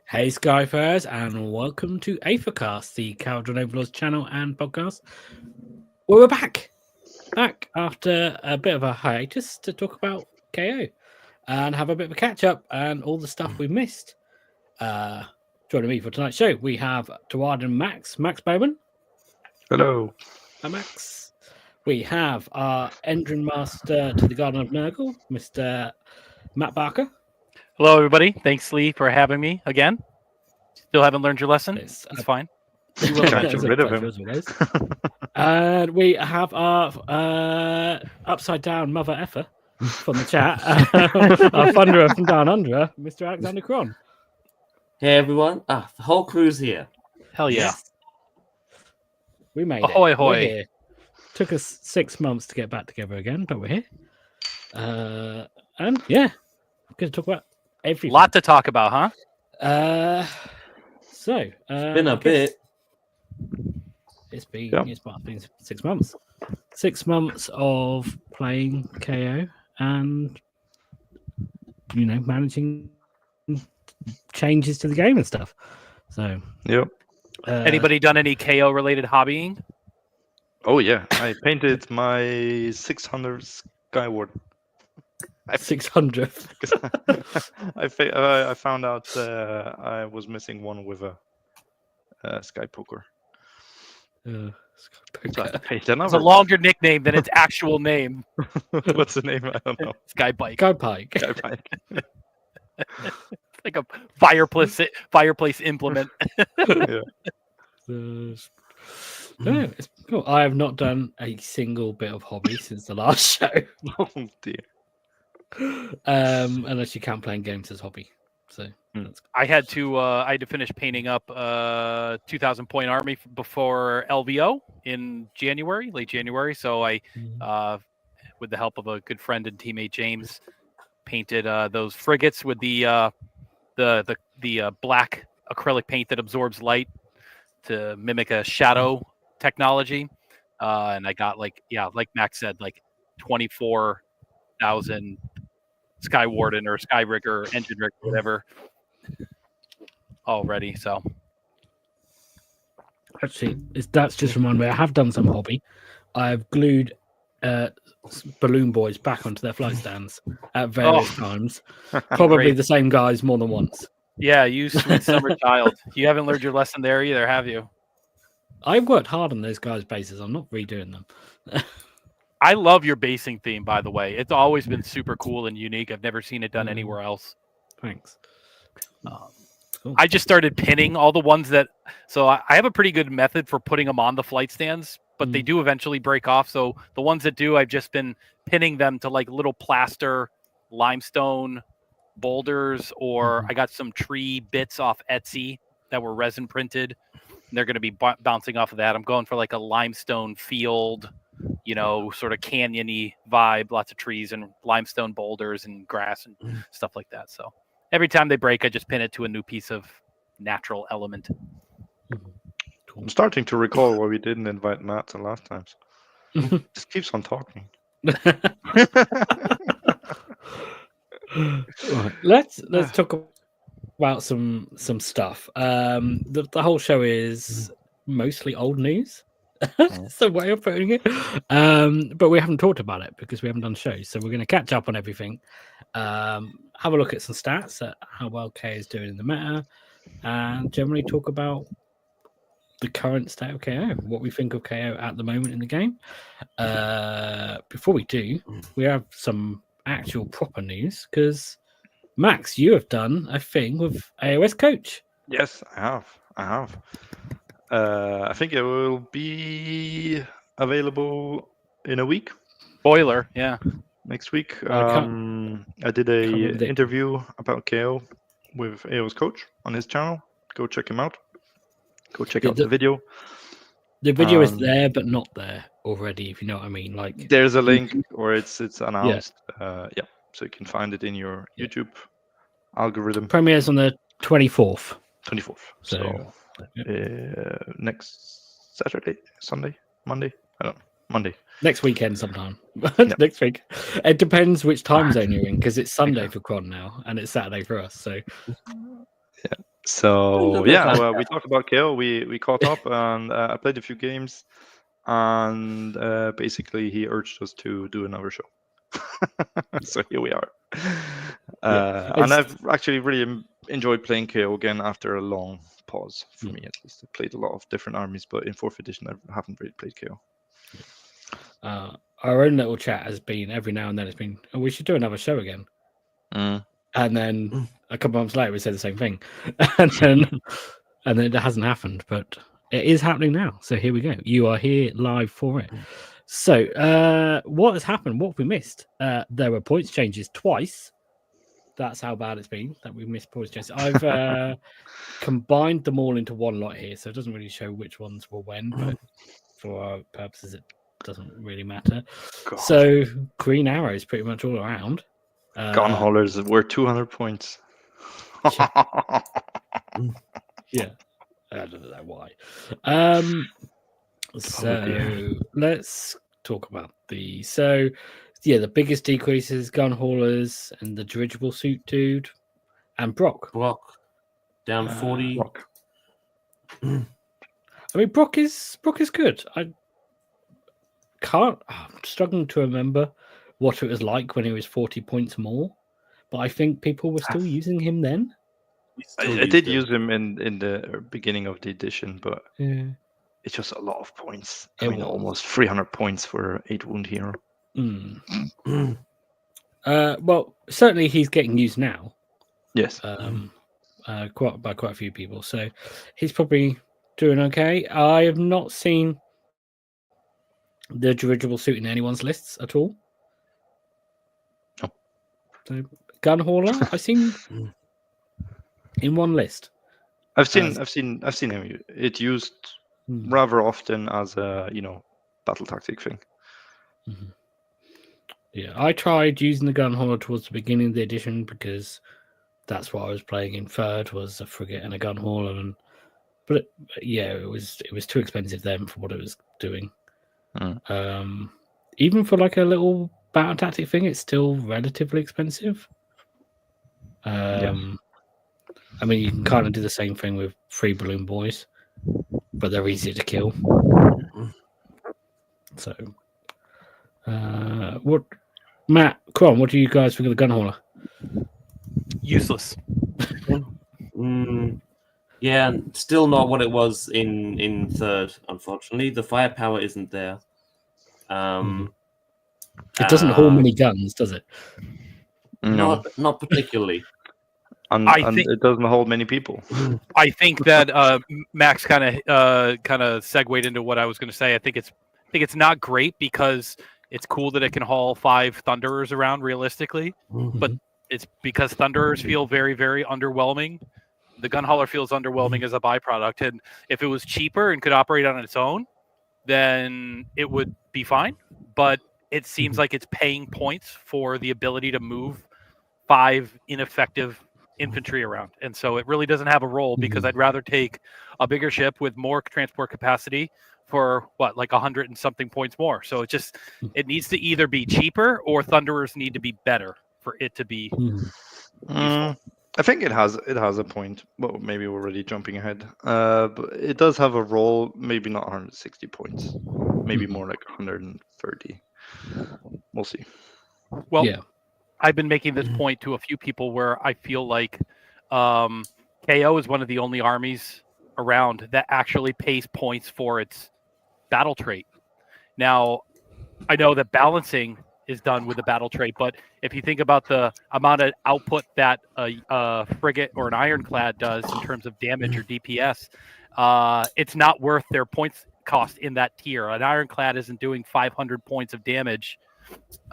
Hey Skyfarers, and welcome to Aethercast, the Kharadron Overlords channel and podcast. Well, we're back after a bit of a hiatus to talk about KO and have a bit of a catch up and all the stuff we missed. Joining me for tonight's show, we have Tawad and Max Bowman. Hello. Hi, Max. We have our Engine Master to the Garden of Nurgle, Mr. Matt Barker. Hello, everybody. Thanks, Leigh, for having me again. Still haven't learned your lesson. It's fine. You will get rid of him. And we have our upside down mother effer from the chat, our thunderer from down under, Mr. Alexander Krohn. Hey everyone! The whole crew's here. Hell yeah! Yes. We made ahoy, it. Ahoy! We're here. Took us 6 months to get back together again, but we're here. And yeah, we're going to talk about everything. Lot to talk about, huh? It's been a bit. It's been 6 months. 6 months of playing KO and managing changes to the game and stuff. So yep. Anybody done any KO related hobbying? Oh yeah, I painted my 600 Skyward. 600. I found out I was missing one with a Sky Poker. Sky So I Poker. painted another. It's a longer nickname than its actual name. What's the name? I don't know. Sky Bike. Sky Pike. Sky Pike. Like a fireplace implement. Yeah. No, it's cool. I have not done a single bit of hobby since the last show. Oh dear. Unless you count playing games as hobby. So that's cool. I had to finish painting up 2,000 point army before LVO in January, late January. So I, with the help of a good friend and teammate James, painted those frigates with the black acrylic paint that absorbs light to mimic a shadow technology. And I got like Max said, like 24,000 Sky Warden or Sky Rigger, Engine Rigger, whatever already. So Actually, that's just reminded me. I have done some hobby. I've glued balloon boys back onto their flight stands at various times. Probably Great. the same guys more than once. yeah, you sweet summer child. You haven't learned your lesson there either, have you? I've worked hard on those guys' bases. I'm not redoing them. I love your basing theme, by the way. It's always been super cool and unique. I've never seen it done anywhere else. Thanks. Cool. I just started pinning all the ones that... So I have a pretty good method for putting them on the flight stands, but they do eventually break off. So the ones that do, I've just been pinning them to like little plaster limestone boulders, or I got some tree bits off Etsy that were resin printed. And they're going to be bouncing off of that. I'm going for like a limestone field, sort of canyon-y vibe, lots of trees and limestone boulders and grass and stuff like that. So every time they break, I just pin it to a new piece of natural element. I'm starting to recall why we didn't invite Matt the last times. Just keeps on talking. Right. Let's talk about some stuff. The whole show is mostly old news. That's the way of putting it. But we haven't talked about it because we haven't done shows. So we're going to catch up on everything. Have a look at some stats, at how well K is doing in the meta, and generally talk about the current state of KO, what we think of KO at the moment in the game. Before we do, we have some actual proper news because Max, you have done a thing with AOS Coach. Yes, I have. I think it will be available in a week. Boiler, yeah. Next week. I did a interview about KO with AOS Coach on his channel. Go check him out. Go check out the video. The video is there, but not there already, if you know what I mean. Like, there's a link, or it's announced. So you can find it in your YouTube algorithm. Premieres on the 24th. 24th. So next Saturday, Sunday, Monday. I don't know. Monday. Next weekend sometime. Next week. It depends which time zone you're in, because it's Sunday for Krohn now, and it's Saturday for us. So So yeah, well, we talked about KO. We caught up, and I played a few games, and basically he urged us to do another show. So here we are. And I've actually really enjoyed playing KO again after a long pause, for me at least. I played a lot of different armies, but in 4th edition I haven't really played KO. Our own little chat has been every now and then. It's been, we should do another show again. And then a couple months later we said the same thing, and then it hasn't happened. But it is happening now. So here we go. You are here live for it. So what has happened? What have we missed? There were points changes twice. That's how bad it's been that we missed points changes. I've combined them all into one lot here, so it doesn't really show which ones were when, but for our purposes it doesn't really matter. God. So green arrows pretty much all around. Gun haulers were 200 points. Yeah. I don't know why. So let's talk about the the biggest decreases, gun haulers and the dirigible suit dude and Brokk down 40. I mean, Brokk is good. I'm struggling to remember what it was like when he was 40 points more, but I think people were still using him then. I did use him in the beginning of the edition, but it's just a lot of points. I mean, almost 300 points for 8 wound hero. Well, certainly he's getting used now. Yes. By quite a few people. So he's probably doing okay. I have not seen the dirigible suit in anyone's lists at all. Oh. So gun hauler, I've seen in one list. I've seen him. It used rather often as a battle tactic thing. Yeah, I tried using the gun hauler towards the beginning of the edition because that's what I was playing in third, was a frigate and a gun hauler, but it was too expensive then for what it was doing. Even for like a little battle tactic thing, it's still relatively expensive. I mean, you can kind of do the same thing with 3 balloon boys, but they're easier to kill. So, Matt, Krohn, what do you guys think of the gun hauler? Useless. Yeah, still not what it was in third, unfortunately. The firepower isn't there. It doesn't haul many guns, does it? Not particularly. And it doesn't hold many people. I think that Max kind of segued into what I was going to say. I think it's not great because it's cool that it can haul 5 Thunderers around realistically, but it's because Thunderers feel very, very underwhelming. The gun hauler feels underwhelming as a byproduct, and if it was cheaper and could operate on its own, then it would be fine. But it seems like it's paying points for the ability to move 5 ineffective infantry around, and so it really doesn't have a role because I'd rather take a bigger ship with more transport capacity for like 100 and something points more. So it needs to either be cheaper or Thunderers need to be better for it to be useful. I think it has a point. Well, maybe we're already jumping ahead. But it does have a role, maybe not 160 points, maybe more like 130. We'll see. Well, yeah. I've been making this point to a few people where I feel like KO is one of the only armies around that actually pays points for its battle trait. Now, I know that balancing is done with the battle trait, but if you think about the amount of output that a frigate or an ironclad does in terms of damage or DPS, it's not worth their points cost in that tier. An ironclad isn't doing 500 points of damage.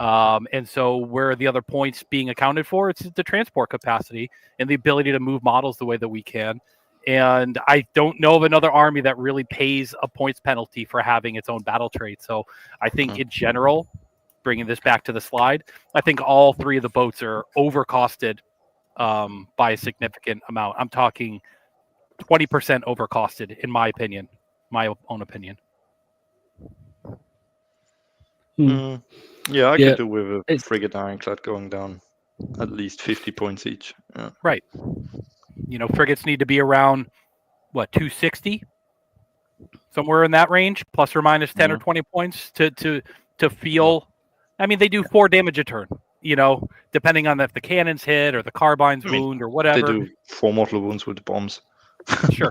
And so where are the other points being accounted for? It's the transport capacity and the ability to move models the way that we can. And I don't know of another army that really pays a points penalty for having its own battle trait. So I think in general, bringing this back to the slide, I think all 3 of the boats are overcosted by a significant amount. I'm talking 20% overcosted, in my opinion, my own opinion. Yeah, I could do with a frigate ironclad going down at least 50 points each. Yeah. Right. frigates need to be around 260, somewhere in that range, plus or minus 10 or 20 points to feel. I mean, they do 4 damage a turn. Depending on if the cannons hit or the carbines wound or whatever. They do 4 mortal wounds with the bombs. Sure.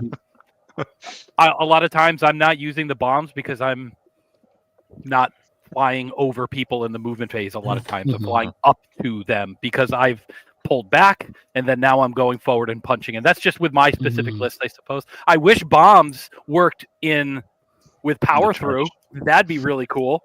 A lot of times I'm not using the bombs because I'm not flying over people in the movement phase. A lot of times I'm flying up to them because I've pulled back and then now I'm going forward and punching. And that's just with my specific list, I suppose. I wish bombs worked with power through. That'd be really cool.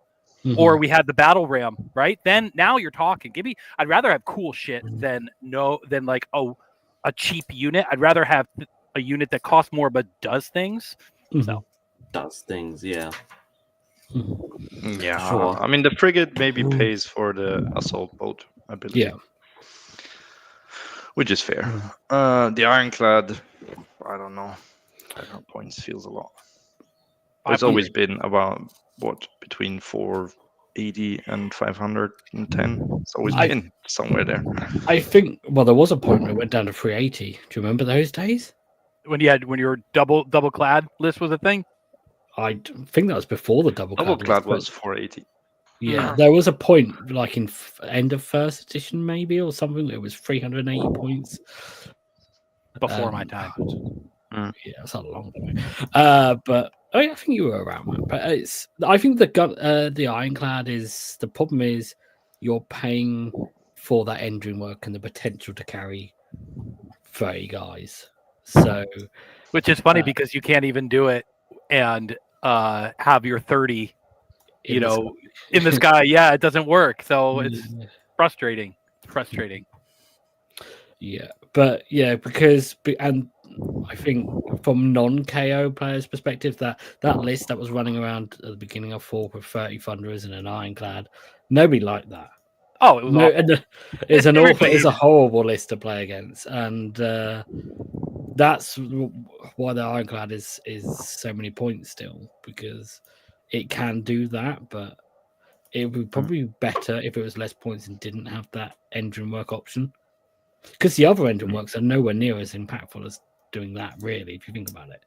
Or we had the battle ram, right? Then now you're talking. I'd rather have cool shit than like a cheap unit. I'd rather have a unit that costs more but does things. So does things, yeah. Yeah, sure. I mean the frigate maybe pays for the assault boat ability. Yeah, which is fair. The Ironclad, I don't know. 500 points feels a lot. It's always been about between 480 and 510. It's always been somewhere there. I think. Well, there was a point where it went down to 380. Do you remember those days? When your double clad list was a thing? I think that was before the double clad was 480. Yeah, there was a point like in end of first edition, maybe, or something. It was 380 points before my time. Yeah, it's not long ago. But I think you were around that. But I think the Ironclad is the problem is you're paying for that engine work and the potential to carry 30 guys. So, which is funny because you can't even do it and have your 30, in the sky. Yeah, it doesn't work. So it's frustrating. Yeah, but because I think from non-KO players' perspective, that list that was running around at the beginning of 4 with 30 Thunderers and an Ironclad, nobody liked that. Oh, it was awful. It's a horrible list to play against, and that's why the Ironclad is so many points still, because it can do that, but it would probably be better if it was less points and didn't have that engine work option. Because the other engine works are nowhere near as impactful as doing that, really, if you think about it.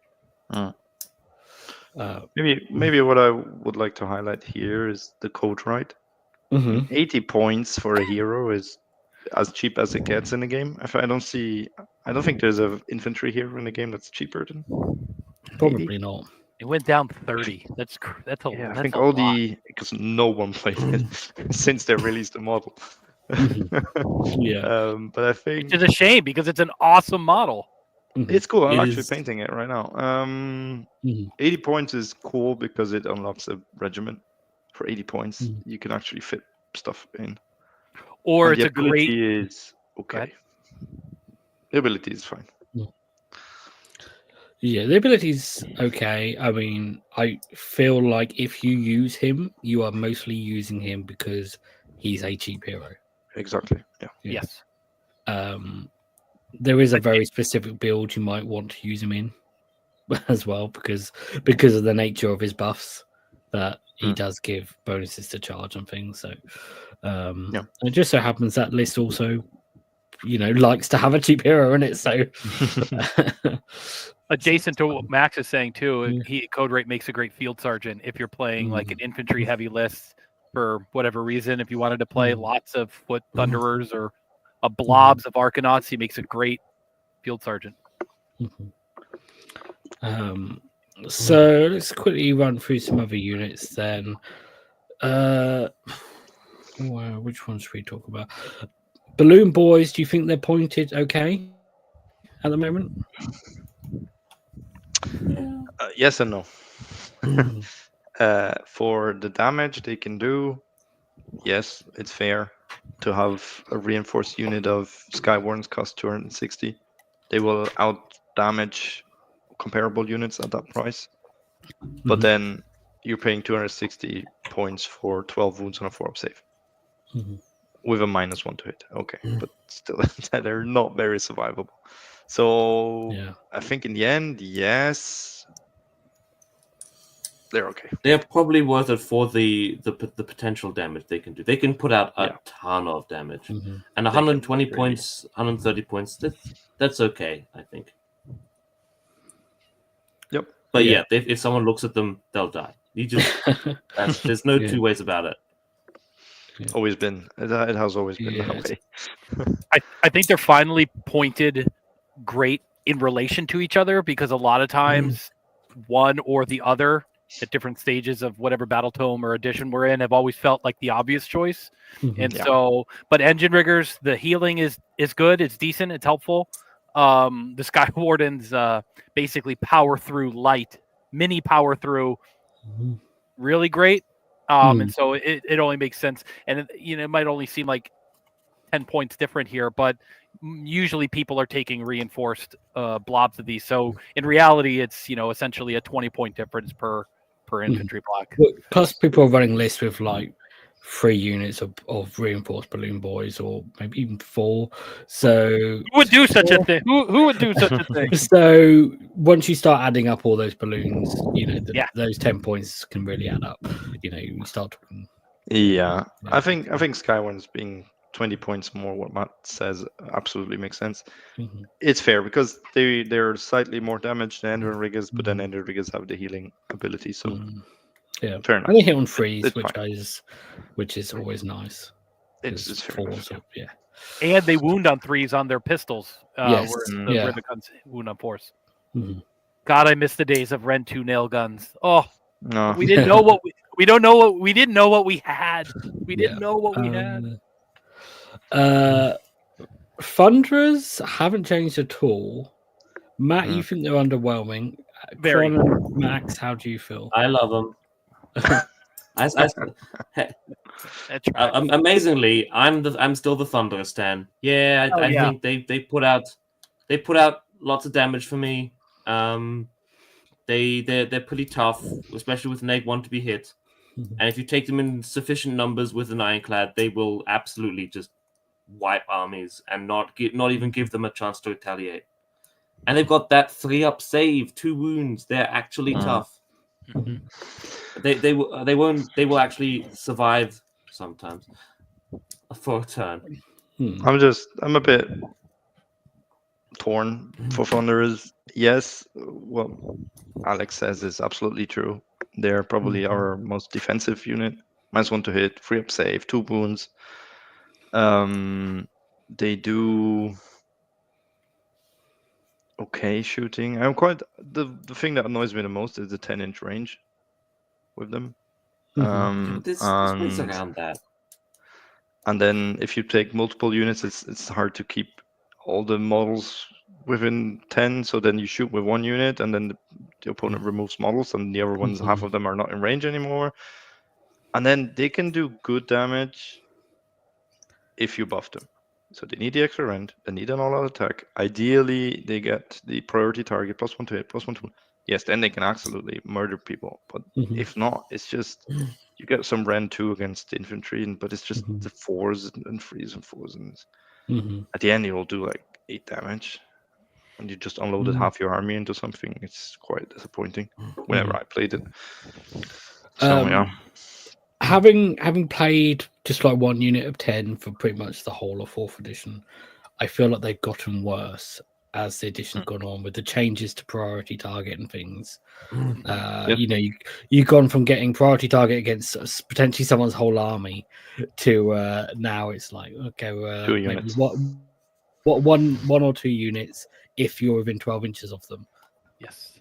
Maybe what I would like to highlight here is the code right. 80 points for a hero is as cheap as it gets in the game. I don't think there's an infantry hero in the game that's cheaper than probably 80. not. It went down 30. That's a I think because no one played it since they released the model. Yeah, but I think it's a shame because it's an awesome model. It's cool. I'm actually painting it right now. 80 points is cool because it unlocks a regiment. For 80 points, you can actually fit stuff in. Or and it's a great. The ability is okay. The ability is fine. Yeah, the ability's okay. I mean, I feel like if you use him, you are mostly using him because he's a cheap hero. Exactly. Yeah. Yes. There is a very specific build you might want to use him in as well because of the nature of his buffs that he does give bonuses to charge and things. So it just so happens that list also, likes to have a cheap hero in it. So adjacent to what Max is saying too, code rate makes a great field sergeant if you're playing like an infantry heavy list for whatever reason. If you wanted to play lots of foot thunderers or a blobs of Arcanauts, he makes a great field sergeant. So let's quickly run through some other units then. Which ones should we talk about? Balloon Boys, do you think they're pointed okay at the moment? Yes and no. For the damage they can do, yes, it's fair to have a reinforced unit of Skywarns cost 260. They will out damage comparable units at that price. But then you're paying 260 points for 12 wounds on a 4-up save. With a -1 to hit. Okay, but still, they're not very survivable. So I think in the end, yes. they're okay. They're probably worth it for the potential damage they can do. They can put out a ton of damage, and 120 points, 130 points. That's okay, I think. Yep. But if someone looks at them, they'll die. You just there's no two ways about it. Always been. It has always been that way. I think they're finally pointed great in relation to each other, because a lot of times one or the other at different stages of whatever battle tome or edition we're in have always felt like the obvious choice. And so, but Engine Riggers, the healing is good. It's decent. It's helpful. The Sky Wardens basically power through light, mini power through, really great. And so it only makes sense. And it might only seem like 10 points different here, but usually people are taking reinforced blobs of these. So in reality, it's essentially a 20-point difference per infantry block. Plus, people are running lists with like 3 units of reinforced balloon boys, or maybe even 4. So who would do such a thing? Who would do such a thing? So once you start adding up all those balloons, those 10 points can really add up. You start talking. Yeah, I think Skyward's being 20 points more, what Matt says, absolutely makes sense. It's fair because they're slightly more damaged than Ender Riggers, but then Ender Riggers have the healing ability, so fair enough. And they hit on freeze, which is always nice. It's fair enough, And they wound on 3s on their pistols, where the rivet guns wound on 4s. God, I miss the days of Ren 2 nail guns. Oh, no, we didn't know we didn't know what we had. We didn't know what we had. Thunderers haven't changed at all. Matt, you think they're underwhelming? Very. Max, how do you feel? I love them. Amazingly, I'm still the Thunderer stan. Yeah, I think they put out lots of damage for me. They're pretty tough, especially with neg 1 to be hit. And if you take them in sufficient numbers with an Ironclad, they will absolutely just wipe armies and not even give them a chance to retaliate. And they've got that 3-up save, 2 wounds. They're actually tough. They will actually survive sometimes for a turn. I'm a bit torn for Thunderers. Yes, what Alex says is absolutely true. They're probably our most defensive unit. -1 to hit, 3-up save, 2 wounds. They do okay shooting. The thing that annoys me the most is the 10-inch range with them. This is around that. And then if you take multiple units, it's hard to keep all the models within 10. So then you shoot with 1 unit, and then the opponent removes models, and the other ones, half of them are not in range anymore. And then they can do good damage if you buff them. So they need the extra rend, they need an all-out attack. Ideally, they get the priority target, +1 to hit, +1 to... Yes, then they can absolutely murder people. But if not, it's just... You get some rend 2 against the infantry, but it's just the 4s and 3s and 4s. And at the end, you'll do like 8 damage. And you just unloaded half your army into something. It's quite disappointing whenever I played it. So, Having played just like 1 unit of 10 for pretty much the whole of 4th edition, I feel like they've gotten worse as the edition's gone on with the changes to priority target and things. You've gone from getting priority target against potentially someone's whole army to now it's like, okay, 2 units. What one or 2 units if you're within 12 inches of them. Yes.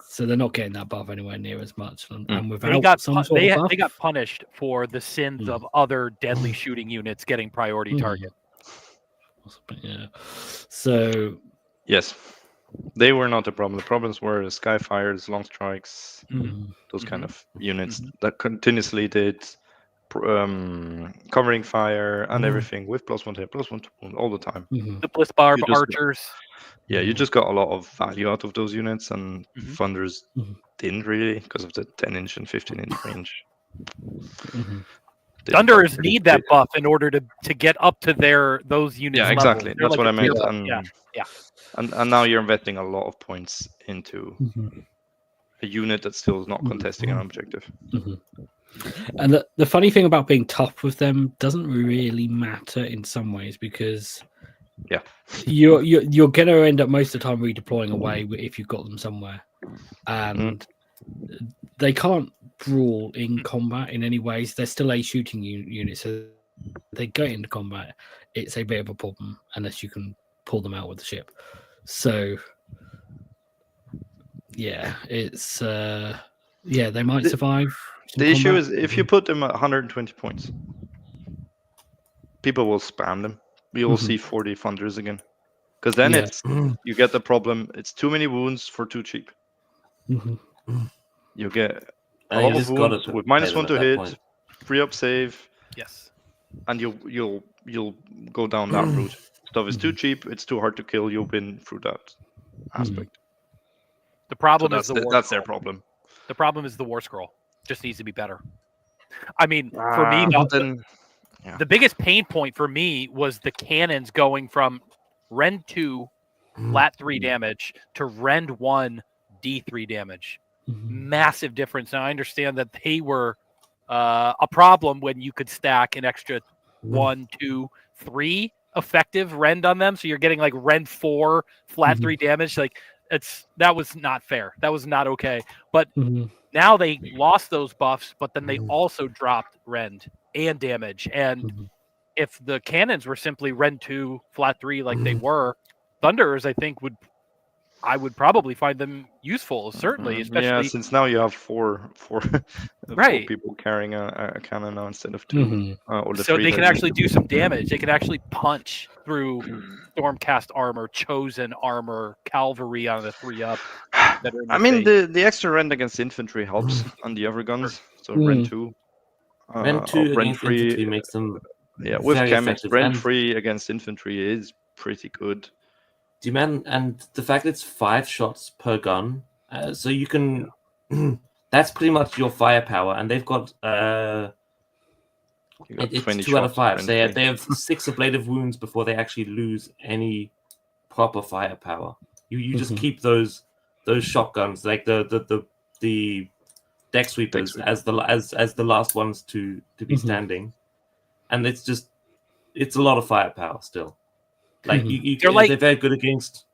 So they're not getting that buff anywhere near as much, and without they got punished for the sins of other deadly shooting units getting priority target. Yeah. So yes, they were not the problem. The problems were the Skyfires, long strikes, those kind of units that continuously did covering fire and everything with +1 to hit, +1 to wound all the time. The Bliss Barb archers. Yeah, you just got a lot of value out of those units, and Thunderers didn't really because of the 10-inch and 15-inch range. Thunderers need that buff in order to get up to those units. Yeah, exactly. Level. That's like what I meant. And now you're investing a lot of points into a unit that still is not contesting an objective. And the funny thing about being top with them doesn't really matter in some ways, because you're going to end up most of the time redeploying away if you've got them somewhere, and they can't brawl in combat in any ways. They're still a shooting unit, so they go into combat. It's a bit of a problem unless you can pull them out with the ship. So yeah, it's they might survive. The issue is if you put them at 120 points, people will spam them. We will see 40 Thunderers again, because then you get the problem. It's too many wounds for too cheap. You get a lot of wounds with -1 to hit, free up save. Yes, and you'll go down that route. Stuff is too cheap. It's too hard to kill. You'll win through that aspect. The problem so is the war that's scroll. their problem. The problem is the war scroll. Just needs to be better. I mean, for me, the biggest pain point for me was the cannons going from Rend 2 flat 3 damage to Rend 1 D3 damage. Massive difference. Now I understand that they were a problem when you could stack an extra 1, 2, 3 effective Rend on them, so you're getting like Rend 4 flat 3 damage. Like that was not fair. That was not okay. But now they lost those buffs, but then they also dropped Rend and damage. And if the cannons were simply Rend 2 flat 3 like they were, Thunderers, I think I would probably find them useful, certainly, especially since now you have four people carrying a cannon now instead of 2. So they can actually do some damage. They can actually punch through Stormcast armor, Chosen armor, Cavalry on the 3-up. I mean, the extra Rend against infantry helps on the other guns. So Rend 2. Rend 2 against infantry makes them with chemists. Rend 3 against infantry is pretty good. And the fact it's 5 shots per gun, so you can. That's pretty much your firepower, and they've got. It's 2 out of 5. So they have 6 ablative wounds before they actually lose any proper firepower. You just keep those shotguns, like the deck sweepers, as the last ones to be standing, and it's a lot of firepower still. Like they're very good against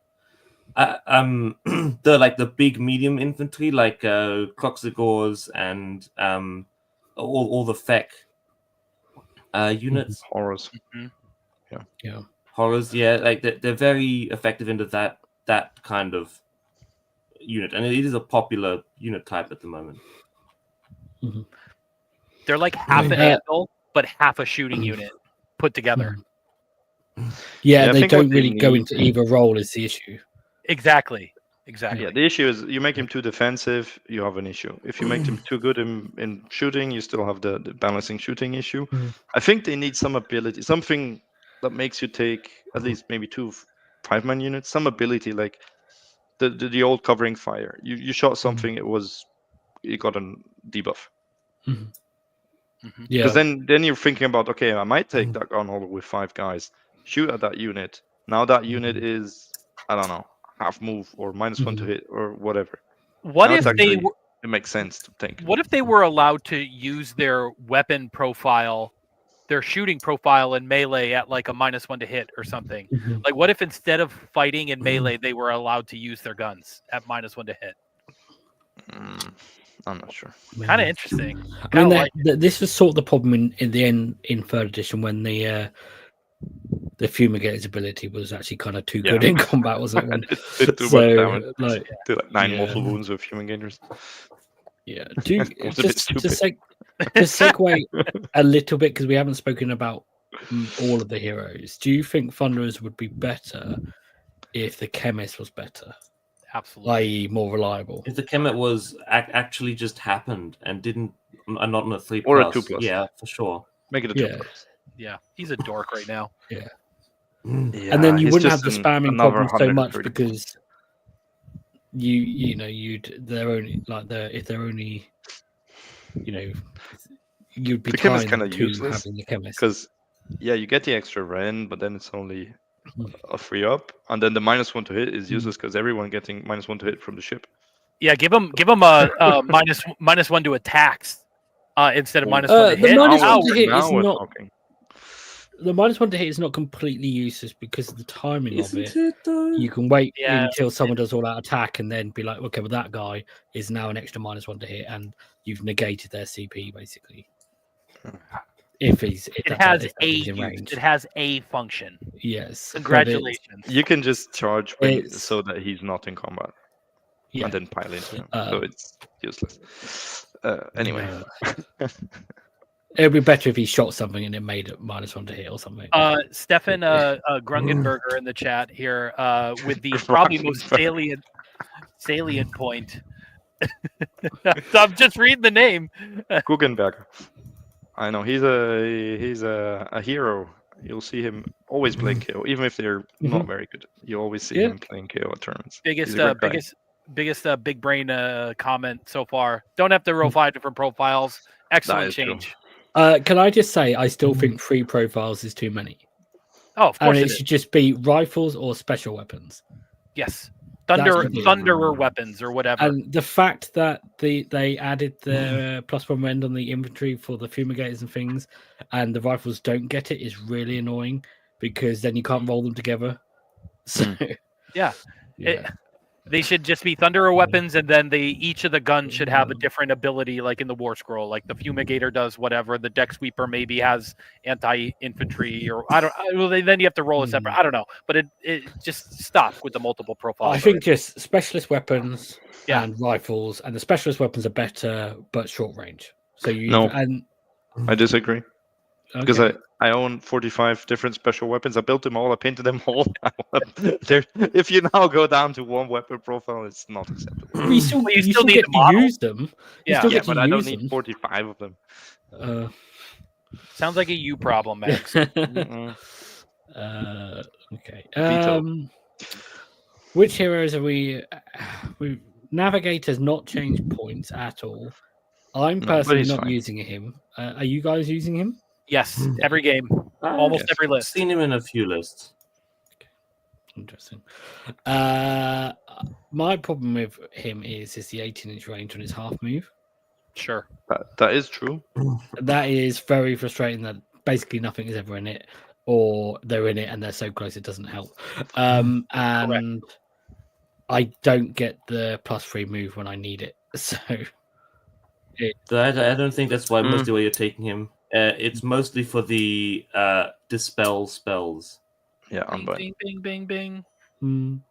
the big medium infantry, like Kroxigors and all the FAQ units. Horrors. Horrors, like they're very effective into that kind of unit, and it is a popular unit type at the moment. They're like half an anvil, but half a shooting unit put together. Yeah, they don't really go into either role is the issue. Exactly. Yeah, the issue is you make him too defensive, you have an issue. If you make him too good in shooting, you still have the balancing shooting issue. I think they need some ability, something that makes you take at least maybe 2 5-man units, some ability like the old covering fire. You shot something, you got a debuff. Because then you're thinking about, okay, I might take that gunholder with 5 guys, shoot at that unit. Now that unit is, I don't know, half move or -1 to hit or whatever. What if it makes sense to think. What if they were allowed to use their weapon profile, their shooting profile in melee at like a -1 to hit or something? Like, what if instead of fighting in melee, they were allowed to use their guns at -1 to hit? I'm not sure. Kind of interesting. I mean, this was sort of the problem in the end in 3rd edition when the Fumigator's ability was actually kind of too good in combat, wasn't it? Did too much damage. Did like 9 mortal wounds with Fumigators. Yeah. To segue a little bit, because we haven't spoken about all of the heroes. Do you think Thunderers would be better if the Chemist was better? Absolutely. I.e., more reliable. If the Chemet was actually just happened and not on a 3+ or a 2+, yeah, for sure. Make it a 2+. Yeah, he's a dork right now. Yeah, and then you wouldn't have the spamming problem so much because if they're only you'd be the chemist kind of useless having the chemist because you get the extra Ren, but then it's only a free up, and then the -1 to hit is useless because everyone getting -1 to hit from the ship. Yeah, give him a -1 to attacks instead of -1 to the hit. -1 to hit now is we're not. talking. The -1 to hit is not completely useless because of the timing of Isn't it. it though? You can wait Yeah. until someone does all out attack and then be like, okay, well, that guy is now an extra -1 to hit, and you've negated their CP basically. If It that has is a in use. range. It has a function. Yes. but Congratulations. You can just charge It's- so that he's not in combat, Yeah. and then pile into him. So it's useless. Anyway, It would be better if he shot something and it made it -1 to hit or something. Stefan Grungenberger in the chat here with the probably most salient point. I'm just reading the name. Guggenberger. I know he's a hero. You'll see him always playing KO, even if they're not very good. You always see him playing KO at tournaments. Biggest He's a great guy. biggest big brain comment so far. Don't have to roll 5 different profiles. Excellent is true. change. Can I just say, I still think 3 profiles is too many. Oh, of course And it it is. should just be rifles or special weapons. Yes. That's Thunderer weapons or whatever. And the fact that they added the +1 rend on the infantry for the fumigators and things, and the rifles don't get it is really annoying because then you can't roll them together. So Yeah. They should just be Thunderer weapons, and then each of the guns should have a different ability, like in the War Scroll. Like the Fumigator does whatever, the Deck Sweeper maybe has anti-infantry, or I don't. Well, then you have to roll a separate. I don't know, but it just stop with the multiple profiles. I think just specialist weapons Yeah. and rifles, and the specialist weapons are better but short range. So you No. and I disagree because okay. I own 45 different special weapons. I built them all. I painted them all. If you now go down to 1 weapon profile, it's not acceptable. You still, Well, you you still still need get the to model. use them. You Yeah. still Yeah, get to but I don't use need them. 45 of them. Sounds like a you problem, Max. Mm-mm. Okay. Veto. Which heroes are we? Navigator's not changed points at all. I'm No, but personally he's not fine. using him. Are you guys using him? Yes, every game, almost Yes. every I've list. seen him in a few lists. Interesting. My problem with him is the 18-inch range on his half move. Sure. That is true. That is very frustrating. That basically nothing is ever in it, or they're in it and they're so close it doesn't help. And I don't get the +3 move when I need it. So I don't think that's why mostly why you're taking him. It's mostly for the dispel spells. Yeah, Bing, unbind. bing, bing, bing, bing.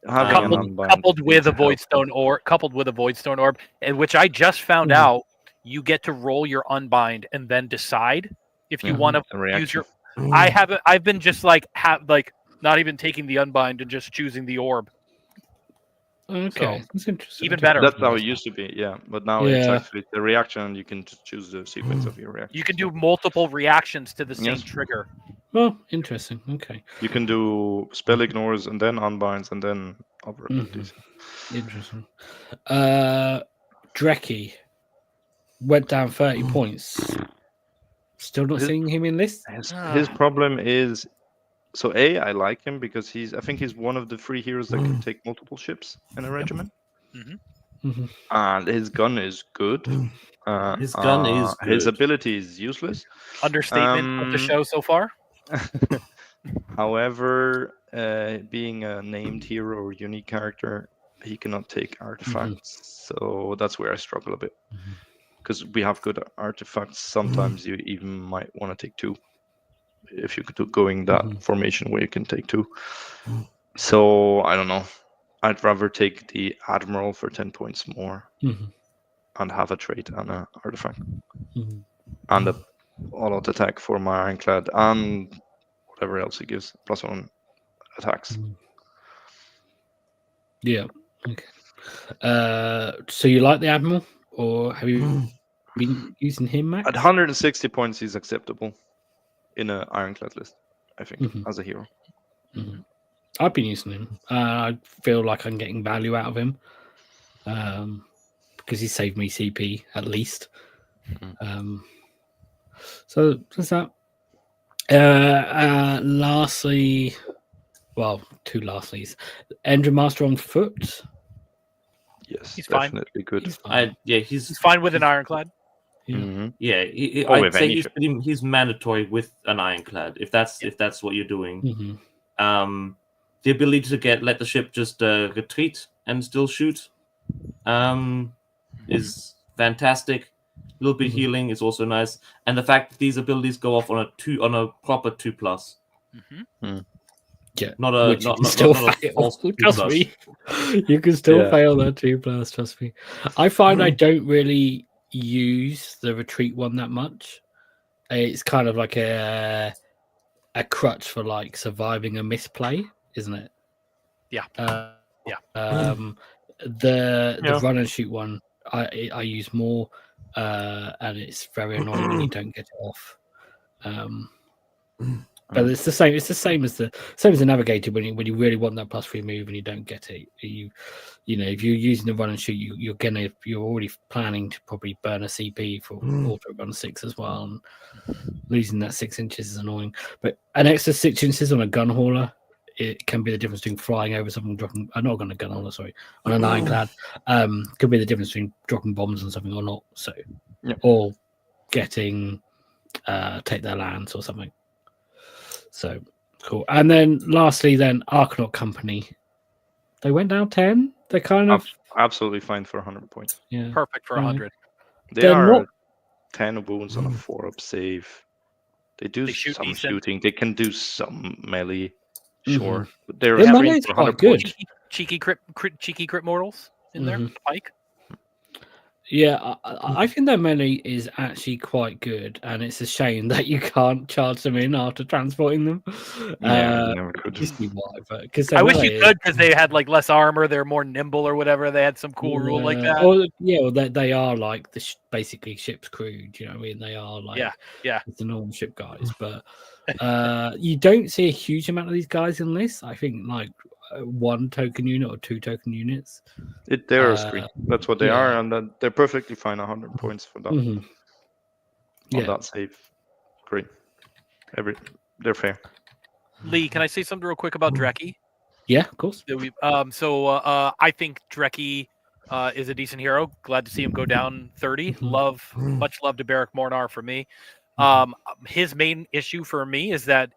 Having an unbind Coupled with is a void helpful. stone orb, in which I just found out you get to roll your unbind and then decide if you want to use your. I've been just like not even taking the unbind and just choosing the orb. okay, that's interesting. Even better. That's how it used to be, yeah. But now it's Yeah. actually the reaction. You can just choose the sequence of your reaction. You can do multiple reactions to the same Yes. trigger. Well, interesting. Okay, You can do spell ignores and then unbinds and then other abilities. interesting. Dreki went down 30 points. Still not His- seeing him in lists. His problem is, so I like him because I think he's one of the 3 heroes that can take multiple ships in a regiment. And his gun is good. His gun is His good. ability is useless. Understatement of the show so far. However, being a named hero or unique character, he cannot take artifacts. So that's where I struggle a bit. Because we have good artifacts. Sometimes you even might want to take 2. If you could going that formation where you can take 2. So I don't know. I'd rather take the Admiral for 10 points more and have a trait and an artifact. And a all-out attack for my Ironclad and whatever else it gives. +1 attacks. Yeah. Okay. So you like the Admiral, or have you been using him, Max? At 160 points, he's acceptable in an Ironclad list, I think, as a hero. I've been using him. I feel like I'm getting value out of him because he saved me CP at least. So there's that. Lastly, well, 2 lastlies. Engine Master on foot. Yes, He's fine. definitely good. He's fine. He's fine with an Ironclad. Mhm. Yeah, Or I'd with say any he's mandatory with an Ironclad if that's what you're doing. Mhm. The ability to let the ship just retreat and still shoot is fantastic. A little bit healing is also nice, and the fact that these abilities go off on a proper 2+. Yeah, Not a which you not can not, still not, not a fail. false Trust 2+. me, you can still Yeah. fail that 2+. Trust me. I find I don't really use the retreat one that much. It's kind of like a crutch for like surviving a misplay, isn't it? Yeah. The run and shoot one I use more, and it's very annoying when you don't get it off. But it's the same. It's the same as the navigator when you really want that +3 move and you don't get it. You know, if you're using the run and shoot, you're already planning to probably burn a CP for auto run 6 as well. And losing that 6 inches is annoying. But an extra 6 inches on a gun hauler, it can be the difference between flying over something, dropping. Not on a gun hauler, sorry, on an ironclad. Could be the difference between dropping bombs on something or not. So, or getting take their lands or something. So cool. And then lastly, then Arcanaut Company. They went down 10. They're kind of absolutely fine for 100 points. Yeah, Perfect for 100. They are 10 wounds on a 4-up save. They do shoot some decent. shooting. They can do some melee. Sure. But Their they're melee is for quite 100 good. points. Cheeky crit mortals in there. Pike. Yeah, I think their melee is actually quite good, and it's a shame that you can't charge them in after transporting them. Yeah, you never could. Just be why, but because I wish you could, because they had like less armor, they're more nimble or whatever. They had some cool rule like that. Well, they are like basically ship's crew. Do you know what I mean? They are like the normal ship guys, but you don't see a huge amount of these guys in lists. I think like 1 token unit or 2 token units. They're a screen. That's what they are, and they're perfectly fine. 100 points for that. On that save. Great. They're fair. Leigh, can I say something real quick about Drekkie? Yeah, of course. I think Drekkie is a decent hero. Glad to see him go down 30. Much love to Barrack Mornar for me. His main issue for me is that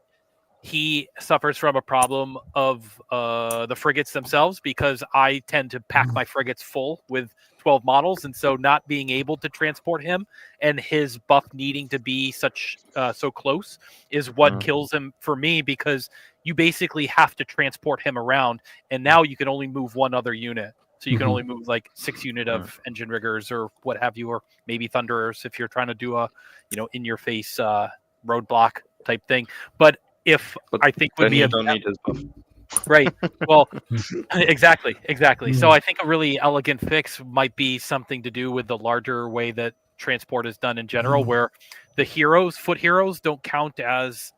he suffers from a problem of the frigates themselves, because I tend to pack my frigates full with 12 models, and so not being able to transport him and his buff needing to be so close is what kills him for me, because you basically have to transport him around, and now you can only move 1 other unit. So you can only move like 6 unit of engine riggers or what have you, or maybe Thunderers if you're trying to do a in your face roadblock type thing. But I think would be you don't need his buff. Right. Well, exactly. So I think a really elegant fix might be something to do with the larger way that transport is done in general, where the foot heroes don't count as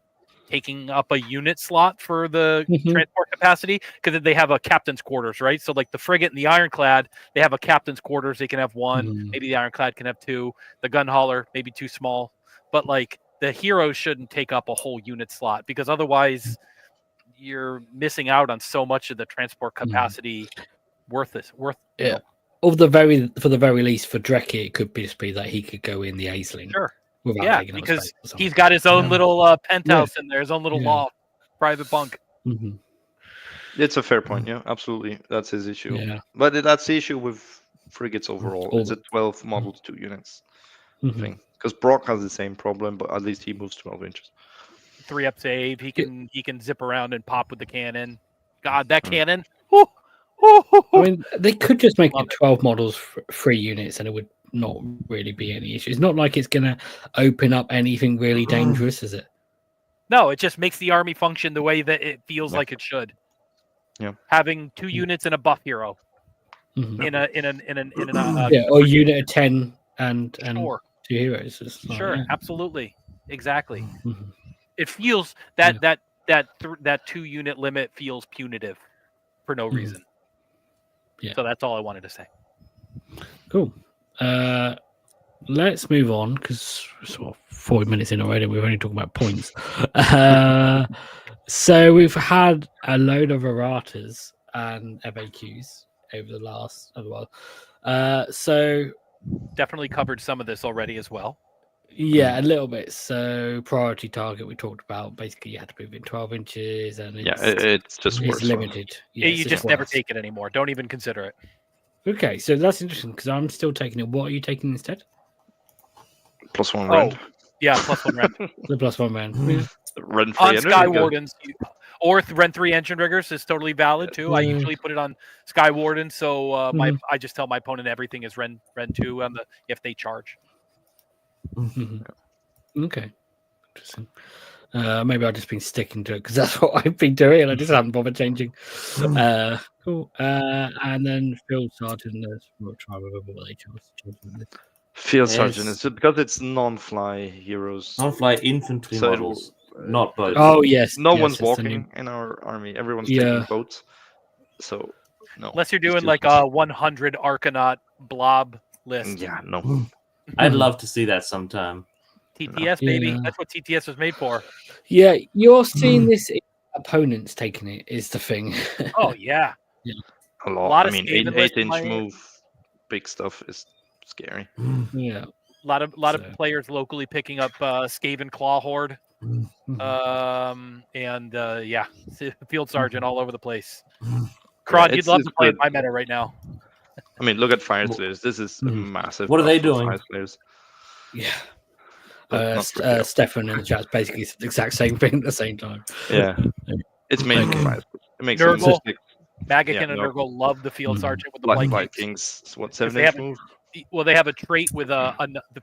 taking up a unit slot for the transport capacity, because they have a captain's quarters, right? So like the frigate and the ironclad, they have a captain's quarters. They can have 1. Maybe the ironclad can have 2. The gun hauler, maybe too small. But like the heroes shouldn't take up a whole unit slot, because otherwise you're missing out on so much of the transport capacity for the very least for Drekkie, it could just be that he could go in the Aisling. Sure. Without because he's got his own little penthouse in there, his own little loft, private bunk. It's a fair point. Yeah, absolutely. That's his issue. Yeah. But that's the issue with frigates overall. It's a 12 models, 2 units thing. Because Brokk has the same problem, but at least he moves 12 inches. 3-up save. He can zip around and pop with the cannon. God, that cannon. I mean, they could just make it 12 models, 3 units, and it would not really be any issue. It's not like it's going to open up anything really dangerous, is it? No, it just makes the army function the way that it feels like it should. Yeah, having 2 units and a buff hero in a or unit of 10 and 2 heroes. Absolutely, exactly. It feels that 2 unit limit feels punitive for no reason. Yeah. So that's all I wanted to say. Cool. Let's move on, because we're sort of 40 minutes in already. We're only talking about points. So we've had a load of erratas and FAQs. over the last while. So Definitely covered some of this already as well. yeah, a little bit. So priority target we talked about. Basically, you had to move in 12 inches, and it's just it's worse. limited. Yeah, You it's just never worse. take it anymore. Don't even consider it. Okay, so that's interesting because I'm still taking it. What are you taking instead? +1 Oh, rend. yeah, +1 rend. The +1 man. Rend On free Sky energy. Wardens, or rend 3 engine riggers is totally valid too. I Yeah. usually put it on Sky Warden, so Mhm. I just tell my opponent everything is rend 2 on if they charge. Okay, interesting. Maybe I've just been sticking to it because that's what I've been doing, and I just haven't bothered changing. Cool. And then Field Sergeant. We'll try to remember what they chose. Field Yes. Sergeant. It's because it's non-fly heroes. Non-fly infantry So it models, not boats. Oh yes. No yes, one's that's the new- walking in our army. Everyone's Yeah. taking boats. So no. Unless you're it's doing just like us. a 100 Arcanaut blob list. Yeah, no. I'd love to see that sometime. TTS, baby. Yeah. That's what TTS was made for. Yeah, you're seeing this. Opponents taking it is the thing. Oh, yeah. A lot. lot I of mean, Skaven 8-inch lists, move, big stuff is scary. Yeah. A lot of So- players locally picking up Skaven Claw Horde. And yeah, Field Sergeant all over the place. Krohn, you'd it's love to play good. my meta right now. I mean, look at Fire Slayers. This is a massive. What are they buff for doing? Fire Slayers. Yeah. But not for Gale. Stefan in the chat basically the exact same thing at the same time. Yeah. It's made for Okay. Fire Slayers. It makes Nurgle. sense. Magic Yeah, and no. Nurgle love the Field Sergeant with the Like Blight Vikings. What, they 7-inch have move? Well, they have a trait with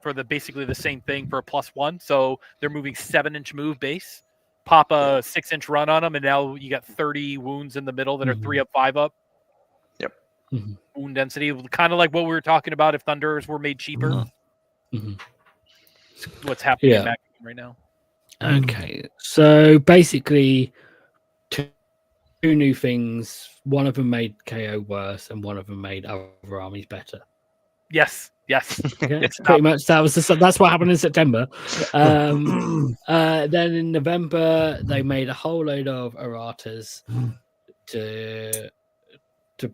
for the basically the same thing for a +1. So they're moving 7-inch move base. Pop a 6-inch run on them, and now you got 30 wounds in the middle that are 3 up, 5 up. Yep. Wound density, kind of like what we were talking about. If Thunderers were made cheaper, what's happening in Mac right now? Okay, so basically, two new things. One of them made KO worse, and one of them made other armies better. Yes. Okay, pretty much that's what happened in September. Then in November they made a whole load of erratas to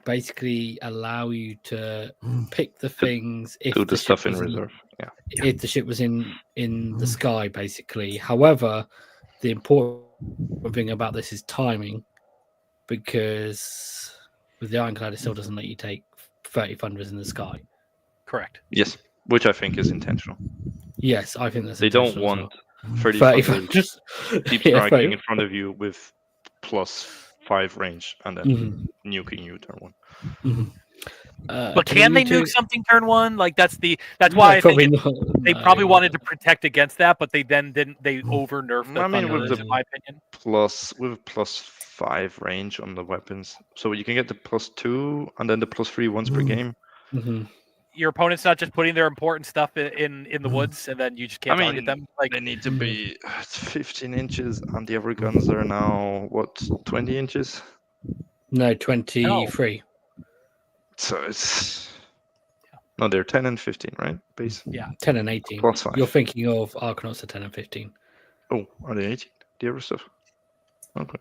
basically allow you to pick the things if Do the ship stuff in was reserve. Yeah. if the ship was in the sky, basically. However, the important thing about this is timing, because with the Ironclad it still doesn't let you take 30 Thunderers in the sky. Correct. Yes, which I think is intentional. Yes, I think that's They don't intentional as want well. 30 Thunders. Thunders deep Yeah, striking 30. in front of you with +5 range and then nuking you turn 1. But can they nuke something turn 1? Like that's why I think they probably wanted to protect against that, but they then didn't. They over nerfed the Thunderers, in my opinion. With +5 range on the weapons, so you can get the +2 and then the +3 once per game. Your opponent's not just putting their important stuff in the woods, and then you just can't target them. Like they need to be 15 inches, and the other guns are now what 20 inches. No, 23. So it's no, they're 10 and 15, right? Base. Yeah, 10 and 18. +5. You're thinking of Arcanauts at 10 and 15. Oh, are they 18? The other stuff. Okay.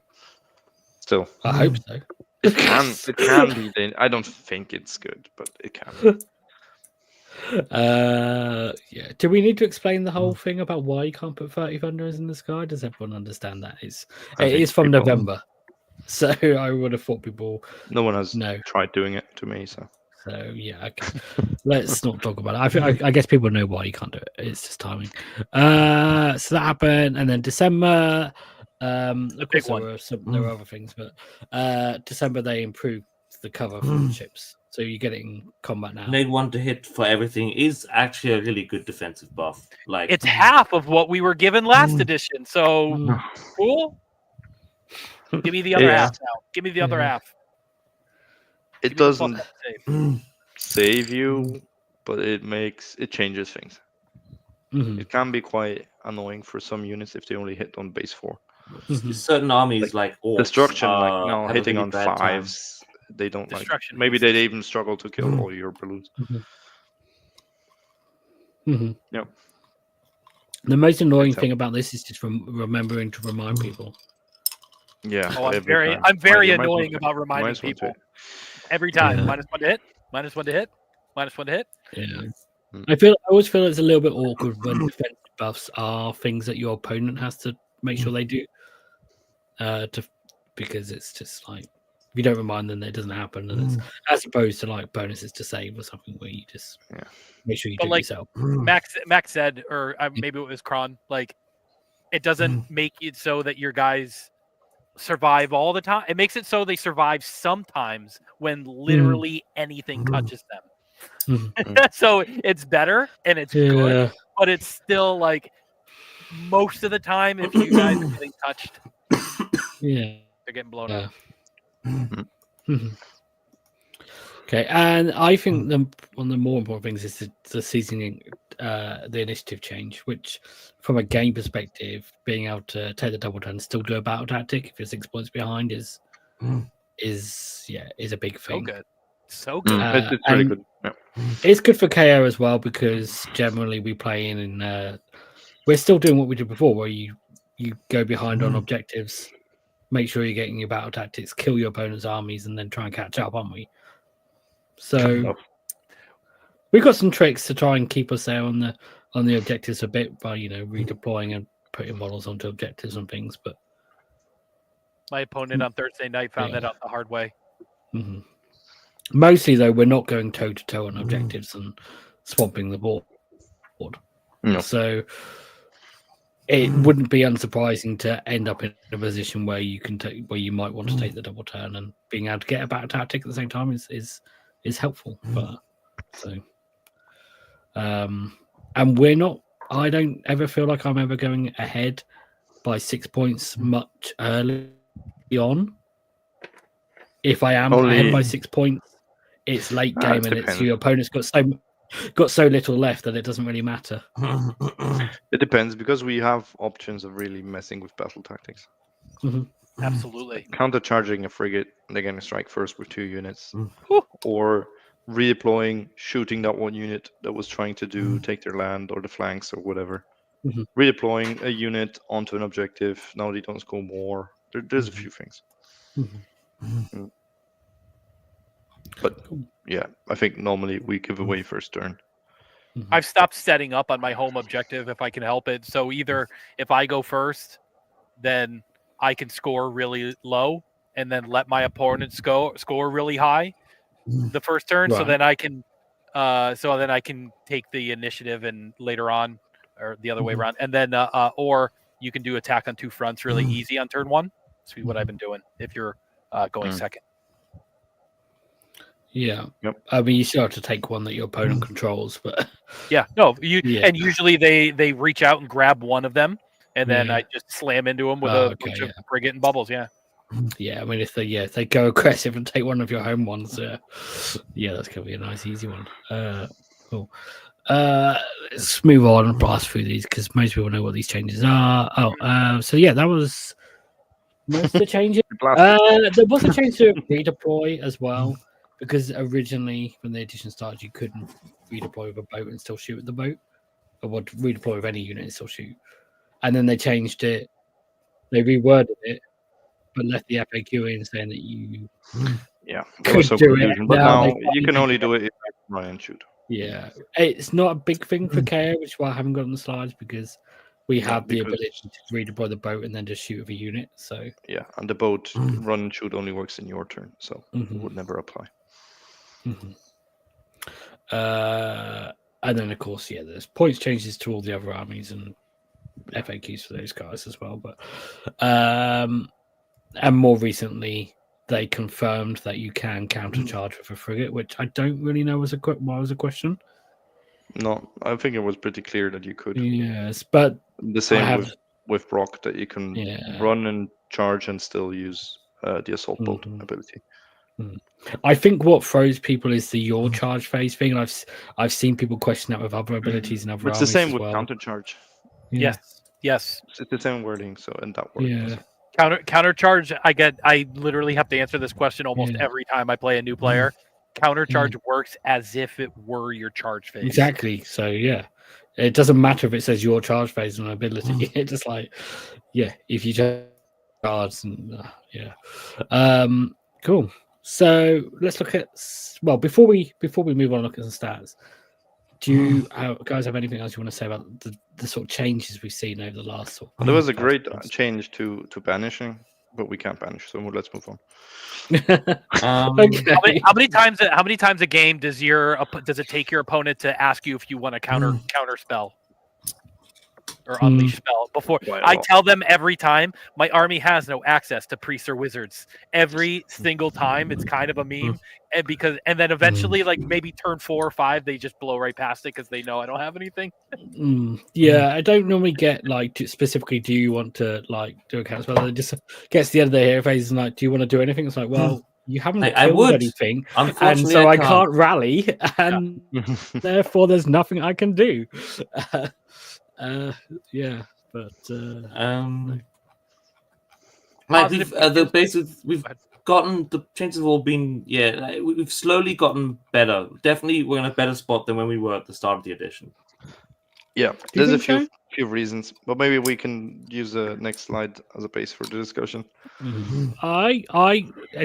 Still, I hope so. it can be. I don't think it's good, but it can be. Yeah. Do we need to explain the whole thing about why you can't put 30 Thunderers in the sky? Does everyone understand that? It is from people- November, so I would have thought people. No one has No. tried doing it to me, so. So yeah, okay. Let's not talk about it. I guess people know why you can't do it. It's just timing. So that happened, and then December. Of course, there were other things, but December they improved the cover for the ships, so you get it in combat now. Nade 1 to hit for everything is actually a really good defensive buff. Like it's half of what we were given last edition. So cool. Give me the other half now. Give me the other half. It doesn't save you, but it changes things. It can be quite annoying for some units if they only hit on base 4. Certain armies like orcs, destruction, have a hitting really on bad time. 5s, they don't like. Destruction Maybe they even struggle to kill all your balloons. Yep. The most annoying thing about this is just remembering to remind people. Yeah. Oh, I'm very annoying about reminding people. Every time. Yeah. -1 to hit. -1 to hit. -1 to hit. Yeah. I always feel it's a little bit awkward when defensive buffs are things that your opponent has to make sure they do. Because it's just like if you don't remind them, it doesn't happen, and it's as opposed to like bonuses to save or something where you just make sure you do it yourself. Max said, or maybe it was Krohn, like it doesn't make it so that your guys survive all the time. It makes it so they survive sometimes when literally anything touches them. So it's better and it's good, but it's still like most of the time if you guys are getting touched, they're getting blown up. Okay, and I think one of the more important things is the seasoning, the initiative change, which from a game perspective, being able to take the double turn and still do a battle tactic if you're 6 points behind is a big thing. So good. It's really good. Yeah. It's good for KO as well because generally we play in we're still doing what we did before, where you go behind on objectives, make sure you're getting your battle tactics, kill your opponent's armies, and then try and catch up, aren't we? So we've got some tricks to try and keep us there on the objectives a bit by redeploying and putting models onto objectives and things. But my opponent on Thursday night found that out the hard way. Mostly though, we're not going toe to toe on objectives and swamping the board. No. So it wouldn't be unsurprising to end up in a position where where you might want to take the double turn, and being able to get a battle tactic at the same time is helpful. And we're not. I don't ever feel like I'm ever going ahead by 6 points much early on. If I am ahead by 6 points, it's late game, and it's your opponent's got so little left that it doesn't really matter. It depends because we have options of really messing with battle tactics. Absolutely. Countercharging a frigate, they're going to strike first with 2 units, or redeploying, shooting that one unit that was trying to take their land or the flanks or whatever. Redeploying a unit onto an objective. Now they don't score more. There's a few things. But yeah, I think normally we give away first turn. I've stopped setting up on my home objective if I can help it. So either if I go first, then I can score really low and then let my opponent score really high the first turn. Right. So then I can take the initiative and later on, or the other way around. And then or you can do attack on 2 fronts really easy on turn 1. That's what I've been doing if you're going second. Yeah. Yep. I mean, you still have to take one that your opponent controls, but and usually they reach out and grab one of them, and then I just slam into them with a bunch of frigate and bubbles. Yeah. Yeah. I mean, if they go aggressive and take one of your home ones, that's gonna be a nice easy one. Cool. Let's move on and blast through these because most people know what these changes are. That was most of the changes. There was a change to redeploy as well. Because originally, when the edition started, you couldn't redeploy with a boat and still shoot at the boat, or would redeploy with any unit and still shoot. And then they changed it, they reworded it, but left the FAQ in saying that you could do it. But now you can only do it if you run and shoot. Yeah, it's not a big thing for KO, which is why I haven't got on the slides because we have the ability to redeploy the boat and then just shoot with a unit. So and the boat run and shoot only works in your turn, so it would never apply. And then of course there's points changes to all the other armies and FAQs for those guys as well, but and more recently they confirmed that you can countercharge with a frigate, which I don't really know was a question. No, I think it was pretty clear that you could. Yes, but the same with Brokk, that you can run and charge and still use the assault boat ability. I think what throws people is your charge phase thing. I've seen people question that with other abilities and other. It's the same with counter charge. Yeah. Yes. It's the same wording, so and that works. Yeah. Counter charge. I literally have to answer this question almost every time I play a new player. Counter charge works as if it were your charge phase. Exactly. So it doesn't matter if it says your charge phase and ability. It's just like if you charge and cool. So let's look at before we move on, look at some stats. Do you guys have anything else you want to say about the sort of changes we've seen over the last? There was a great change to banishing, but we can't banish, so let's move on. Okay. How many times a game does it take your opponent to ask you if you want to counter spell or unleash spell before? I tell them every time my army has no access to priests or wizards. Every single time, it's kind of a meme, and then eventually, like maybe turn 4 or 5, they just blow right past it because they know I don't have anything. Yeah, I don't normally get like specifically. Do you want to like do a counter spell? It just gets to the end of the hero phase and like, do you want to do anything? It's like, well, you haven't killed anything, and so I can't rally, and therefore there's nothing I can do. Yeah, but like we've gotten the chances have all been we've slowly gotten better. Definitely, we're in a better spot than when we were at the start of the edition. Yeah, there's a few reasons, but maybe we can use the next slide as a base for the discussion. I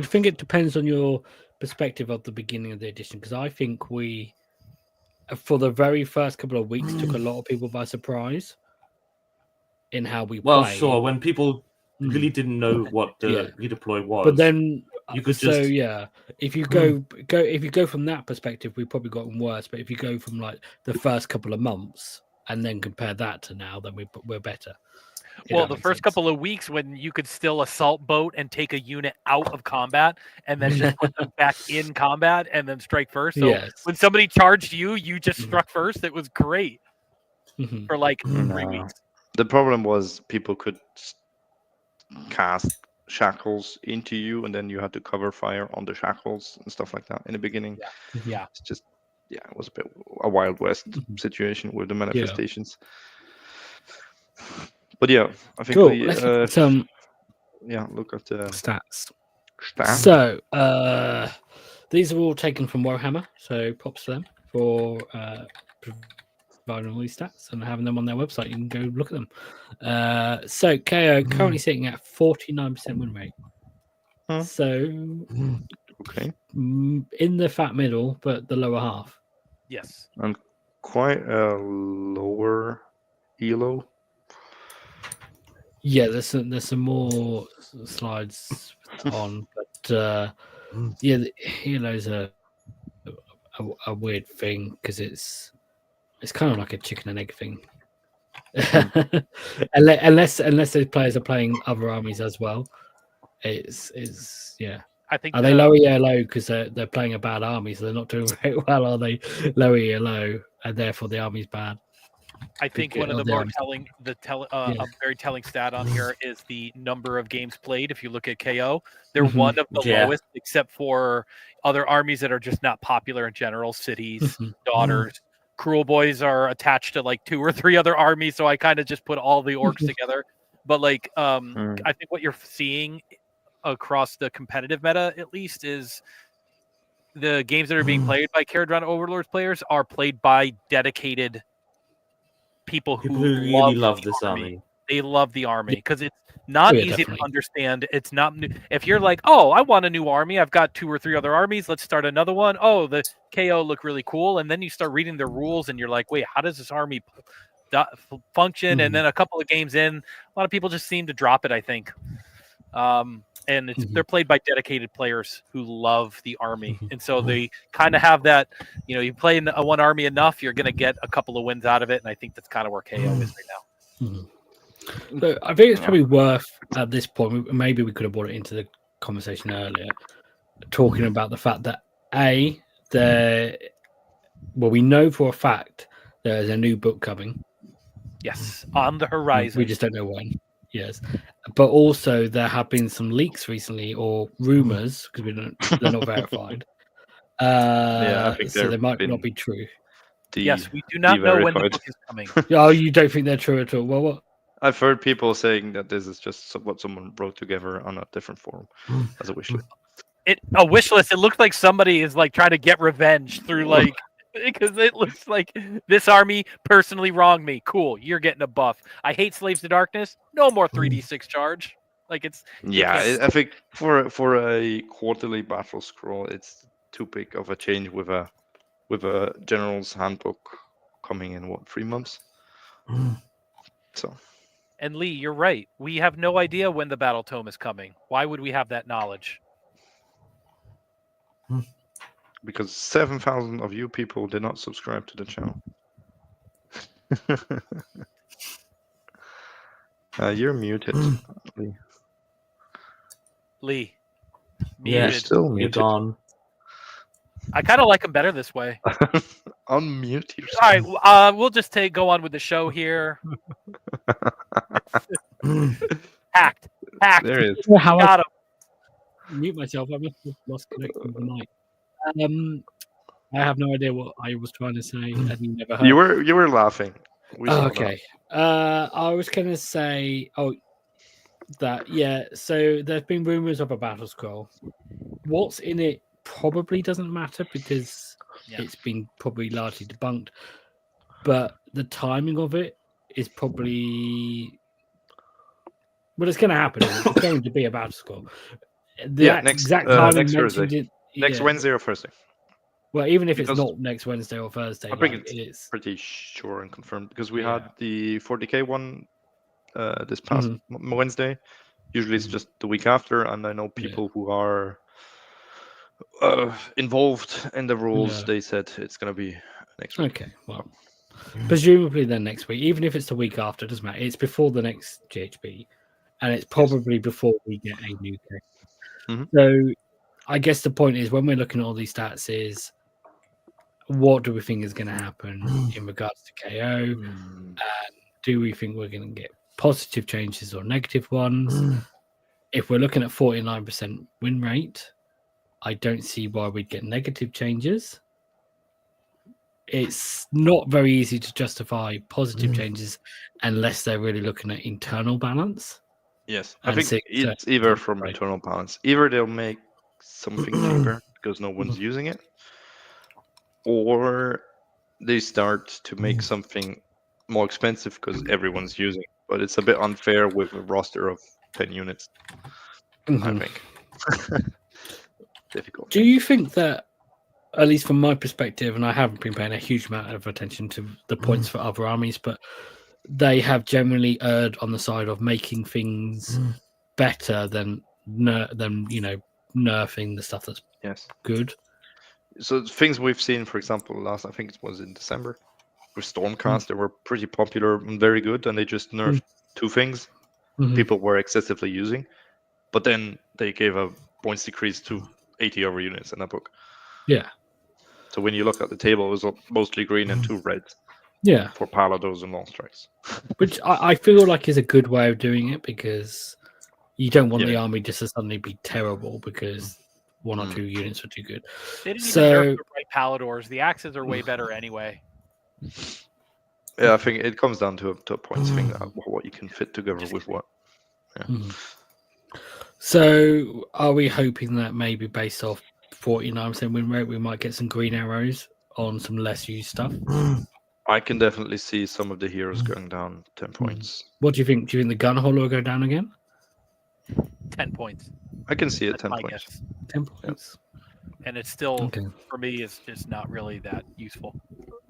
think it depends on your perspective of the beginning of the edition, because I think we, for the very first couple of weeks, took a lot of people by surprise in how we played. Sure, when people really didn't know what the redeploy was, but then you could if you go from that perspective, we've probably gotten worse. But if you go from like the first couple of months and then compare that to now, then we're better. Well, the first couple of weeks when you could still assault boat and take a unit out of combat and then just put them back in combat and then strike first. So when somebody charged you, you just struck first. It was great for like 3 weeks. The problem was people could cast shackles into you, and then you had to cover fire on the shackles and stuff like that in the beginning. Yeah. It's just it was a bit a Wild West situation with the manifestations. But yeah, I think let's look at the stats. Stats. So these are all taken from Warhammer, so props to them for providing all these stats and having them on their website. You can go look at them. So KO currently sitting at 49% win rate. So okay, in the fat middle, but the lower half. Yes, and quite a lower elo. Yeah, there's some more slides on, but the helo's a weird thing because it's kind of like a chicken and egg thing. unless those players are playing other armies as well, it's I think are they lower ELO because they're playing a bad army, so they're not doing very well? Are they lower ELO and therefore the army's bad? I think one of the more a very telling stat on here is the number of games played. If you look at KO, they're one of the lowest, except for other armies that are just not popular in general. Cities, Daughters, Cruel Boys are attached to like 2 or 3 other armies, so I kind of just put all the orcs together. But like, I think what you're seeing across the competitive meta, at least, is the games that are being played by Kharadron Overlords players are played by dedicated people who really love this army. They love the army because it's not easy to understand. It's not new. If you're like, oh, I want a new army. I've got 2 or 3 other armies. Let's start another one. Oh, the KO look really cool. And then you start reading the rules and you're like, wait, how does this army function? And then a couple of games in, a lot of people just seem to drop it, I think. And they're played by dedicated players who love the army. And so they kind of have that, you play in one army enough, you're going to get a couple of wins out of it. And I think that's kind of where KO is right now. So I think it's probably worth at this point, maybe we could have brought it into the conversation earlier, talking about the fact that we know for a fact there's a new book coming. Yes, on the horizon. We just don't know when. Yes, but also there have been some leaks recently, or rumors, because they're not verified. I think so they might not be true. Yes, we do not know when the book is coming. Oh, you don't think they're true at all? Well, what? I've heard people saying that this is just what someone wrote together on a different forum as a wish list. A wish list. It looks like somebody is like trying to get revenge through like. Because it looks like this army personally wronged me. Cool, you're getting a buff. I hate Slaves to Darkness. No more 3d6 charge. Like it's I think for a quarterly battle scroll, it's too big of a change with a general's handbook coming in 3 months. So. And Leigh, you're right. We have no idea when the battle tome is coming. Why would we have that knowledge? Because 7,000 of you people did not subscribe to the channel. You're muted, Leigh. Leigh, Yeah, muted. Still you're muted. gone. I kind of like him better this way. Unmute yourself. All right, we'll just go on with the show here. Hacked. There it is. How Got him. mute myself. I must have lost connection with the mic. I have no idea what I was trying to say, and you never heard. You were laughing. We saw Okay. I was gonna say, so there's been rumors of a battle scroll. What's in it probably doesn't matter because it's been probably largely debunked. But the timing of it is probably it's going to happen. It's going to be a battle scroll. Exact timing next Thursday. Next yeah. Wednesday or Thursday. Well, even if it's not next Wednesday or Thursday, I think it is pretty sure and confirmed because we had the 40k one this past Wednesday. Usually it's just the week after, and I know people who are involved in the rules. They said it's going to be next week. Okay, well, presumably then next week. Even if it's the week after, it doesn't matter. It's before the next GHB, and it's probably before we get a new game. So, I guess the point is when we're looking at all these stats is, what do we think is going to happen in regards to KO? And do we think we're going to get positive changes or negative ones? If we're looking at 49% win rate, I don't see why we'd get negative changes. It's not very easy to justify positive changes unless they're really looking at internal balance. Yes, I think it's either from internal balance. Either they'll make something cheaper because no one's using it, or they start to make something more expensive because everyone's using it. But it's a bit unfair with a roster of 10 units, I think. Difficult. Do you think that, at least from my perspective, and I haven't been paying a huge amount of attention to the points for other armies, but they have generally erred on the side of making things better than nerfing the stuff that's good? So things we've seen, for example, I think it was in December, with Stormcast, they were pretty popular and very good, and they just nerfed two things people were excessively using, but then they gave a points decrease to 80 over units in that book. Yeah. So when you look at the table, it was mostly green and 2 reds. Yeah. For Palados and Long Strikes. Which I feel like is a good way of doing it because you don't want the army just to suddenly be terrible because 1 or 2 units are too good. They didn't even nerf the right Paladors. The axes are way better anyway. Yeah, I think it comes down to a points thing, what you can fit together with what. Yeah. So are we hoping that maybe based off 49% win rate, we might get some green arrows on some less used stuff? I can definitely see some of the heroes going down 10 points. What do you think? Do you think the gun holo will go down again? 10 points. I can see it 10 points. Guess. 10 points. And it's still, for me, it's just not really that useful.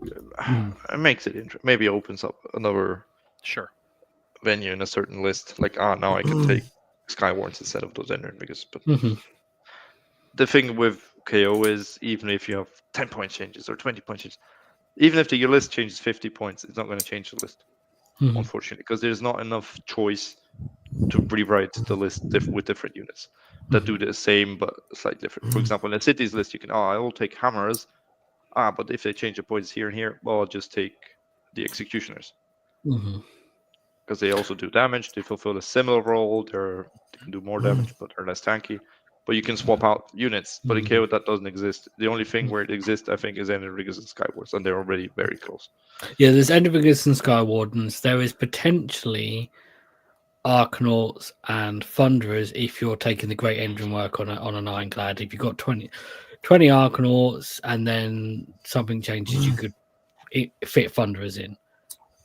It makes it interesting. Maybe opens up another venue in a certain list. Like, now I can take Skywards instead of those enemies. But the thing with KO is, even if you have 10-point changes or 20-point changes, even if your list changes 50 points, it's not going to change the list, unfortunately, because there's not enough choice to rewrite the list with different units that do the same but slightly different. For example, in a cities list, you can, I'll take hammers, but if they change the points here and here, well, I'll just take the executioners. Because they also do damage, they fulfill a similar role, they can do more damage, but they're less tanky. But you can swap out units, but in KO that doesn't exist. The only thing where it exists, I think, is Endringists and Skywardens, and they're already very close. Yeah, there's Endringists and Skywardens. There is potentially Arcanauts and Thunderers if you're taking the Great Engine work on an Ironclad. If you've got 20 Arcanauts and then something changes, you could fit Thunderers in.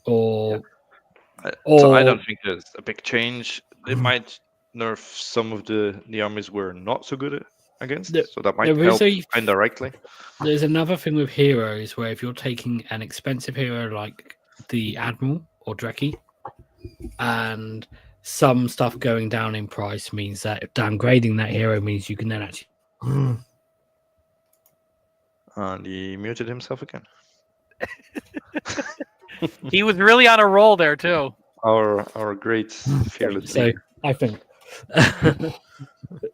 So I don't think there's a big change. It might nerf some of the armies we're not so good at against, The- so that might there is help a- indirectly. There's another thing with heroes where if you're taking an expensive hero like the Admiral or Dreki, and some stuff going down in price means that downgrading that hero means you can then actually. And he muted himself again. He was really on a roll there too. Our great fearless So leader. I think.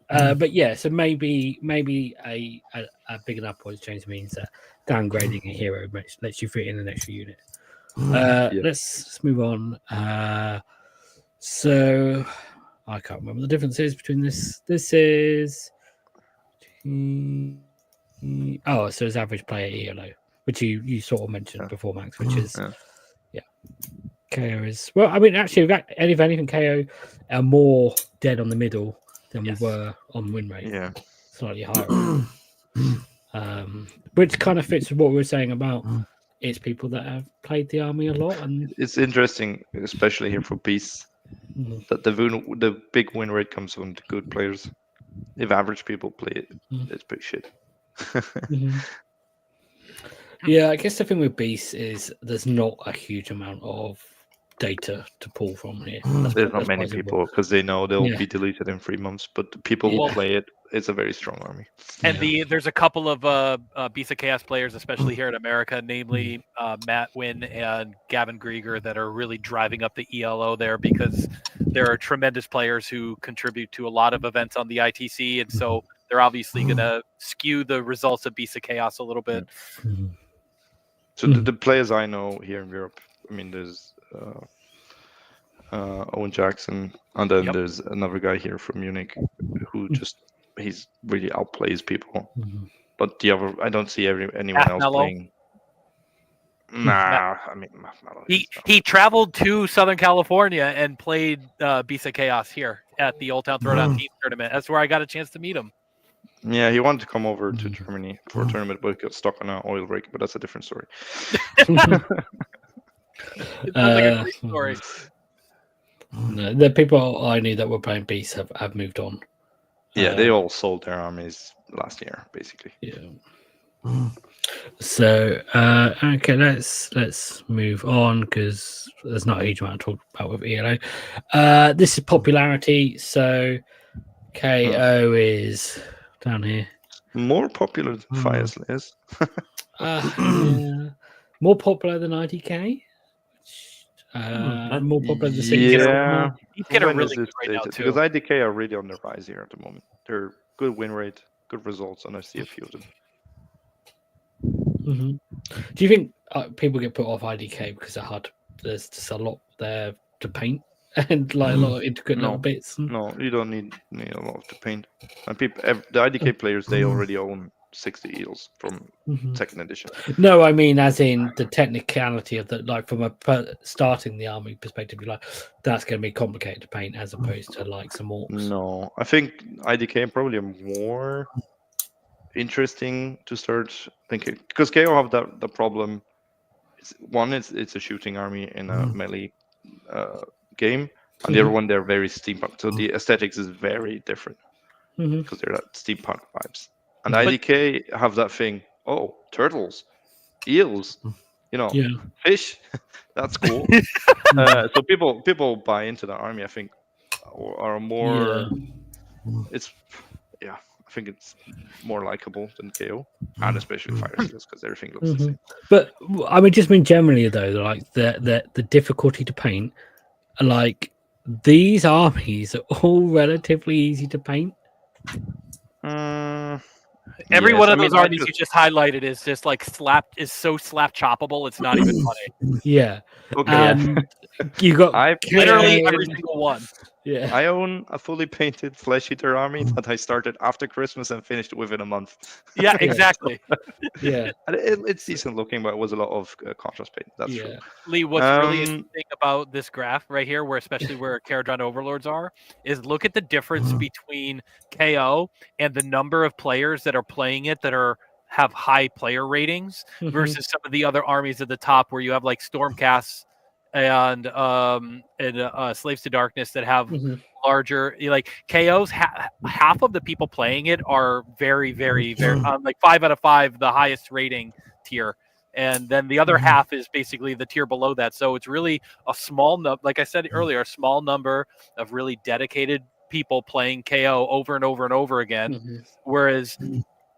But yeah, so maybe a big enough points change means that downgrading a hero lets you fit in an extra unit. Let's move on. So I can't remember the differences between this. This is so it's average player ELO, which you sort of mentioned before, Max, which is KO is well. I mean, actually, if anything, KO are more dead on the middle than we were on win rate. Yeah, slightly higher. Which kind of fits with what we were saying about it's people that have played the army a lot, and it's interesting, especially here for Beasts, that the big win rate comes from the good players. If average people play it, it's pretty shit. Yeah, I guess the thing with Beasts is there's not a huge amount of data to pull from here. There's not many people because they know they'll be deleted in 3 months, but the people who play it, it's a very strong army. And there's a couple of Beast of Chaos players, especially here in America, namely Matt Wynn and Gavin Grieger, that are really driving up the ELO there because there are tremendous players who contribute to a lot of events on the ITC, and so they're obviously going to skew the results of Beast of Chaos a little bit. So the players I know here in Europe, I mean, there's Owen Jackson, and then there's another guy here from Munich who he's really outplays people. But the other, I don't see anyone else playing. Nah, I mean, he traveled to Southern California and played Beast of Chaos here at the Old Town Throwdown Team Tournament. That's where I got a chance to meet him. Yeah, he wanted to come over to Germany for a tournament, but he got stuck on an oil rig. But that's a different story. It sounds like a great story. No, the people I knew that were playing Beasts have moved on. Yeah, they all sold their armies last year, basically. Yeah. So okay, let's move on because there's not a huge amount to talk about with ELO. This is popularity. So KO is down here. More popular than Fire Slayers. More popular than IDK. More popular than Yeah. He's getting really good right now too. Because IDK are really on the rise here at the moment. They're good win rate, good results, and I see a few of them. Do you think people get put off IDK because they're hard? There's just a lot there to paint and like a lot of intricate little bits. No, you don't need a lot to paint. And the IDK players, they already own 60 eels from second edition. No, I mean as in the technicality of the like from a starting the army perspective, you're like that's going to be complicated to paint as opposed to like some orcs. No, I think IDK probably are more interesting to start thinking because KO have the problem. It's a shooting army in a melee game, and the other one they're very steampunk. So the aesthetics is very different because they're that steampunk vibes. And IDK have that thing. Oh, turtles, eels, fish. That's cool. So people buy into the army. I think, or are more. I think it's more likable than KO, and especially Fire Seals because everything looks the same. But I mean, just mean generally though, like the difficulty to paint, like these armies are all relatively easy to paint. Every one of those armies you just highlighted is just like so slap choppable. It's not even funny. Yeah. Okay. You got literally every single one. Yeah. I own a fully painted Flesh Eater army that I started after Christmas and finished within a month. Yeah, exactly. Yeah. It's decent looking, but it was a lot of contrast paint. That's true. Leigh, what's really interesting about this graph right here, especially where Kharadron Overlords are, is look at the difference between KO and the number of players that are playing it that have high player ratings versus some of the other armies at the top where you have like Stormcasts and Slaves to Darkness that have larger. Like KO's half of the people playing it are very, very, very like 5 out of 5, the highest rating tier. And then the other half is basically the tier below that. So it's really a small like I said earlier, a small number of really dedicated people playing KO over and over and over again. Whereas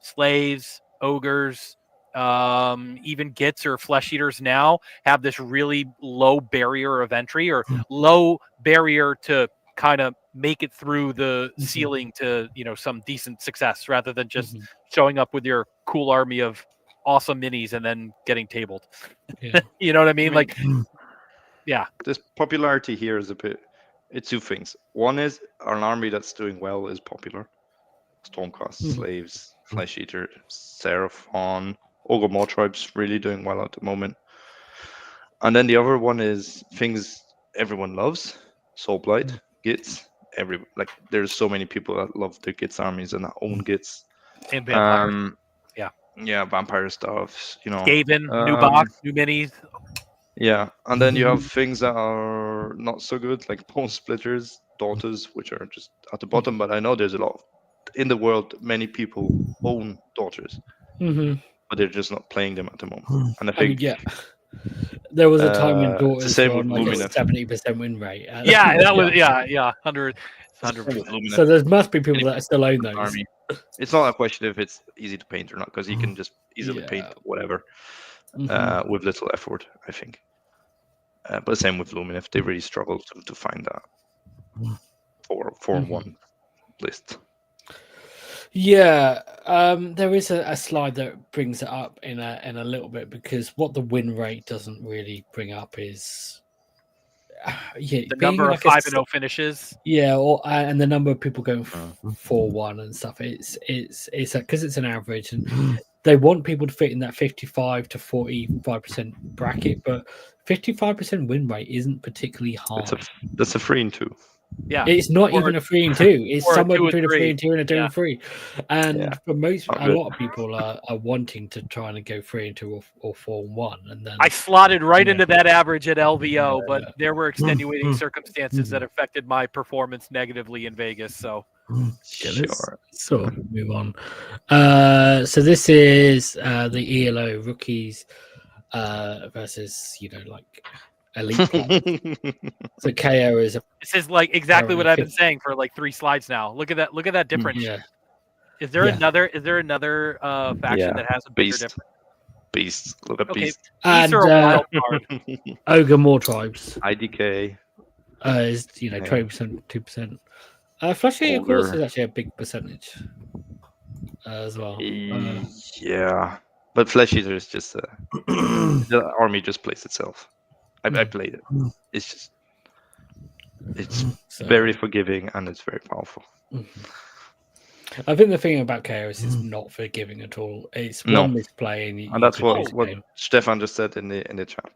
slaves, ogres, even gits or flesh eaters now have this really low barrier of entry or low barrier to kind of make it through the ceiling to, some decent success rather than just showing up with your cool army of awesome minis and then getting tabled. You know what I mean? Like, yeah. This popularity here is it's two things. One is an army that's doing well is popular. Stormcast, slaves, flesh eater, Seraphon, Ogre Maw tribes really doing well at the moment. And then the other one is things everyone loves. Soulblight, Gits. There's so many people that love the Gits armies and that own Gits. And vampires. Yeah, vampire stuff, Skaven, new box, new minis. Yeah, and then you have things that are not so good, like Bone Splitters, Daughters, which are just at the bottom, but I know there's a lot in the world, many people own Daughters, but they're just not playing them at the moment. And I think there was a time when Daughters same were on with like a 70% win rate. That was 100%. So there must be people that still own those. Army. It's not a question if it's easy to paint or not, because you can just easily paint whatever with little effort, I think. But same with Lumineth, they really struggle to find that 4-1 list. Yeah, there is a slide that brings it up in a little bit, because what the win rate doesn't really bring up is the number of 5-0 finishes. Yeah, and the number of people going 4-1 and stuff. It's because it's an average, and they want people to fit in that 55 to 45% bracket, but 55% win rate isn't particularly high. That's a 3-2. Yeah, it's not even a 3-2. It's somewhere between a 3-2 and a 2-3. And for a lot of people are wanting to try and go 3-2 or 4-1. And then I slotted right into that average at LVO, but there were extenuating circumstances that affected my performance negatively in Vegas. So sort of move on. So this is the ELO rookies versus elite players. So KO is this is like exactly what I've been saying for like 3 slides now. Look at that difference. Is there another faction that has a bigger difference? Beasts. Look at Beasts. And are a wild card. Ogre Maw tribes. IDK is 20%, 2%. Flesh Eater, of course, is actually a big percentage as well. Yeah, but Flesh Eater is just the army just plays itself. I played it. It's very forgiving and it's very powerful. I think the thing about KO is it's not forgiving at all. It's one misplay, and that's what Stefan just said in the chat.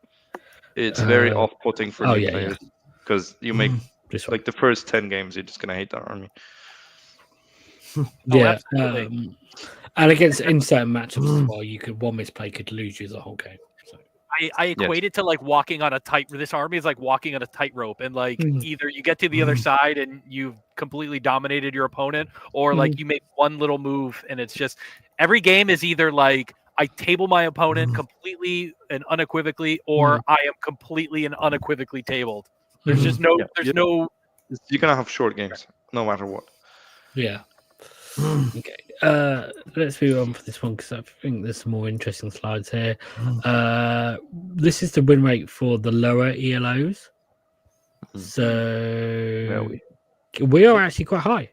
It's very off-putting for new players because you make like the first 10 games, you're just gonna hate that army. And against in certain matchups as well, one misplay could lose you the whole game. I equate it to like walking on a this army is like walking on a tightrope, and like either you get to the other side and you've completely dominated your opponent, or like you make one little move and it's just every game is either like I table my opponent completely and unequivocally, or I am completely and unequivocally tabled. There's just no you're gonna have short games no matter what. Yeah. Okay. Let's move on for this one because I think there's some more interesting slides here. This is the win rate for the lower ELOs. So we are actually quite high.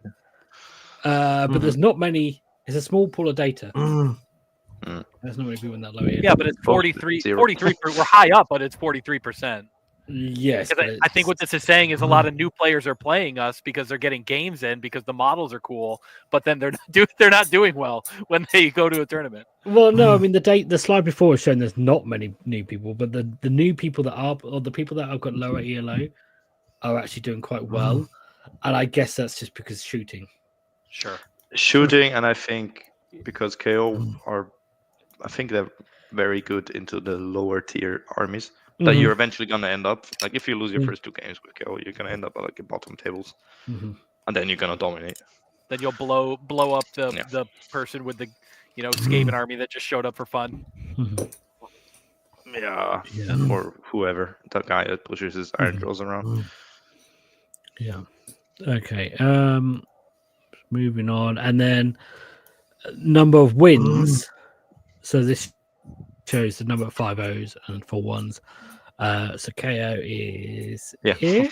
But there's not many. It's a small pool of data. There's not many people in that lower ELO. Yeah, but it's 43. We're high up, but it's 43%. Yes, I think what this is saying is a lot of new players are playing us because they're getting games in because the models are cool, but then they're not doing well when they go to a tournament. Well, no, I mean the slide before was showing there's not many new people, but the new people that are, or the people that have got lower ELO, are actually doing quite well, and I guess that's just because shooting. Shooting, and I think because KO are, I think they're very good into the lower tier armies. that you're eventually gonna end up like if you lose your first 2 games with KO, you're gonna end up like in bottom tables, and then you're gonna dominate. Then you'll blow up the person with the Skaven army that just showed up for fun. Yeah, or whoever, that guy that pushes his iron drills around. Yeah. Okay. Moving on, and then number of wins. So this shows the number of 5-0s and 4-1s. So KO is here.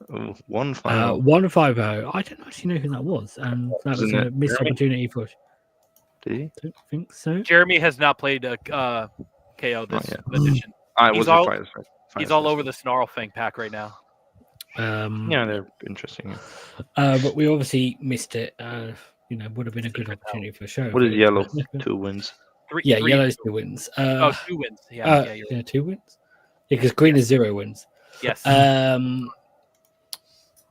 1-5-0. 1-5-0. I don't actually know who that was, and that was a missed opportunity for. Did he? Don't think so. Jeremy has not played KO this edition. He's all over the Snarlfang pack right now. Yeah, they're interesting. But we obviously missed it. Would have been a good opportunity for sure. What is yellow? 2 wins. Yellow's 2 wins. 2 wins. Yeah, 2 wins. Yeah, because green is 0 wins. Yes.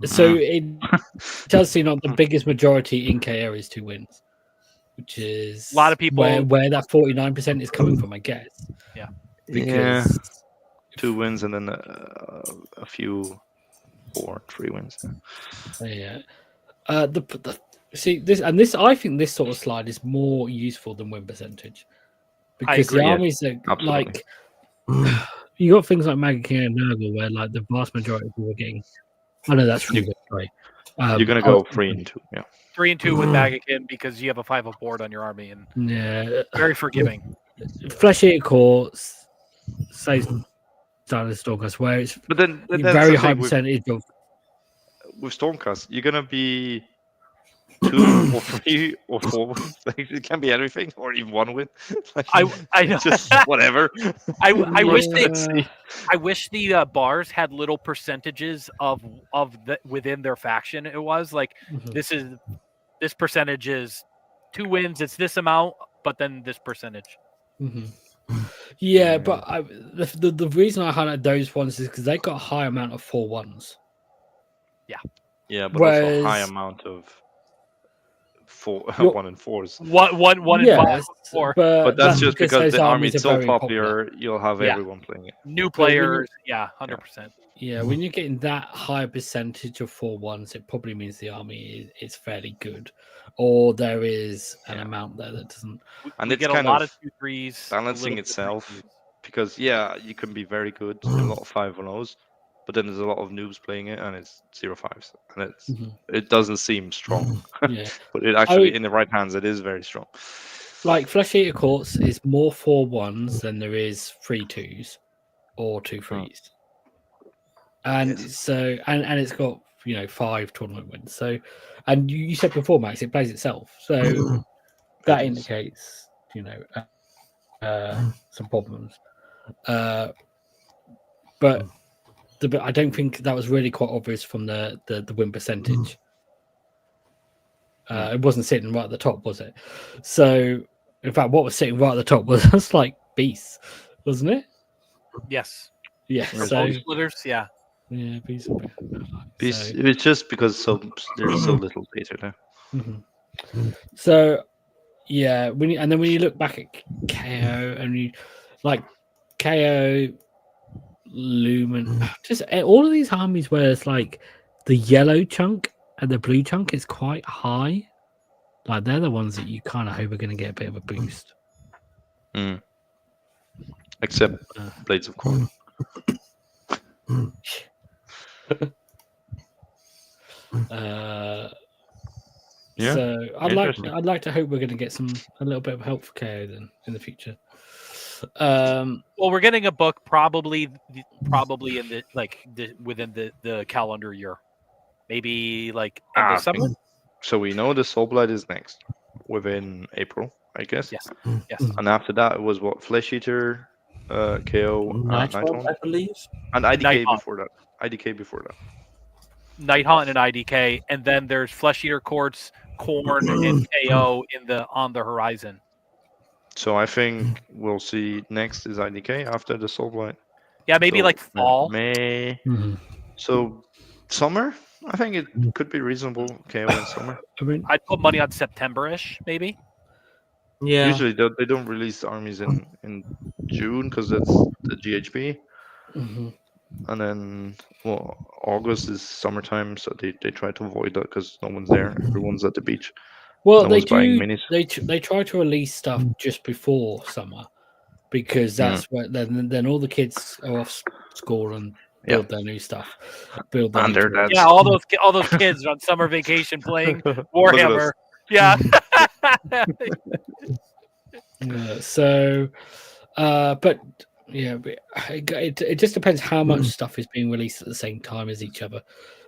So it does seem like the biggest majority in KO is 2 wins, which is a lot of people where that 49% is coming from, I guess. Yeah. Because 2 wins and then a few 3 wins. Yeah. See this, and this. I think this sort of slide is more useful than win percentage because the armies are like you got things like Mega King and Nurgle where like the vast majority of people are getting. I know that's really great. You're gonna go 3-2, 3-2 with Magakin because you have a 5 board on your army and very forgiving. Flesh Eater Core says Stormcast where it's but then very high percentage of with Stormcast, you're gonna be 2 or 3 or 4 wins. Like, it can be anything, or even 1 win. Like, I know. Just whatever. I wish the bars had little percentages of the within their faction. It was like this percentage is 2 wins. It's this amount, but then this percentage. Yeah, but the reason I highlight those ones is because they got a high amount of 4-1s. Yeah, but also a high amount of 1 and 4s. One and 5. 4. But that's just because the army is so popular. You'll have everyone playing it. New players, 100%. Yeah, when you're getting that high percentage of 4-1s, it probably means the army is fairly good, or there is an amount there that doesn't. And it's get kind a lot of 2-3s, balancing itself because you can be very good in a lot of 5-0s, but then there's a lot of noobs playing it, and it's 0-5s, and it doesn't seem strong. But it actually, in the right hands, it is very strong. Like Flesh Eater Courts is more 4-1s than there is 3-2s or 2-3s. And so, and it's got 5 tournament wins. So, and you said before, Max, it plays itself. So that indicates some problems. But I don't think that was really quite obvious from the win percentage. It wasn't sitting right at the top, was it? So, in fact, what was sitting right at the top was just like beasts, wasn't it? Yes. Yeah. So splitters, yeah. Yeah, beasts. It's just because there's so little data there. So, yeah, when you look back at KO and you like KO, Lumen, just all of these armies where it's like the yellow chunk and the blue chunk is quite high. Like they're the ones that you kind of hope are going to get a bit of a boost. Except Blades of Krohn. So I'd like to hope we're going to get a little bit of help for KO then in the future. Well, we're getting a book probably in within the calendar year, maybe like end of summer. So we know the Soulblight is next within April, I guess. Yes. And after that, it was what Flesh Eater, KO, Nighthaunt, I believe, and IDK Nighthaunt. before that. IDK before that. Nighthaunt and IDK, and then there's Flesh Eater Courts, Korn, and KO on the horizon. So I think we'll see next is IDK after the Soulblight. Yeah, maybe like fall. May. So summer, I think it could be reasonable. KO in summer. I mean, I'd put money on September-ish, maybe. Yeah. Usually they don't release armies in June because that's the GHB, and then August is summertime, so they try to avoid that because no one's there. Everyone's at the beach. Well, No they one's buying do. minis. They try to release stuff just before summer because that's where then all the kids are off school and build their new stuff. Build their And new their toys. dads. Yeah, all those kids are on summer vacation playing Warhammer. Yeah. So, but yeah, it just depends how much stuff is being released at the same time as each other,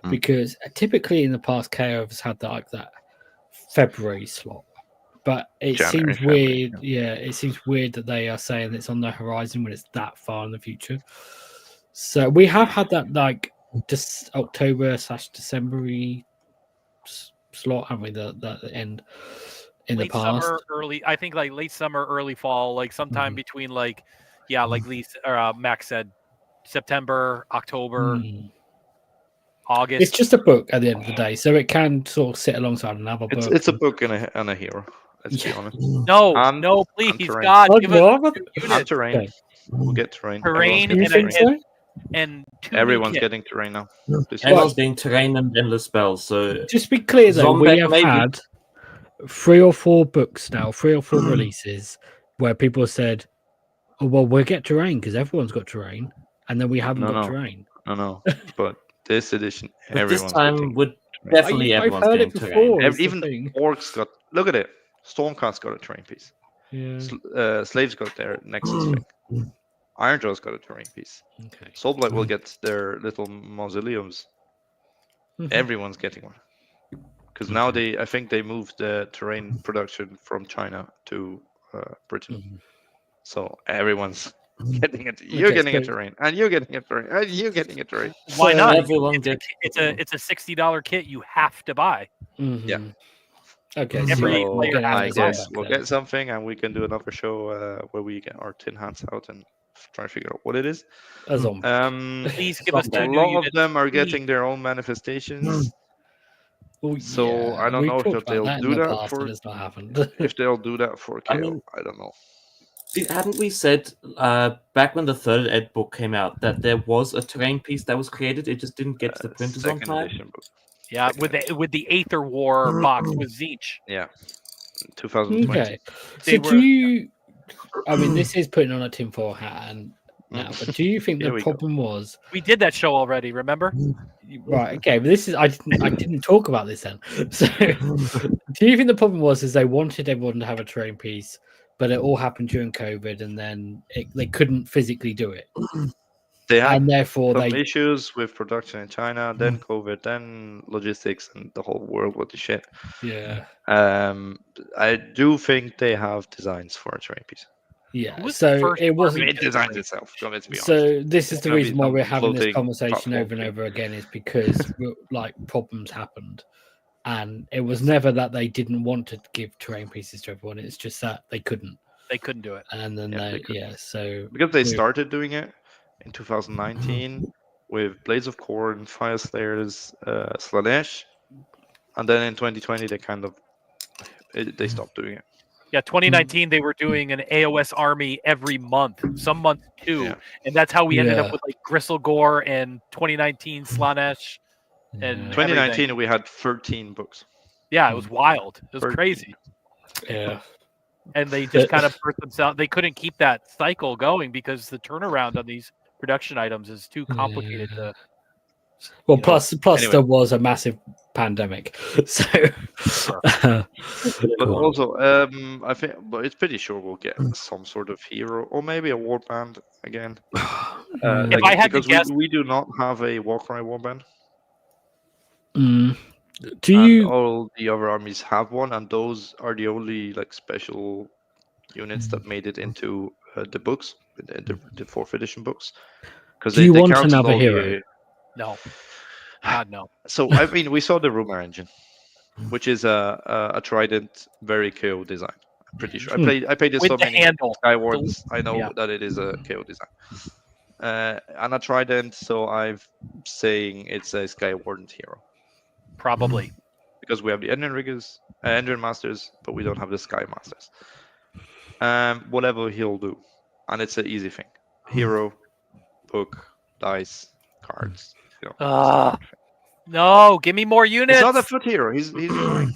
because typically in the past, KO has had that February slot, but it seems weird. Yeah, it seems weird that they are saying it's on the horizon when it's that far in the future. So we have had that like just October/December slot, haven't we? The end in late the past. Summer, I think like late summer, early fall, like sometime between like Leigh or Max said, September, October, August. It's just a book at the end of the day, so it can sort of sit alongside another book. It's a book and a hero. Let's be honest. No, please, terrain. God, give us 2 units. Terrain. Okay. We'll get terrain. Terrain and 2 Everyone's new getting terrain now. Everyone's getting terrain and endless spells. So just be clear though, we have maybe. had 3 or 4 books now, 3 or 4 releases where people said, "Oh well, we'll get terrain because everyone's got terrain," and then we haven't got terrain. No, but this edition, But everyone's this time getting would definitely I've everyone's heard getting it before. terrain. It's the even thing. orcs got. Look at it. Stormcast got a terrain piece. Yeah. Slaves got their Nexus thing. Ironjaw's got a terrain piece. Okay. Soulblight will get their little mausoleums. Everyone's getting one. Because now I think they moved the terrain production from China to Britain. So everyone's getting it. You're getting a terrain, and you're getting a terrain, and you're getting a terrain. Why not? Everyone It's a $60 kit you have to buy. Yeah. Okay. So I guess back we'll then. get something, and we can do another show where we get our tin hats out and try to figure out what it is. A zombie. Please give us A 2 new lot of units. them are getting their own manifestations. So I don't know if they'll do that for. It's not happened. If they'll do that for KO, I don't know. Hadn't we said back when the third ed book came out that there was a terrain piece that was created? It just didn't get to the printers on time. Yeah, with the Aether War box with Zeech. Yeah, 2020. Okay. So do you? I mean, this is putting on a tinfoil hat now, but do you think the problem was we did that show already? Remember? Right. Okay. But this is I didn't talk about this then. So, do you think the problem was they wanted everyone to have a terrain piece, but it all happened during COVID, and then they couldn't physically do it. They had and therefore some issues with production in China, then COVID, then logistics, and the whole world with the shit. Yeah. I do think they have designs for a terrain piece. Yeah. So it wasn't. It designs itself. Let's be honest. So this is the reason why we're having this floating conversation over and over again is because like problems happened. And it was never that they didn't want to give terrain pieces to everyone. It's just that they couldn't. They couldn't do it. And then so because they started doing it in 2019 with Blades of Khorne, Fire Slayers, Slanesh, and then in 2020 they kind of they stopped doing it. Yeah, 2019 they were doing an AOS army every month, some months 2, and that's how we ended up with like Gristlegore and 2019 Slanesh. And 2019 we had 13 books. Yeah, it was wild. It was 13. Crazy. Yeah. And they just kind of burst themselves. They couldn't keep that cycle going because the turnaround on these production items is too complicated to. Well, plus anyway. There was a massive pandemic, so. But also, I think, but it's pretty sure we'll get some sort of hero or maybe a warband again. If I had to guess, we do not have a Warcry warband. Do you? All the other armies have one, and those are the only like special units that made it into the books, the 4th edition books. Because do you want another hero? No, God no. So I mean, we saw the rumor engine, which is a Trident, very KO design. I'm pretty sure. I played it so many Skywardens. I know that it is a KO design. And a Trident, so I'm saying it's a Skywarden hero. Probably. Because we have the Endrin Riggers, Endrin Masters, but we don't have the Sky Masters. whatever he'll do, and it's an easy thing. Hero, book, dice, cards. You know, Ah. No, give me more units. he's not a foot hero. He's fine.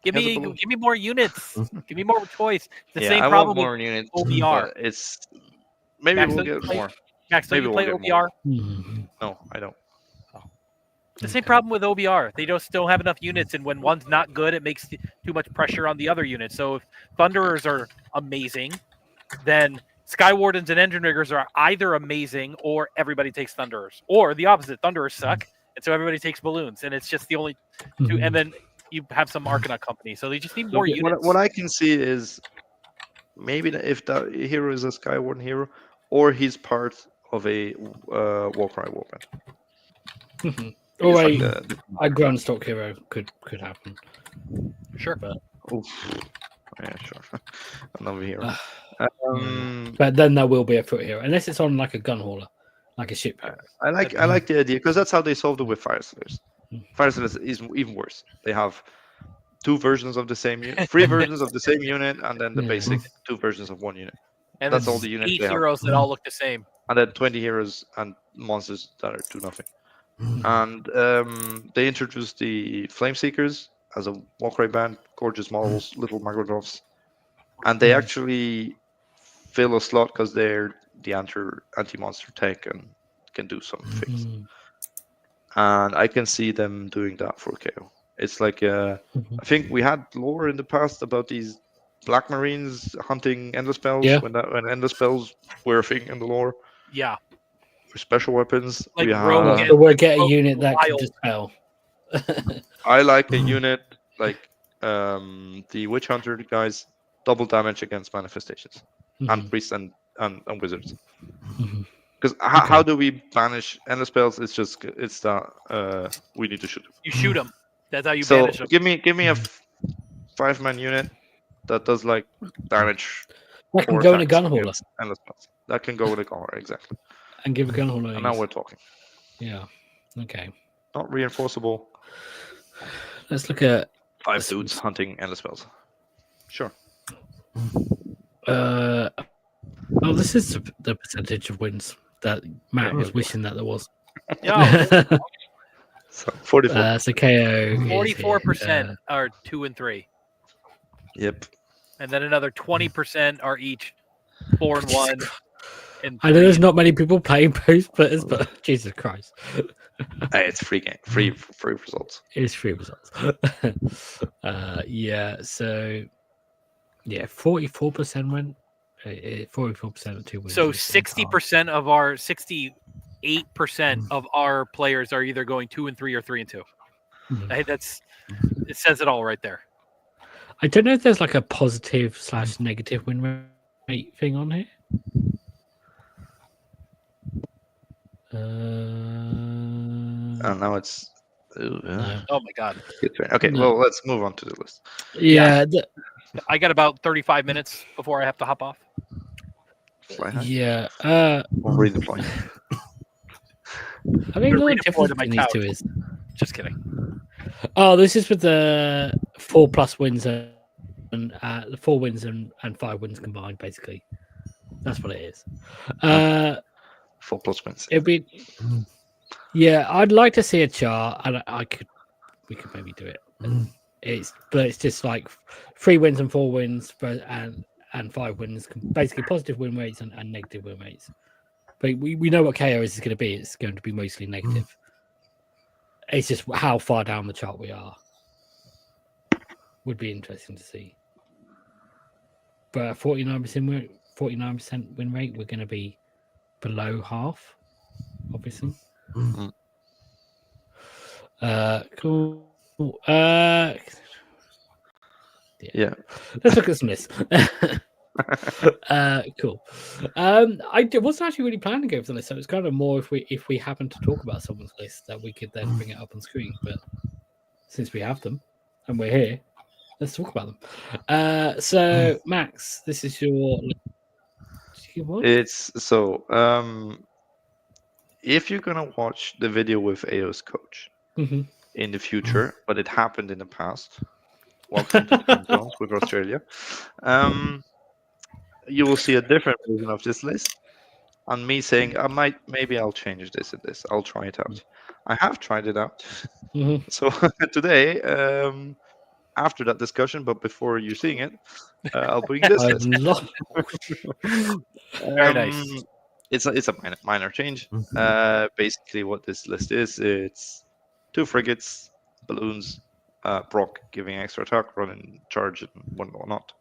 Give He has a me balloon. more units. Give me more choice. The Yeah, same I problem want more with units. OBR. But it's maybe Max, we'll don't you get play- more. Max, don't Maybe you we'll play get OBR? Mhm. No, I don't. The same problem with OBR. They just don't have enough units, and when one's not good, it makes too much pressure on the other units. So if Thunderers are amazing, then Skywardens and Engine Riggers are either amazing or everybody takes Thunderers. Or the opposite, Thunderers suck, and so everybody takes Balloons. And it's just the only two. And then you have some Arcanaut company. So they just need more units. What I can see is maybe if the hero is a Skywarden hero, or he's part of a Warcry Warband. Or It's a, like a Grundstock hero could happen. Sure. But yeah, sure. Another hero. but then there will be a foot hero, unless it's on like a gun hauler, like a ship hero. I like the idea because that's how they solved it with Fire Slayers. Fire Slayers is even worse. They have two versions of the same unit, three versions of the same unit, and then the basic two versions of one unit. And that's then all the units 8 they have. heroes that all look the same. And then 20 heroes and monsters that are do nothing. And they introduced the Flame Seekers as a Warcry band, gorgeous models, little Magrodovs, and they actually fill a slot because they're the anti-monster tech and can do some things. And I can see them doing that for KO. It's like I think we had lore in the past about these Black Marines hunting endless spells when endless spells were a thing in the lore. Yeah. For special weapons, Like we Rogue have. So we'll get a unit that can dispel. I like a unit like the Witch Hunter guys, double damage against manifestations and priests and wizards. Because how do we banish endless spells? It's that we need to shoot them. You shoot them. That's how you So banish them. give me a 5-man unit that does like damage. That can go in a gun hauler. Endless spells. That can go in a gun hauler, exactly. And give a gun hauler. And now we're talking. Yeah. Okay. Not reinforceable. Let's look at 5 dudes hunting endless spells. Sure. This is the percentage of wins that Matt was wishing that there was. Yeah. So 44. So KO. 44% are 2 and 3. Yep. And then another 20% are each 4 and 1. And I know there's not many people playing post players, but Jesus Christ. Hey, it's free game, free results. It is free results. Yeah, so 44% win. 44% of 2 wins. So 60% of our 68% of our players are either going 2 and 3 or 3 and 2. It says it all right there. I don't know if there's like a positive / negative win rate thing on here. And now it's. No. Oh my god. Okay, well, let's move on to the list. Yeah. I got about 35 minutes before I have to hop off. Fly high. Yeah. Or redeploy. I think the redeploy difference to my between these couch. two is. Just kidding. Oh, this is with the 4+ wins and the 4 wins and 5 wins combined, basically. That's what it is. 4+ wins. It'd be. Yeah, I'd like to see a chart, and we could maybe do it. It's just like 3 wins and 4 wins, and 5 wins, basically positive win rates and negative win rates. But we know what KO is going to be. It's going to be mostly negative. It's just how far down the chart we are. Would be interesting to see. But 49% win rate, we're going to be below half, obviously. Cool. Yeah. Let's look at some lists. Cool. I wasn't actually really planning to go for the list, so it's kind of more if we happen to talk about someone's list that we could then bring it up on screen. But since we have them and we're here, let's talk about them. So Max, this is your. It's so if you're gonna watch the video with AO's coach in the future, but it happened in the past. Welcome to the zones with Australia. you will see a different version of this list, and me saying maybe I'll change this and this. I'll try it out. I have tried it out. So today, after that discussion, but before you seeing it, I'll bring this list. Very nice. It's a minor change. Basically, what this list is, it's 2 frigates, balloons, Brokk giving extra attack, running charge, and whatnot.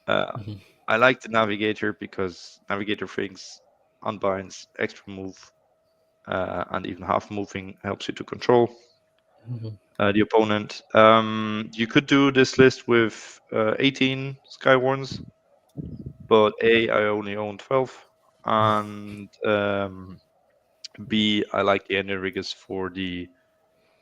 I like the navigator because navigator things unbinds, extra move, and even half moving helps you to control the opponent. You could do this list with 18 Skywarns, but I only own 12, and B, I like the Ender Riggers for the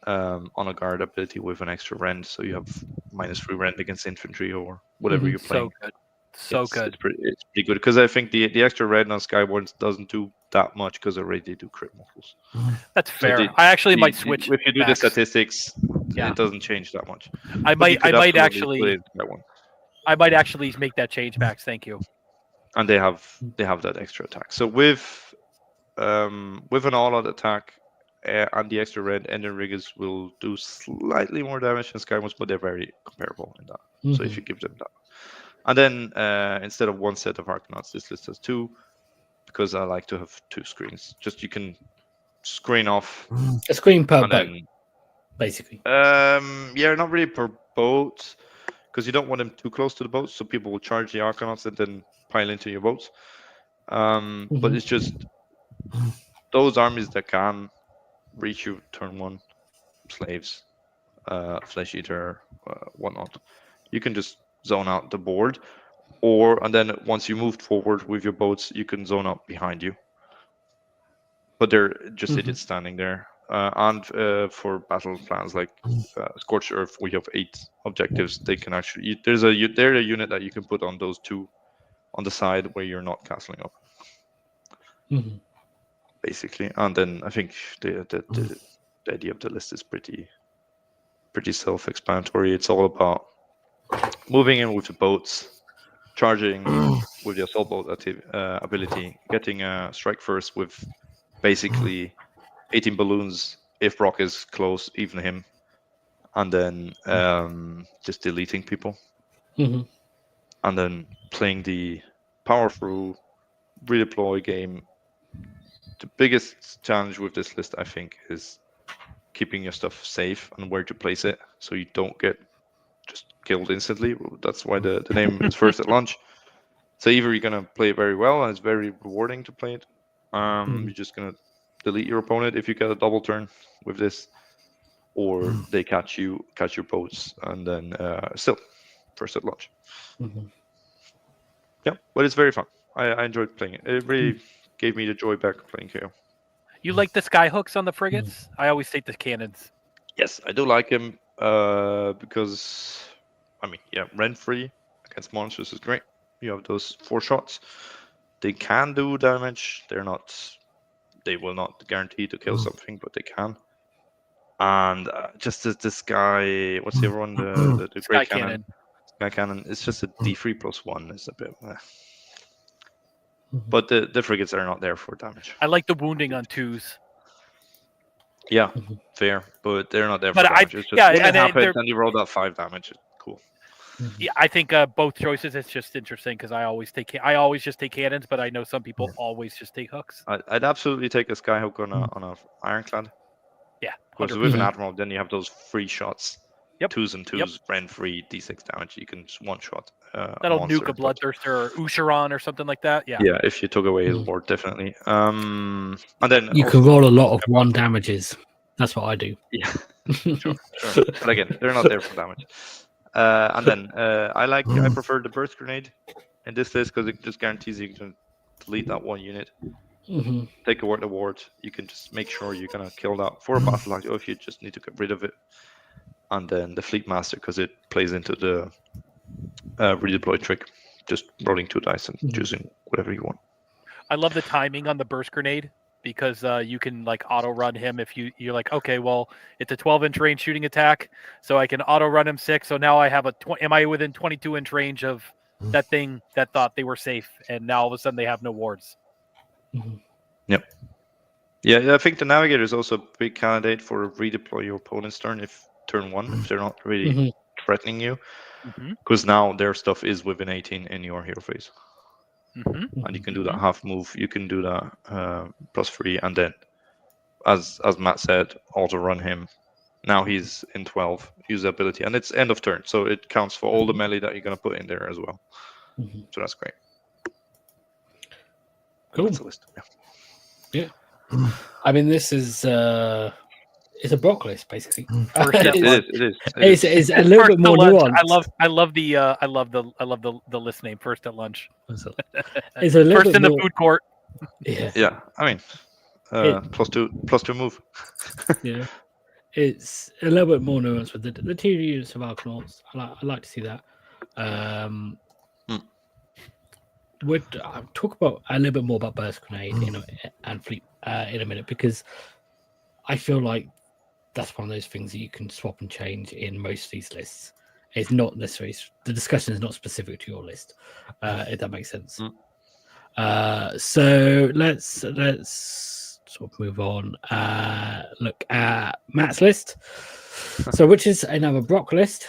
honor guard ability with an extra rend, so you have -3 rend against infantry or whatever you're playing. So good. So good. It's pretty good because I think the extra red on Skywards doesn't do that much because already they do crit models. That's fair. I actually might switch. If you do backs. the statistics, Yeah. it doesn't change that much. I might actually make that change, Max. Thank you. And they have that extra attack. So with an all-out attack and the extra red, Ender Riggers will do slightly more damage than Skywards, but they're very comparable in that. So if you give them that. And then instead of 1 set of Arcanauts, this list has 2, because I like to have 2 screens. Just you can screen off a screen per boat, basically. Yeah, not really per boat, because you don't want them too close to the boats, so people will charge the Arcanauts and then pile into your boats. But it's just those armies that can reach you turn 1, slaves, flesh eater, whatnot. You can just zone out the board, and then once you moved forward with your boats, you can zone out behind you. But they're just idiots standing there. And for battle plans like Scorched Earth, we have 8 objectives. They can actually they're a unit that you can put on those 2 on the side where you're not castling up. Basically, and then I think the idea of the list is pretty self-explanatory. It's all about moving in with the boats, charging with the assault boat ability, getting a strike first with basically 18 balloons. If Brokk is close, even him, and then just deleting people, and then playing the power through redeploy game. The biggest challenge with this list, I think, is keeping your stuff safe and where to place it, so you don't get just killed instantly. That's why the name is first at launch. So either you're gonna play it very well and it's very rewarding to play it, you're just gonna delete your opponent if you get a double turn with this, or they catch your boats, and then still first at launch. Yeah, but it's very fun. I enjoyed playing it. It really gave me the joy back playing KO. You like the skyhooks on the frigates? I always take the cannons. Yes, I do like him because, I mean, yeah, rent-free against monsters is great. You have those 4 shots. They can do damage. They will not guarantee to kill something, but they can. And just this guy, what's the other one? The Great Cannon. Sky Cannon. It's just a D3+1. It's a bit. But the frigates are not there for damage. I like the wounding on 2s. Yeah, fair, but they're not there for damage. It's just it happens and you roll out 5 damage. Cool. Yeah, I think both choices. It's just interesting because I always just take cannons, but I know some people always just take hooks. I'd absolutely take a skyhook on a Ironclad. Yeah, because with an Admiral, then you have those free shots. Yep. 2s and 2s, rend free, D6 damage. You can one shot. That'll nuke a Bloodthirster or Usharon or something like that. Yeah. Yeah, if you took away his board, definitely. And then you can roll a lot of 1 damages. That's what I do. Yeah, sure. But again, they're not there for damage. And then I prefer the burst grenade in this list because it just guarantees you can delete that 1 unit. Take a ward. You can just make sure you're gonna kill that for a battle like if you just need to get rid of it. And then the Fleet Master, because it plays into the redeploy trick, just rolling 2 dice and choosing whatever you want. I love the timing on the burst grenade because you can like auto run him if you're like, okay, well, it's a 12-inch range shooting attack, so I can auto run him 6. So now I have am I within 22-inch range of that thing that thought they were safe, and now all of a sudden they have no wards. Yep. Yeah, I think the Navigator is also a big candidate for redeploy your opponent's turn if turn 1, if they're not really threatening you, because now their stuff is within 18 in your hero phase. And you can do that half move, you can do that +3, and then, as Matt said, auto run him. Now he's in 12, use the ability, and it's end of turn, so it counts for all the melee that you're going to put in there as well. So that's great. Cool. That's the list. Yeah. I mean, this is it's a Brokk list basically. It is. It's a little bit more nuanced. I love the list name. First at lunch. It's a little first bit in more, the food court. Yeah. I mean, +2 move. Yeah. It's a little bit more nuanced with the 2 units of Arcanauts. I like to see that. We'll talk about a little bit more about Burst Grenade and Fleet in a minute, because I feel like that's one of those things that you can swap and change in most of these lists. It's not necessarily, the discussion is not specific to your list, if that makes sense. So let's sort of move on. Look at Matt's list. So which is another Brokk list.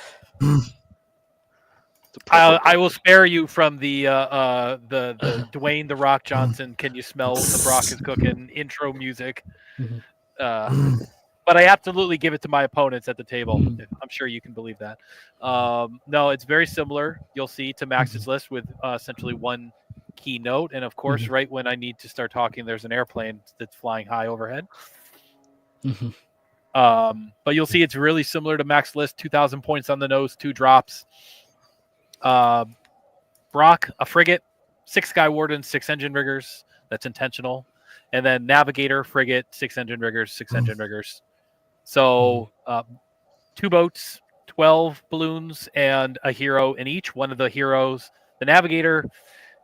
I will spare you from the Dwayne the Rock Johnson. Can you smell what the Brokk is cooking? Intro music. But I absolutely give it to my opponents at the table. I'm sure you can believe that. No, it's very similar. You'll see to Max's list with essentially one key note, and of course, right when I need to start talking, there's an airplane that's flying high overhead. But you'll see it's really similar to Max's list. 2,000 points on the nose, 2 drops. Brokk, a frigate, 6 Sky Wardens, 6 engine riggers. That's intentional. And then Navigator, frigate, 6 engine riggers, 6 engine riggers. So 2 boats, 12 balloons, and a hero in each. One of the heroes, the Navigator,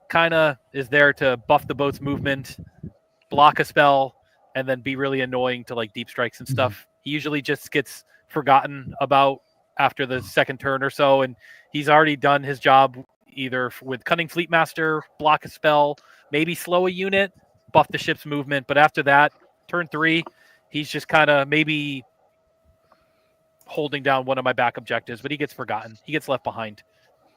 kind of is there to buff the boat's movement, block a spell, and then be really annoying to like deep strikes and stuff. He usually just gets forgotten about after the second turn or so, and he's already done his job either with Cunning Fleetmaster, block a spell, maybe slow a unit, buff the ship's movement. But after that, turn 3, he's just kind of maybe holding down one of my back objectives, but he gets forgotten. He gets left behind.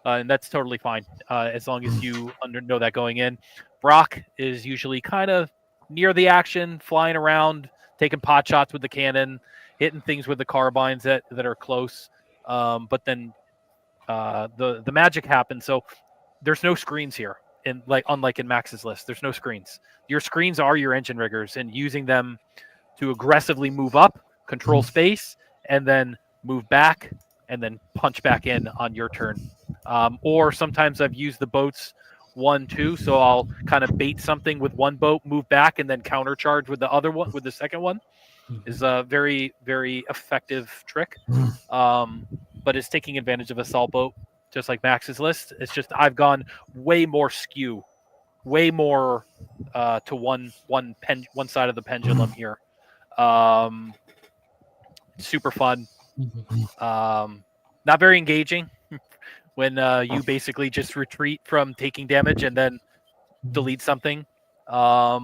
And that's totally fine as long as you know that going in. Brokk is usually kind of near the action, flying around, taking pot shots with the cannon, hitting things with the carbines that are close. But then the magic happens. So there's no screens here, unlike in Max's list. There's no screens. Your screens are your engine riggers, and using them to aggressively move up, control space, and then move back, and then punch back in on your turn. Or sometimes I've used the boats 1, 2, so I'll kind of bait something with one boat, move back, and then countercharge with the other one, with the second one. Is a very, very effective trick. But it's taking advantage of assault boat, just like Max's list. It's just I've gone way more skew, way more to one side of the pendulum here. Super fun. Not very engaging when you basically just retreat from taking damage and then delete something. A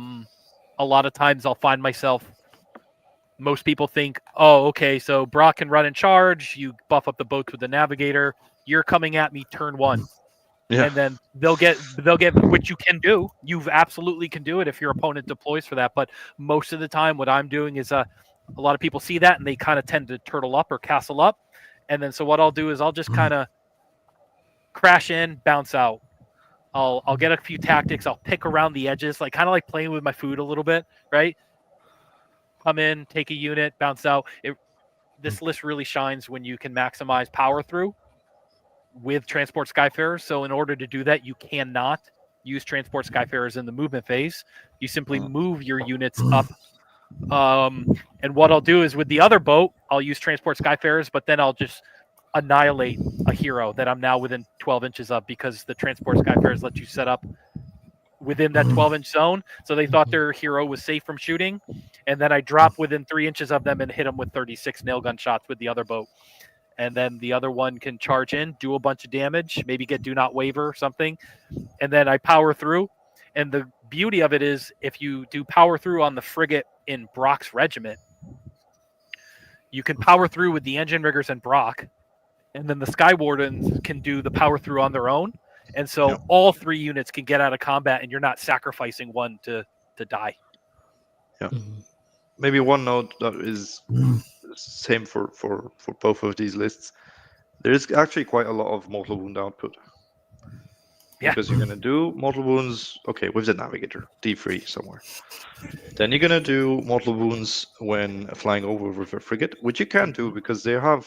lot of times I'll find myself, most people think, oh, okay, so Brokk can run and charge, you buff up the boats with the Navigator, you're coming at me turn 1. Yeah. And then they'll get which you can do. You absolutely can do it if your opponent deploys for that. But most of the time what I'm doing is a lot of people see that and they kind of tend to turtle up or castle up. And then so what I'll do is I'll just kind of crash in, bounce out. I'll get a few tactics. I'll pick around the edges, like kind of like playing with my food a little bit, right? Come in, take a unit, bounce out. This list really shines when you can maximize power through with Transport Skyfarers. So in order to do that, you cannot use Transport Skyfarers in the movement phase. You simply move your units up. And what I'll do is with the other boat, I'll use Transport Skyfarers, but then I'll just annihilate a hero that I'm now within 12 inches of, because the Transport Skyfarers let you set up within that 12-inch zone. So they thought their hero was safe from shooting. And then I drop within 3 inches of them and hit them with 36 nail gun shots with the other boat. and then the other one can charge in, do a bunch of damage, maybe get do not waver or something, and then I power through. And the beauty of it is, if you do power through on the frigate in Brock's regiment, you can power through with the engine riggers and Brokk, and then the Sky Wardens can do the power through on their own. And so all 3 units can get out of combat, and you're not sacrificing one to die. Yeah. Maybe one note that is same for both of these lists. There is actually quite a lot of mortal wound output. Yeah. Because you're going to do mortal wounds, okay, with the navigator, D3 somewhere. Then you're going to do mortal wounds when flying over with a frigate, which you can do because they have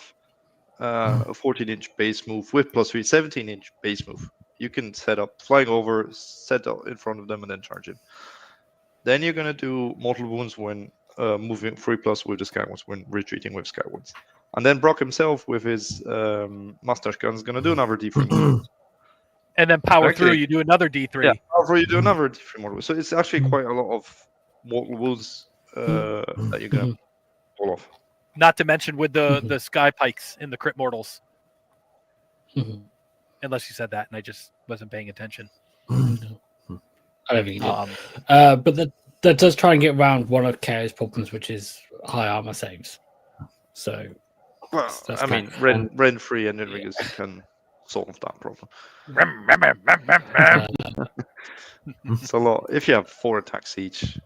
a 14-inch base move with +3, 17-inch base move. You can set up flying over, set up in front of them, and then charge in. Then you're going to do mortal wounds when moving 3+ with the Skywatch, when retreating with Skywatch. And then Brokk himself with his mustache gun is going to do another D3 mortal. And then power through, you do another D3. Yeah, power through, you do another D3 mortal. So it's actually quite a lot of mortal wounds that you're going to pull off. Not to mention with the Sky Pikes in the crit mortals. Unless you said that and I just wasn't paying attention. I don't think you did. But that does try and get around one of KO's problems, which is high armor saves. So, well, I mean, Ren 3 and Enrigas can solve that problem. It's a lot. If you have 4 attacks each,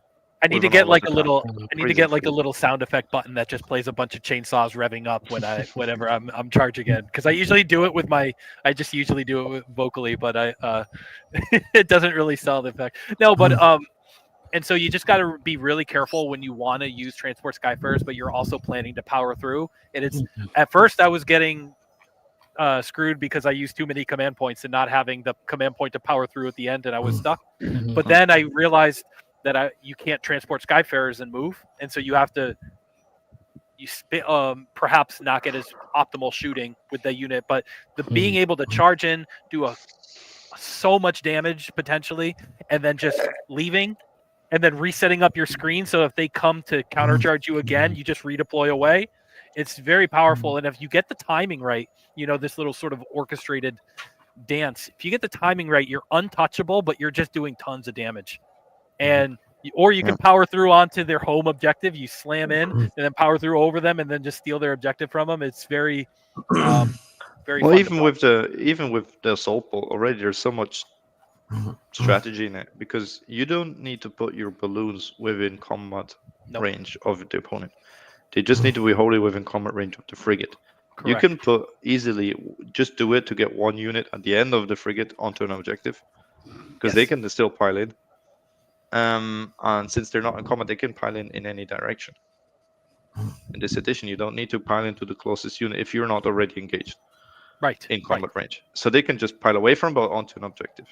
I need to get like a little. I need to get like a little sound effect button that just plays a bunch of chainsaws revving up whenever I'm charging in. Because I usually do it with my. I just usually do it vocally, but it doesn't really sell the effect. No, but and so you just got to be really careful when you want to use Transport Skyfarers, but you're also planning to power through. And it's at first I was getting screwed because I used too many command points and not having the command point to power through at the end, and I was stuck. But then I realized that you can't transport Skyfarers and move, and so you have to perhaps not get as optimal shooting with the unit, but the being able to charge in, do so much damage potentially, and then just leaving, and then resetting up your screen so if they come to countercharge you again, you just redeploy away. It's very powerful, and if you get the timing right, this little sort of orchestrated dance, if you get the timing right, you're untouchable, but you're just doing tons of damage. And or you can power through onto their home objective, you slam in and then power through over them and then just steal their objective from them. It's very very well, fun even with the assault bolt already, there's so much strategy in it, because you don't need to put your balloons within combat range of the opponent. They just need to be wholly within combat range of the frigate. Correct. You can put easily just do it to get one unit at the end of the frigate onto an objective, because they can still pile in. And since they're not in combat, they can pile in any direction. In this edition, you don't need to pile into the closest unit if you're not already engaged in combat range. So they can just pile away from boat onto an objective.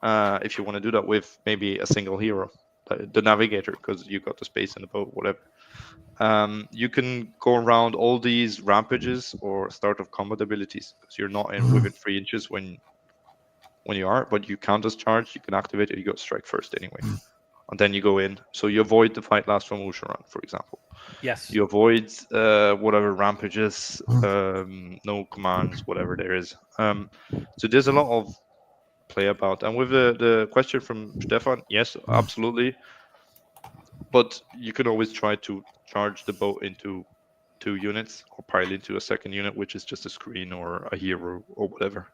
If you want to do that with maybe a single hero, the navigator, because you got the space in the boat, whatever. You can go around all these rampages or start of combat abilities, because you're not within 3 inches when you are, but you count as charged, you can activate it, you go strike first anyway. And then you go in. So you avoid the fight last from Usharan, for example. Yes. You avoid whatever rampages, no commands, whatever there is. So there's a lot of play about. And with the question from Stefan, yes, absolutely. But you can always try to charge the boat into 2 units or pile into a second unit, which is just a screen or a hero or whatever.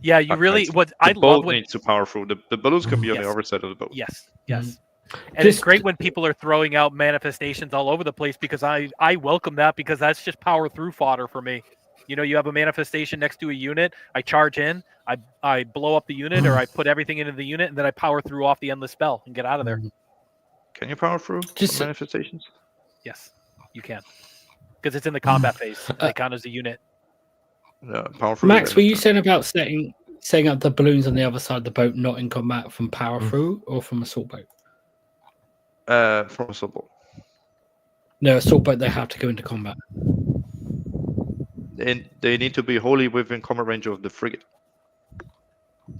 Yeah, you really. The boat needs to power through. The balloons can be on the other side of the boat. Yes. And it's great when people are throwing out manifestations all over the place, because I welcome that, because that's just power through fodder for me. You have a manifestation next to a unit, I charge in, I blow up the unit, or I put everything into the unit, and then I power through off the endless spell and get out of there. Can you power through manifestations? Yes, you can, because it's in the combat phase. They count as a unit. Max, were you saying about setting up the balloons on the other side of the boat, not in combat, from power through or from assault boat? From assault boat. No, assault boat, they have to go into combat. They need to be wholly within combat range of the frigate,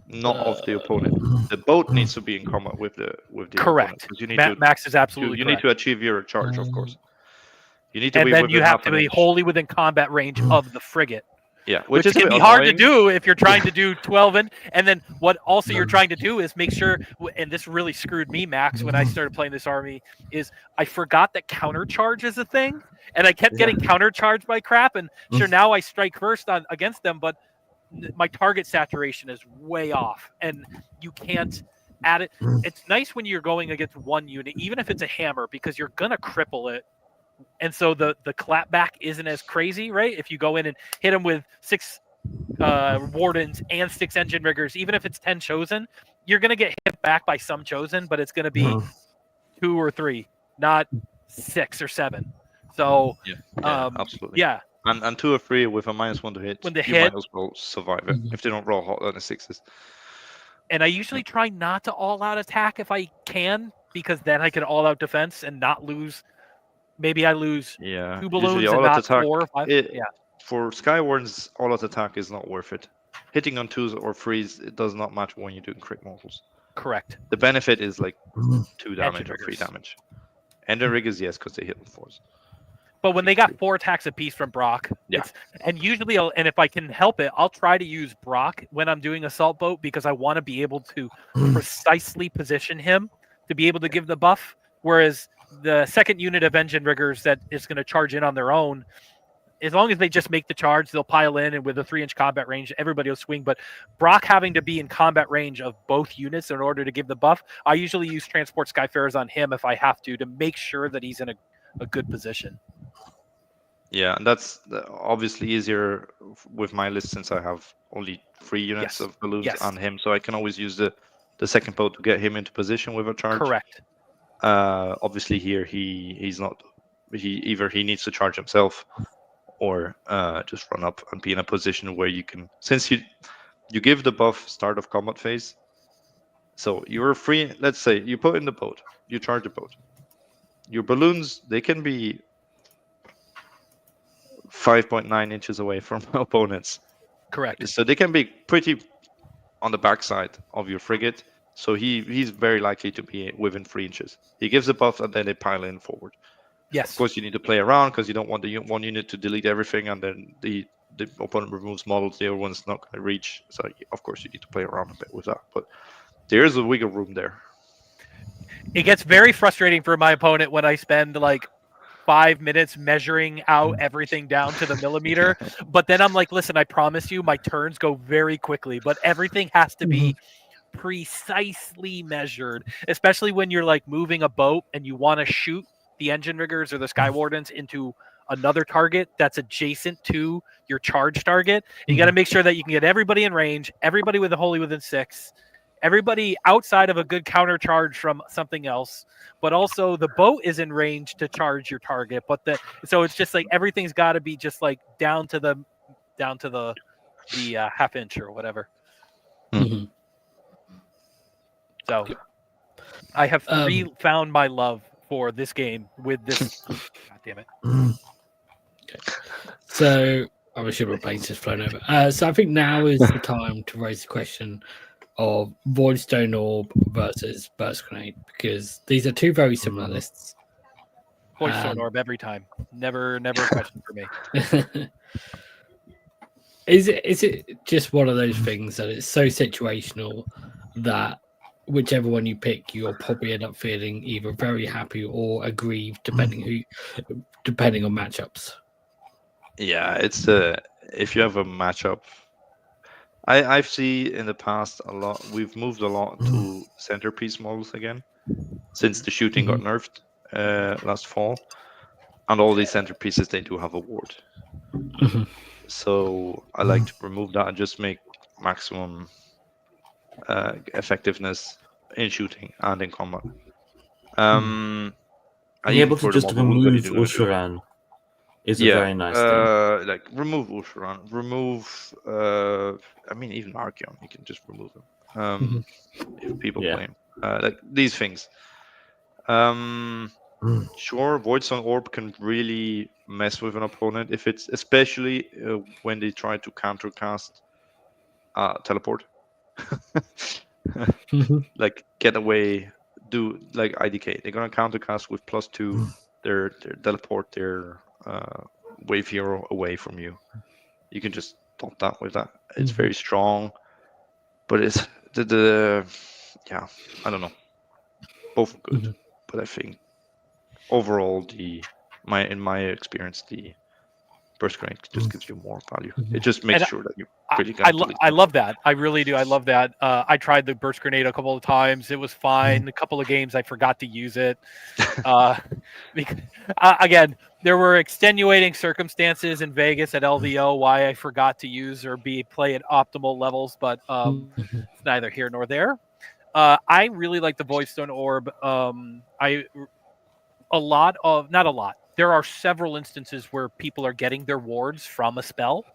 not of the opponent. The boat needs to be in combat with the correct. Opponent, Max is absolutely you correct. need to achieve your charge, of course. You need to and be then within you have half to an be inch. wholly within combat range of the frigate. Yeah, Which is a can bit be hard to annoying. do if you're trying to do 12 and then what also you're trying to do is make sure, and this really screwed me, Max, when I started playing this army, is I forgot that countercharge is a thing, and I kept getting countercharged by crap, and sure, now I strike first against them, but my target saturation is way off, and you can't add it. It's nice when you're going against one unit, even if it's a hammer, because you're going to cripple it. And so the clapback isn't as crazy, right? If you go in and hit them with 6 wardens and 6 engine riggers, even if it's 10 chosen, you're going to get hit back by some chosen, but it's going to be 2 or 3, not 6 or 7. So absolutely. Yeah. And 2 or 3 with a -1 to hit, When they you hit, might as well survive it if they don't roll hot on the 6s. And I usually try not to all-out attack if I can, because then I can all-out defense and not lose. Maybe I lose 2 balloons and not 4 or 5. For Skywardens, all-out attack is not worth it. Hitting on 2s or 3s, it does not matter when you're doing crit models. Correct. The benefit is like 2 damage or 3 damage. And the riggers, yes, because they hit on 4s. But when they got 4 attacks apiece from Brokk, and usually, and if I can help it, I'll try to use Brokk when I'm doing Assault Boat, because I want to be able to precisely position him to be able to give the buff. Whereas the second unit of engine riggers that is going to charge in on their own, as long as they just make the charge, they'll pile in, and with a 3-inch combat range, everybody will swing. But Brokk having to be in combat range of both units in order to give the buff, I usually use Transport Skyfarers on him if I have to make sure that he's in a good position. Yeah, and that's obviously easier with my list since I have only 3 units of balloons on him, so I can always use the second boat to get him into position with a charge. Correct. Obviously here he's not. Either he needs to charge himself, or just run up and be in a position where you can, since you give the buff start of combat phase. So you're free. Let's say you put in the boat, you charge the boat. Your balloons, they can be 5.9 inches away from opponents. Correct. So they can be pretty on the backside of your frigate. So he's very likely to be within 3 inches. He gives a buff and then they pile in forward. Yes. Of course, you need to play around because you don't want the one unit to delete everything and then the opponent removes models the other one's not going to reach. So of course you need to play around a bit with that. But there is a wiggle room there. It gets very frustrating for my opponent when I spend like 5 minutes measuring out everything down to the millimeter. But then I'm like, listen, I promise you my turns go very quickly, but everything has to be precisely measured, especially when you're like moving a boat and you want to shoot the engine riggers or the Skywardens into another target that's adjacent to your charge target. You got to make sure that you can get everybody in range, everybody with a wholly within 6, everybody outside of a good counter charge from something else, but also the boat is in range to charge your target. But so it's just like everything's got to be just like down to the half inch or whatever. So I have found my love for this game with this. God damn it. Okay. So I'm sure my plane's just flown over. So I think now is the time to raise the question of Voidstone Orb versus Burst Grenade, because these are 2 very similar lists. Voidstone Orb every time. Never a question for me. Is it just one of those things that it's so situational that whichever one you pick, you'll probably end up feeling either very happy or aggrieved, depending on matchups? Yeah, it's if you have a matchup. I've seen in the past a lot. We've moved a lot to centerpiece models again since the shooting got nerfed last fall, and all these centerpieces, they do have a ward. So I like to remove that and just make maximum effectiveness in shooting and in combat. Being able to just remove Usharan is a very nice thing. Like remove Usharan, remove I mean even Archeon, you can just remove him. If people play him. Like these things. Sure, Voidstone Orb can really mess with an opponent if it's especially when they try to countercast teleport. Like get away, do like IDK. They're gonna countercast with +2 their teleport their wave hero away from you. You can just stop that with that. It's very strong, but it's yeah, I don't know. Both are good, but I think overall in my experience, the burst grenade just gives you more value. It just makes sure that you really get. I love that. I really do. I love that. I tried the burst grenade a couple of times. It was fine. A couple of games I forgot to use it. Because, again, there were extenuating circumstances in Vegas at LVO why I forgot to use or play at optimal levels, but it's neither here nor there. I really like the Voidstone Orb. There are several instances where people are getting their wards from a spell.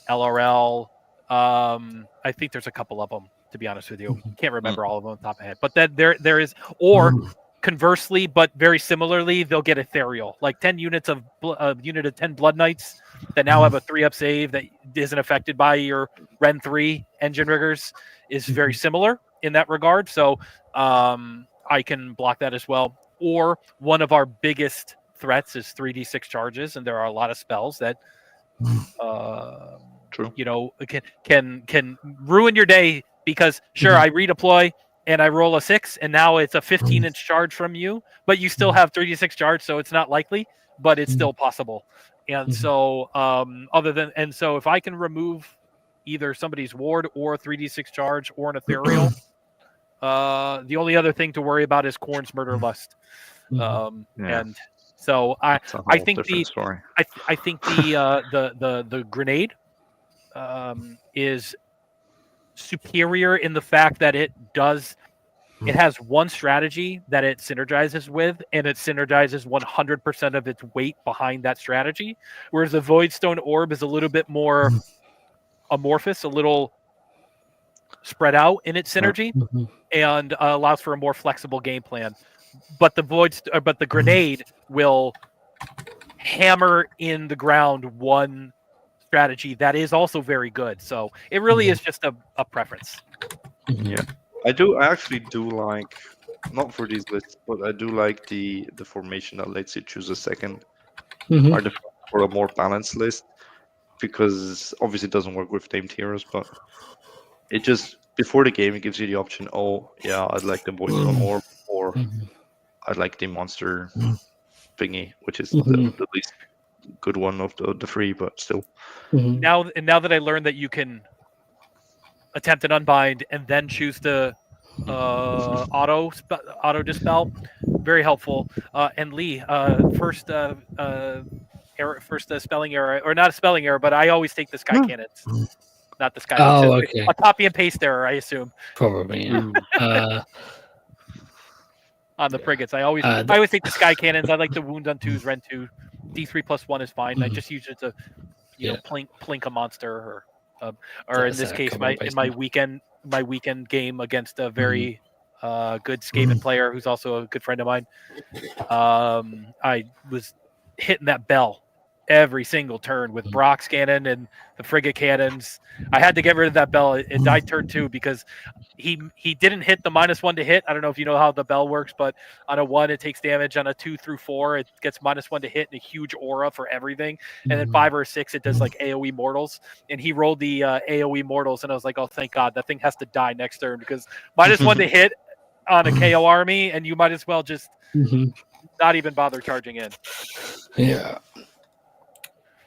LRL. I think there's a couple of them, to be honest with you. Can't remember all of them on the top of my head. But then there is, or conversely, but very similarly, they'll get ethereal. Like 10 units of a unit of 10 Blood Knights that now have a 3-up save that isn't affected by your Ren 3 engine riggers is very similar in that regard. So I can block that as well. Or one of our biggest threats is 3d6 charges, and there are a lot of spells that True. You know, can ruin your day because sure, I redeploy and I roll a 6 and now it's a 15-inch charge from you, but you still have 3d6 charge, so it's not likely, but it's still possible. And so so if I can remove either somebody's ward or a 3d6 charge or an ethereal, the only other thing to worry about is Khorne's Murder Lust. And so I think the grenade is superior in the fact that it has one strategy that it synergizes with, and it synergizes 100% of its weight behind that strategy, whereas the Voidstone Orb is a little bit more amorphous, a little spread out in its synergy, and allows for a more flexible game plan. But the grenade will hammer in the ground one strategy that is also very good. So it really is just a preference. Yeah, I actually do like, not for these lists, but I do like the formation that lets you choose a second artifact for a more balanced list, because obviously it doesn't work with named heroes, but it just, before the game, it gives you the option, oh yeah, I'd like the Voidstone Orb, or I'd like the monster thingy, which is the least good one of the three, but still. Now that I learned that you can attempt an unbind and then choose to auto dispel, very helpful. And Leigh, first spelling error, or not a spelling error, but I always take the sky cannons, not the sky. Oh, okay. A copy and paste error, I assume. Probably. Yeah. On the frigates, I always take the sky cannons. I like the wound on 2s, Ren 2, D3+1 is fine. I just use it to, plink a monster, or in this case, my weekend game against a very good Skaven player who's also a good friend of mine. I was hitting that bell every single turn with Brokk's cannon and the frigate cannons. I had to get rid of that bell. It died turn 2 because he didn't hit the -1 to hit. I don't know if you know how the bell works, but on a 1 it takes damage. On a 2 through 4 it gets -1 to hit and a huge aura for everything. And then 5 or 6 it does like AoE mortals. And he rolled the AoE mortals, and I was like, oh, thank God, that thing has to die next turn, because -1 to hit on a KO army, and you might as well just not even bother charging in.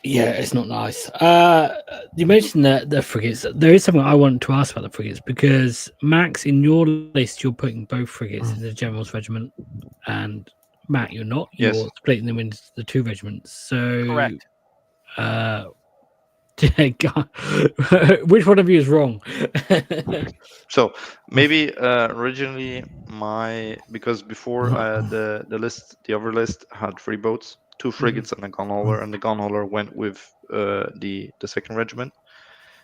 Yeah, it's not nice. You mentioned the frigates. There is something I want to ask about the frigates, because Max, in your list, you're putting both frigates in the General's Regiment, and Matt, you're not. Yes. You're splitting them into the 2 regiments. So, correct. Which one of you is wrong? So maybe originally because before the other list had 3 boats, 2 frigates and a gun hauler, and the gun hauler went with the second regiment,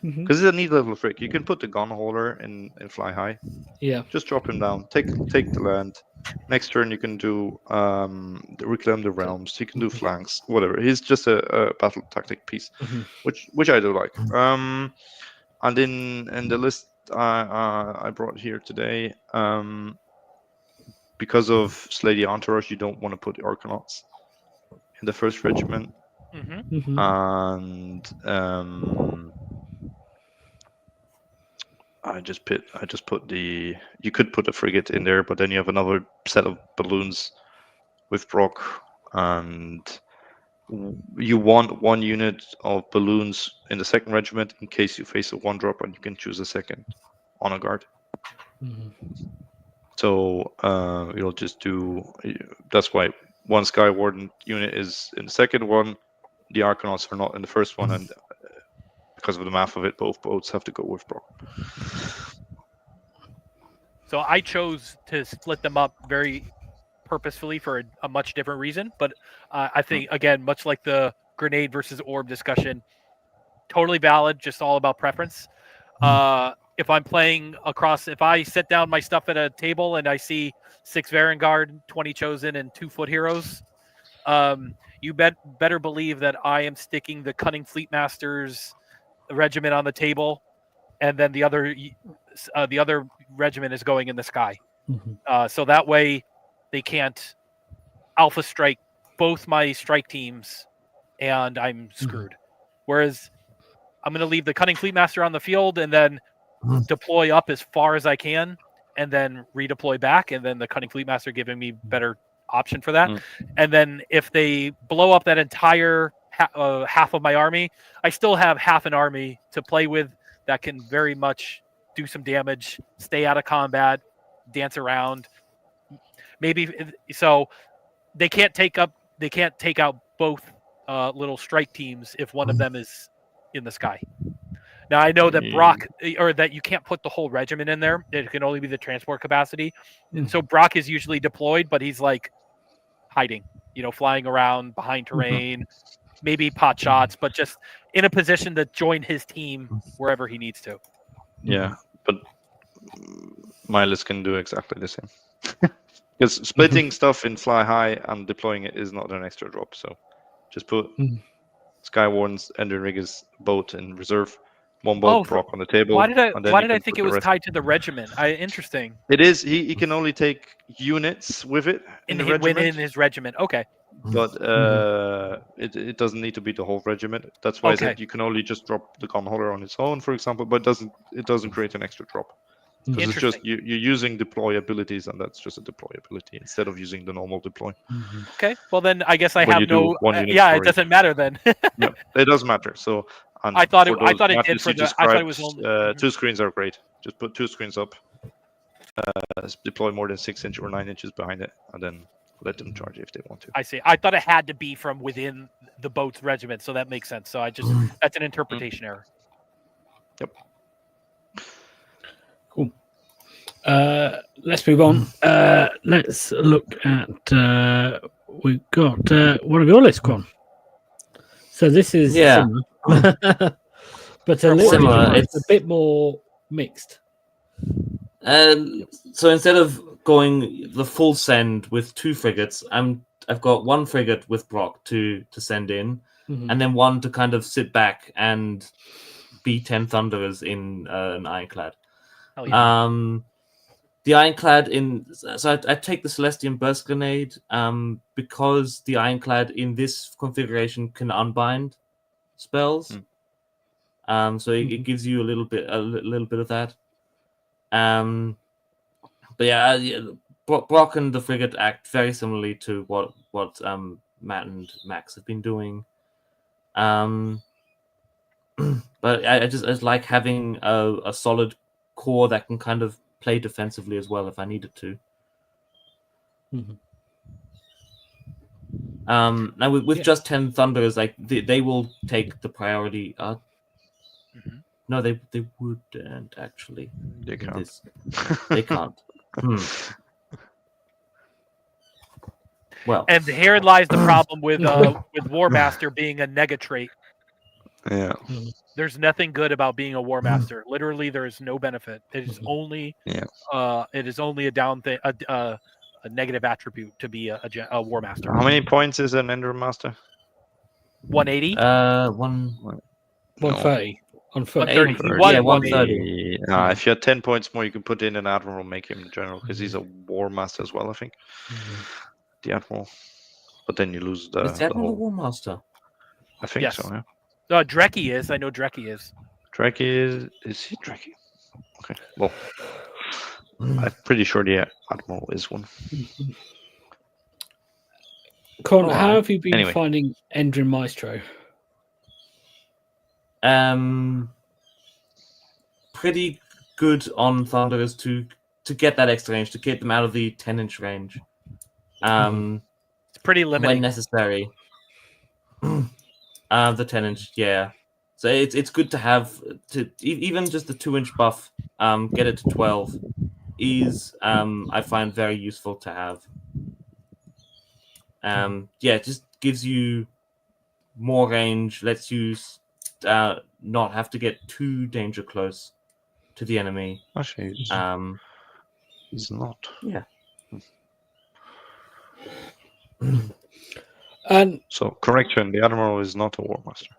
because it's a neat little trick. You can put the gun hauler in fly high. Yeah. Just drop him down, take the land. Next turn you can do reclaim the realms. You can do flanks, whatever. He's just a battle tactic piece, which I do like. And in the list I brought here today, because of Slay the Entourage, you don't want to put the Arcanauts. in the first regiment, Mm-hmm. and I just put the. You could put a frigate in there, but then you have another set of balloons with Brokk, and you want one unit of balloons in the second regiment in case you face a 1-drop, and you can choose a second honor guard. So you'll just do. That's why one Sky Warden unit is in the second one. The Arcanauts are not in the first one, and because of the math of it, both boats have to go with Brokk. So I chose to split them up very purposefully for a much different reason. But I think, again, much like the grenade versus orb discussion, totally valid, just all about preference. If I'm playing across, if I set down my stuff at a table and I see 6 Varangard, 20 Chosen, and 2 Foot Heroes, you better believe that I am sticking the Cunning Fleet Masters regiment on the table, and then the other regiment is going in the sky. So that way they can't alpha strike both my strike teams, and I'm screwed. Whereas I'm going to leave the Cunning Fleet Master on the field and then deploy up as far as I can, and then redeploy back, and then the Cunning Fleet Master giving me better option for that. And then if they blow up that entire half of my army, I still have half an army to play with that can very much do some damage, stay out of combat, dance around. Maybe so they can't take out both little strike teams if one of them is in the sky. Now I know that Brokk, or that you can't put the whole regiment in there. It can only be the transport capacity. And so Brokk is usually deployed, but he's like hiding, flying around behind terrain, maybe pot shots, but just in a position to join his team wherever he needs to. Yeah, but Miles can do exactly the same. Because splitting stuff in Fly High and deploying it is not an extra drop. So just put Sky Wardens, Ender Riggers boat in reserve, one boat Brokk on the table. Why did I think it was tied to the regiment? Interesting. It is. He can only take units with it in the regiment. Within his regiment. Okay. But it doesn't need to be the whole regiment. That's why I said you can only just drop the gun holder on its own, for example. But it doesn't create an extra drop. Because it's just you're using deploy abilities, and that's just a deploy ability instead of using the normal deploy. Okay, well then I guess I have no. It doesn't matter then. Yeah, it does matter. So I thought it did for the. I thought it was only 2 screens are great. Just put 2 screens up. Deploy more than 6 inches or 9 inches behind it, and then let them charge if they want to. I see. I thought it had to be from within the boat's regiment, so that makes sense. So that's an interpretation error. Yep. Cool. Let's move on. Let's look at. We've got one of your lists, Krohn. So this is similar, but a little similar. It's a bit more mixed. So instead of going the full send with 2 frigates, I've got 1 frigate with Brokk to send in, and then 1 to kind of sit back and be 10 Thunderers in an Ironclad. Oh, yeah. The Ironclad so I take the Celestian Burst Grenade because the Ironclad in this configuration can unbind spells. So it gives you a little bit of that. But yeah, Brokk and the frigate act very similarly to what Matt and Max have been doing. But I just like having a solid core that can kind of play defensively as well if I needed to. Now with just 10 Thunderers, like they will take the priority. No, they wouldn't actually. They can't. They can't. Well, and herein lies the problem with War Master being a nega trait. Yeah. There's nothing good about being a War Master. Literally, there is no benefit. It is only a down thing, a negative attribute to be a War Master. How many points is an Ender Master? 180. 130 on foot. 130. 130. If you had 10 points more, you can put in an Admiral, make him General, because he's a War Master as well, I think. The Admiral. but then you lose the, Is that the not a whole. War Master? I think Yes. so. Yeah. Drekkie is. I know Drekkie is. Drekkie is he Drekkie? Okay. Well, I'm pretty sure the Admiral is one. Con, All how right. have you been Anyway. finding Endrin Maestro? Pretty good on Thunderers to get that extra range, to get them out of the 10-inch range. It's pretty When limiting. necessary. The 10-inch, yeah. So it's good to have even just the 2-inch buff. Get it to 12 is I find very useful to have. Yeah, it just gives you more range, lets you not have to get too danger close to the enemy. Actually, he's not. Yeah. And So correction, the Admiral is not a War Master.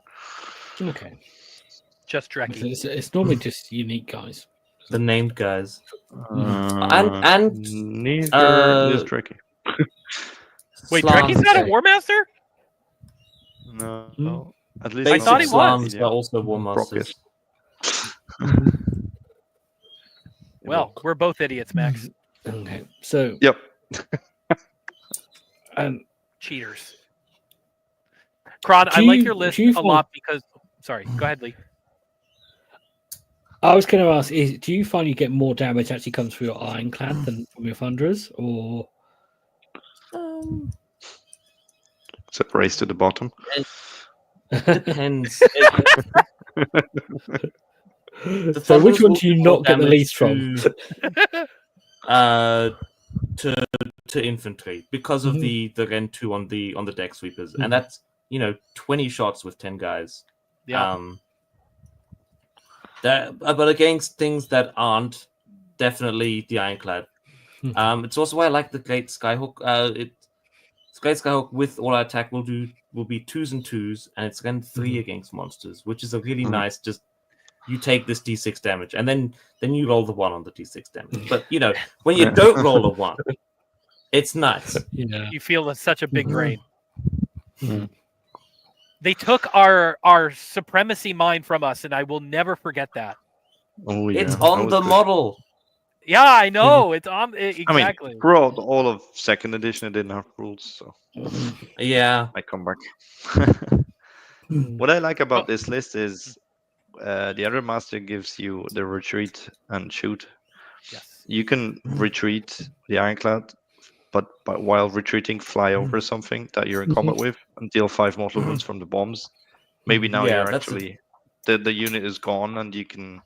okay, Just Drekkie. it's normally just unique guys. The named guys. And And neither is Drekkie. Wait, Slams, Drekkie's not a War Master? No, at least I Basic thought he was. slams Yeah. are also War Brokk Masters. is. Well, we're both idiots, Max. Okay, so Yep. and Cheaters. Krohn, I Do like you- your list do you a find- lot because. Sorry, go ahead, Leigh. I was going to ask: do you find you get more damage actually comes from your Ironclad than from your Thunderers, or It's a race to the bottom. Depends. so? Which Thunderers one will do you do more not get the damage least from? To infantry because of the Ren 2 on the deck sweepers, and that's 20 shots with 10 guys. Yeah. But against things that aren't, definitely the Ironclad. It's also why I like the Great Skyhook. Great Skyhook with all our attack will be 2s and 2s, and it's Ren 3 against monsters, which is a really nice. Just you take this d6 damage, and then you roll the 1 on the d6 damage. But when you don't roll a 1, it's nice. Yeah. You feel such a big brain. Mhm. They took our supremacy mine from us, and I will never forget that. Oh yeah, It's that on was the good. model. Yeah, I know. It's on exactly. I mean, throughout all of second edition, it didn't have rules, so Yeah. I come back. What I like about this list is the other master gives you the retreat and shoot. Yes. You can retreat the Ironclad, but while retreating, fly over something that you're in combat with and deal 5 mortal wounds from the bombs. Maybe now Yeah, you're that's actually the unit is gone and you can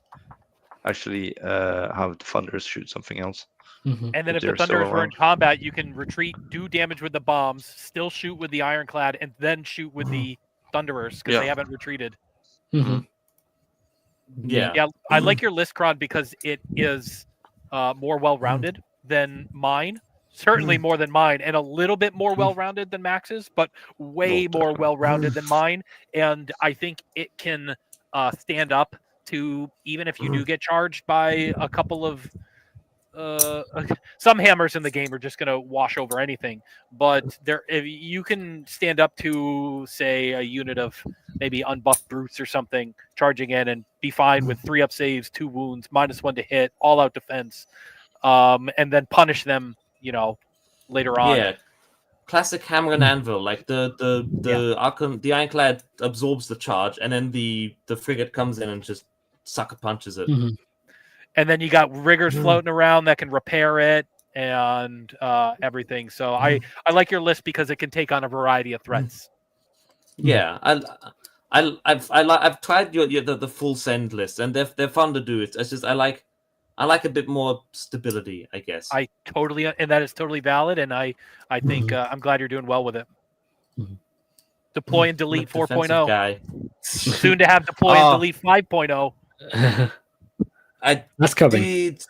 actually have the Thunderers shoot something else. Mhm. And then if the they're still Thunderers were in around. combat, you can retreat, do damage with the bombs, still shoot with the Ironclad, and then shoot with the Thunderers because Yeah. they haven't retreated. Mhm. Yeah. Yeah, I like your list, Krohn, because it is more well-rounded than mine. Certainly more than mine, and a little bit more well-rounded than Max's, but way Most more definitely. well-rounded than mine. And I think it can stand up to, even if you do get charged by a couple of some hammers in the game are just going to wash over anything. But if you can stand up to, say, a unit of maybe unbuffed brutes or something charging in and be fine with 3-up saves, 2 wounds, -1 to hit, all-out defense, and then punish them, later on. Yeah. Classic hammer and anvil, like the Ironclad absorbs the charge, and then the frigate comes in and just sucker punches it. Mhm. And then you got riggers floating around that can repair it and everything. So I like your list because it can take on a variety of threats. Yeah, I've tried the full send list, and they're fun to do. It's just I like a bit more stability, I guess. I totally, and that is totally valid. And I think I'm glad you're doing well with it. Deploy and delete I'm a defensive 4.0. guy. Soon to have deploy and delete 5.0. That's coming. Did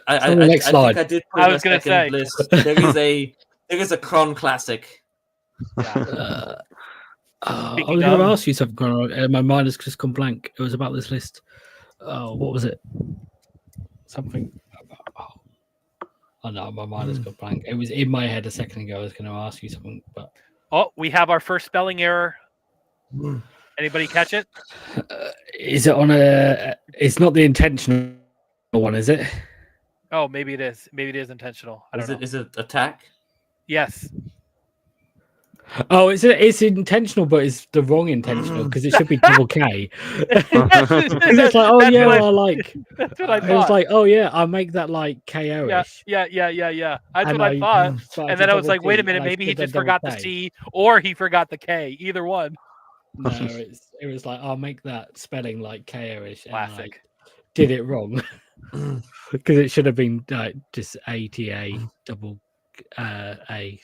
on the next slide. think I did put I in was a gonna second say. list. There is a Krohn classic. Yeah. I Speaking was going to of- ask you something, Conor. My mind has just gone blank. It was about this list. What was it? Something. Oh no, my mind has gone blank. It was in my head a second ago. I was going to ask you something, but Oh, we have our first spelling error. Anybody catch it? Is it on a? It's not the intentional one, is it? Oh, maybe it is. Maybe it is intentional. I don't know. Is it attack? Yes. Oh, it's intentional, but it's the wrong intentional because it should be double K. It's like, oh yeah, I like. That's what I thought. It was like, oh yeah, I'll make that like KO-ish. Yeah. That's what I thought. And then I was like, wait a minute, maybe he just forgot the C or he forgot the K. Either one. No, it was like, I'll make that spelling like KO-ish. Classic. And did it wrong because it should have been just ATA double A.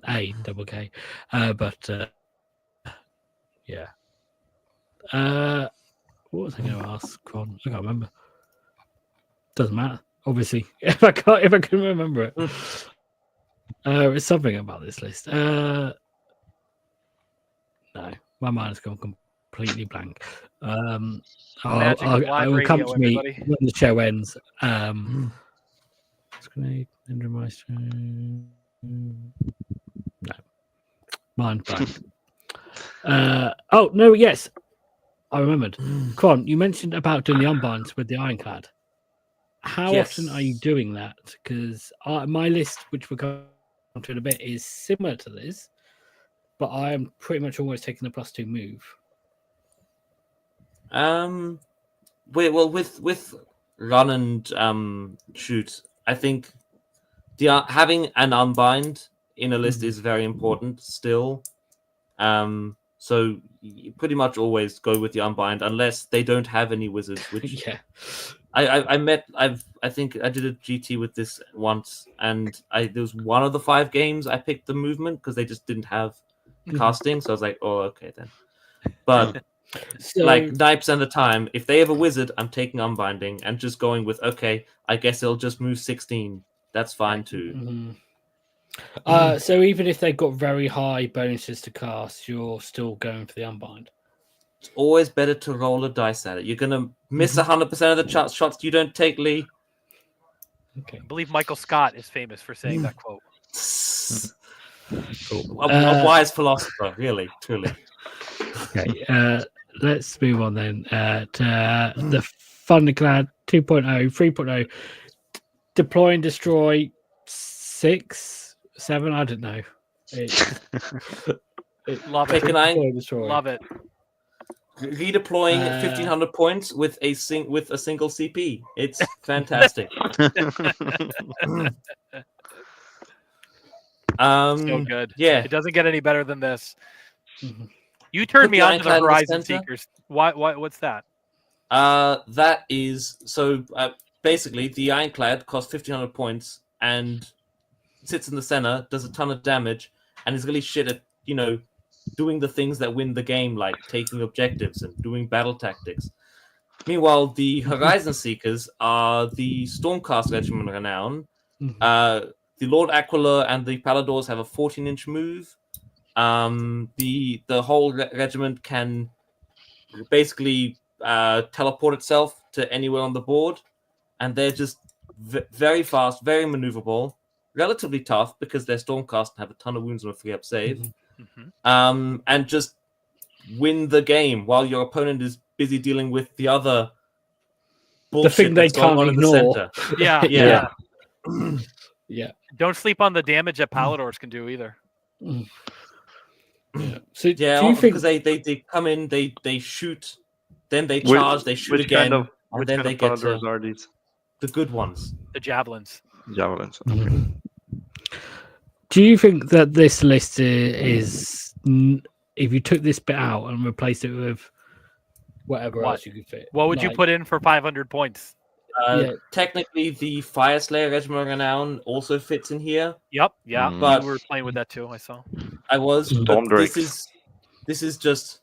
A double K, but yeah. What was I going to ask? Krohn? I can't remember. Doesn't matter. Obviously, if I can remember it, it's something about this list. No, my mind has gone completely blank. I will come to me when the show ends. Grenade, Ninja Maestro. No, mind blank. Oh no, yes, I remembered. Krohn, you mentioned about doing the unbinds with the Ironclad. How often are you doing that? Because my list, which we'll come to in a bit, is similar to this, but I am pretty much always taking the +2 move. With run and shoot, I think having an unbind in a list is very important still. So you pretty much always go with the unbind unless they don't have any wizards. Which I think I did a GT with this once, and there was one of the 5 games I picked the movement because they just didn't have casting. So I was like, oh, okay then. But So, like Nipes and the time, if they have a wizard, I'm taking unbinding and just going with, okay, I guess it'll just move 16. That's fine too. So even if they've got very high bonuses to cast, you're still going for the unbind. It's always better to roll a dice at it. You're going to miss 100% of the shots you don't take, Leigh. Okay. I believe Michael Scott is famous for saying that quote. A wise philosopher, really, truly. Okay, let's move on then to the Thunderclad 2.0, 3.0. Deploy and destroy 6, 7, I don't know. Love Take it. an Love it. Redeploying 1,500 points with a single CP. It's fantastic. So good. Yeah. It doesn't get any better than this. You turned me on to the Horizon Seekers. Why? What's that? That is so. Basically, the Ironclad costs 1,500 points and sits in the center, does a ton of damage, and is really shit at doing the things that win the game, like taking objectives and doing battle tactics. Meanwhile, the Horizon Seekers are the Stormcast Regiment Renown. The Lord Aquila and the Paladors have a 14-inch move. The whole regiment can basically teleport itself to anywhere on the board, and they're just very fast, very maneuverable, relatively tough because they're Stormcast and have a ton of wounds on a 3-up save. And just win the game while your opponent is busy dealing with the other bullshit the thing they can't ignore. Yeah. Yeah. Don't sleep on the damage that Paladors can do either. Yeah. So do you think because they come in, they shoot, then they charge, they shoot again, and then they get are these? The good ones, the javelins. Javelins. Okay. Do you think that this list is, if you took this bit out and replaced it with whatever else you could fit? What would you put in for 500 points? Technically, the Fire Slayer Regiment Renown also fits in here. Yep, yeah. But we were playing with that too. I saw. I was. But this is just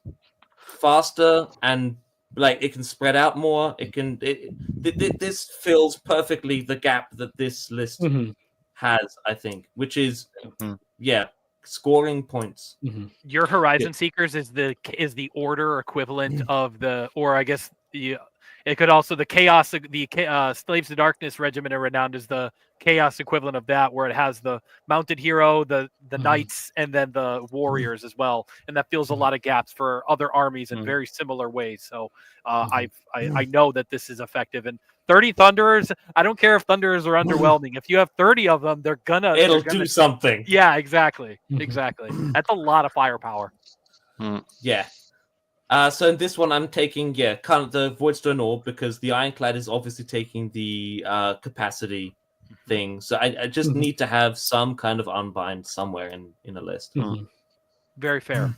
faster and like it can spread out more. This fills perfectly the gap that this list has, I think, which is scoring points. Your Horizon Seekers is the order equivalent of the, or I guess it could also the Chaos, the Slaves to Darkness Regiment of Renown is the chaos equivalent of that, where it has the mounted hero, the knights, and then the warriors as well, and that fills a lot of gaps for other armies in very similar ways. So I know that this is effective. And 30 Thunderers, I don't care if Thunderers are underwhelming. If you have 30 of them, it'll do something. Yeah, exactly. That's a lot of firepower. Yeah. So in this one, I'm taking kind of the Voidstone Orb, because the Ironclad is obviously taking the capacity thing. So I just need to have some kind of unbind somewhere in a list. Very fair.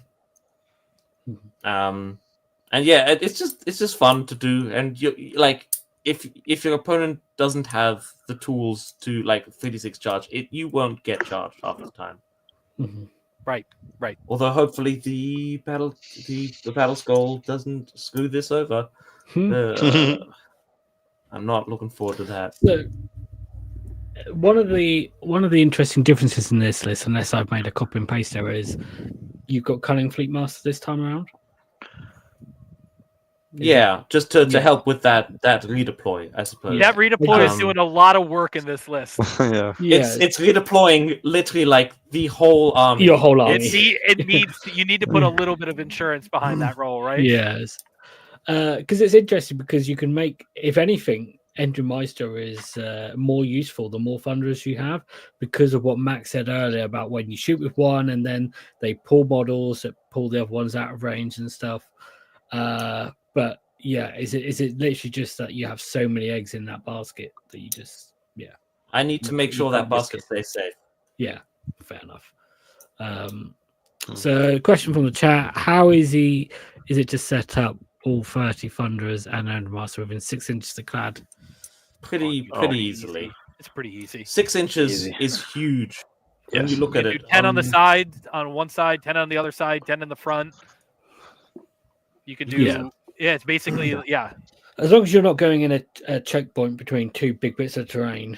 And yeah, it's just fun to do. And you like if your opponent doesn't have the tools to like 36 charge, you won't get charged half the time. Right. Although hopefully the battle skull doesn't screw this over. I'm not looking forward to that. So, one of the interesting differences in this list, unless I've made a copy and paste error, is you've got Cunning Fleet Master this time around. Yeah, just to help with that redeploy, I suppose. That redeploy is doing a lot of work in this list. Yeah. It's redeploying literally like the whole army. Your whole army. You need to put a little bit of insurance behind that roll, right? Yes. Because it's interesting, because you can make, if anything, Engine Meister is more useful the more Thunderers you have, because of what Max said earlier about when you shoot with one and then they pull models that pull the other ones out of range and stuff. But yeah, is it literally just that you have so many eggs in that basket that you just I need to make sure that basket stays safe. Yeah, fair enough. So question from the chat: how is it to set up all 30 Thunderers and Endmaster within 6 inches of clad? Pretty easily. It's pretty easy. 6 inches is huge. When you look at it, 10 on the side, on one side, 10 on the other side, 10 in the front. You could do it's basically As long as you're not going in a checkpoint between two big bits of terrain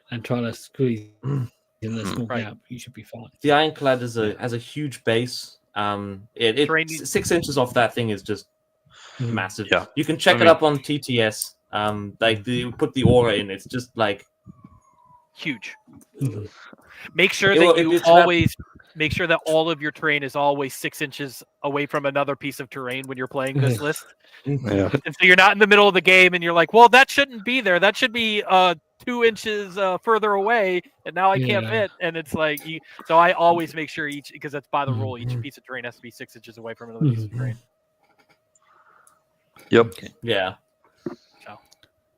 and trying to squeeze in the small gap, you should be fine. The Ironclad has a huge base. 6 inches off that thing is just massive. Yeah. You can check it up on TTS. You put the aura in, it's just like huge. Make sure that make sure that all of your terrain is always 6 inches away from another piece of terrain when you're playing this list. Yeah. And so you're not in the middle of the game and you're like, well, that shouldn't be there. That should be 2 inches further away, and now I can't fit. And it's like, so I always make sure because that's by the rule, each piece of terrain has to be 6 inches away from another piece of terrain. Yep. Okay. Yeah.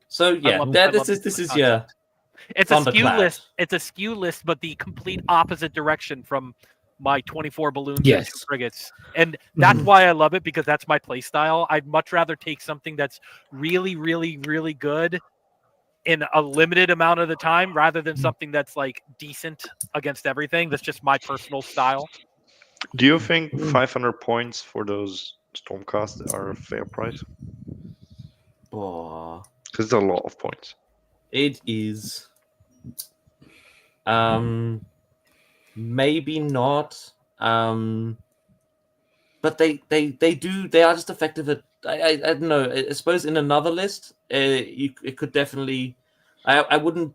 So yeah, this is it's a skew list. It's a skew list, but the complete opposite direction from my 24 balloons and 2 frigates. And that's why I love it, because that's my play style. I'd much rather take something that's really, really, really good in a limited amount of the time rather than something that's like decent against everything. That's just my personal style. Do you think 500 points for those Stormcast are a fair price? Oh, because it's a lot of points. It is. Maybe not. But they are just effective at. I don't know. I suppose in another list, it could definitely. I wouldn't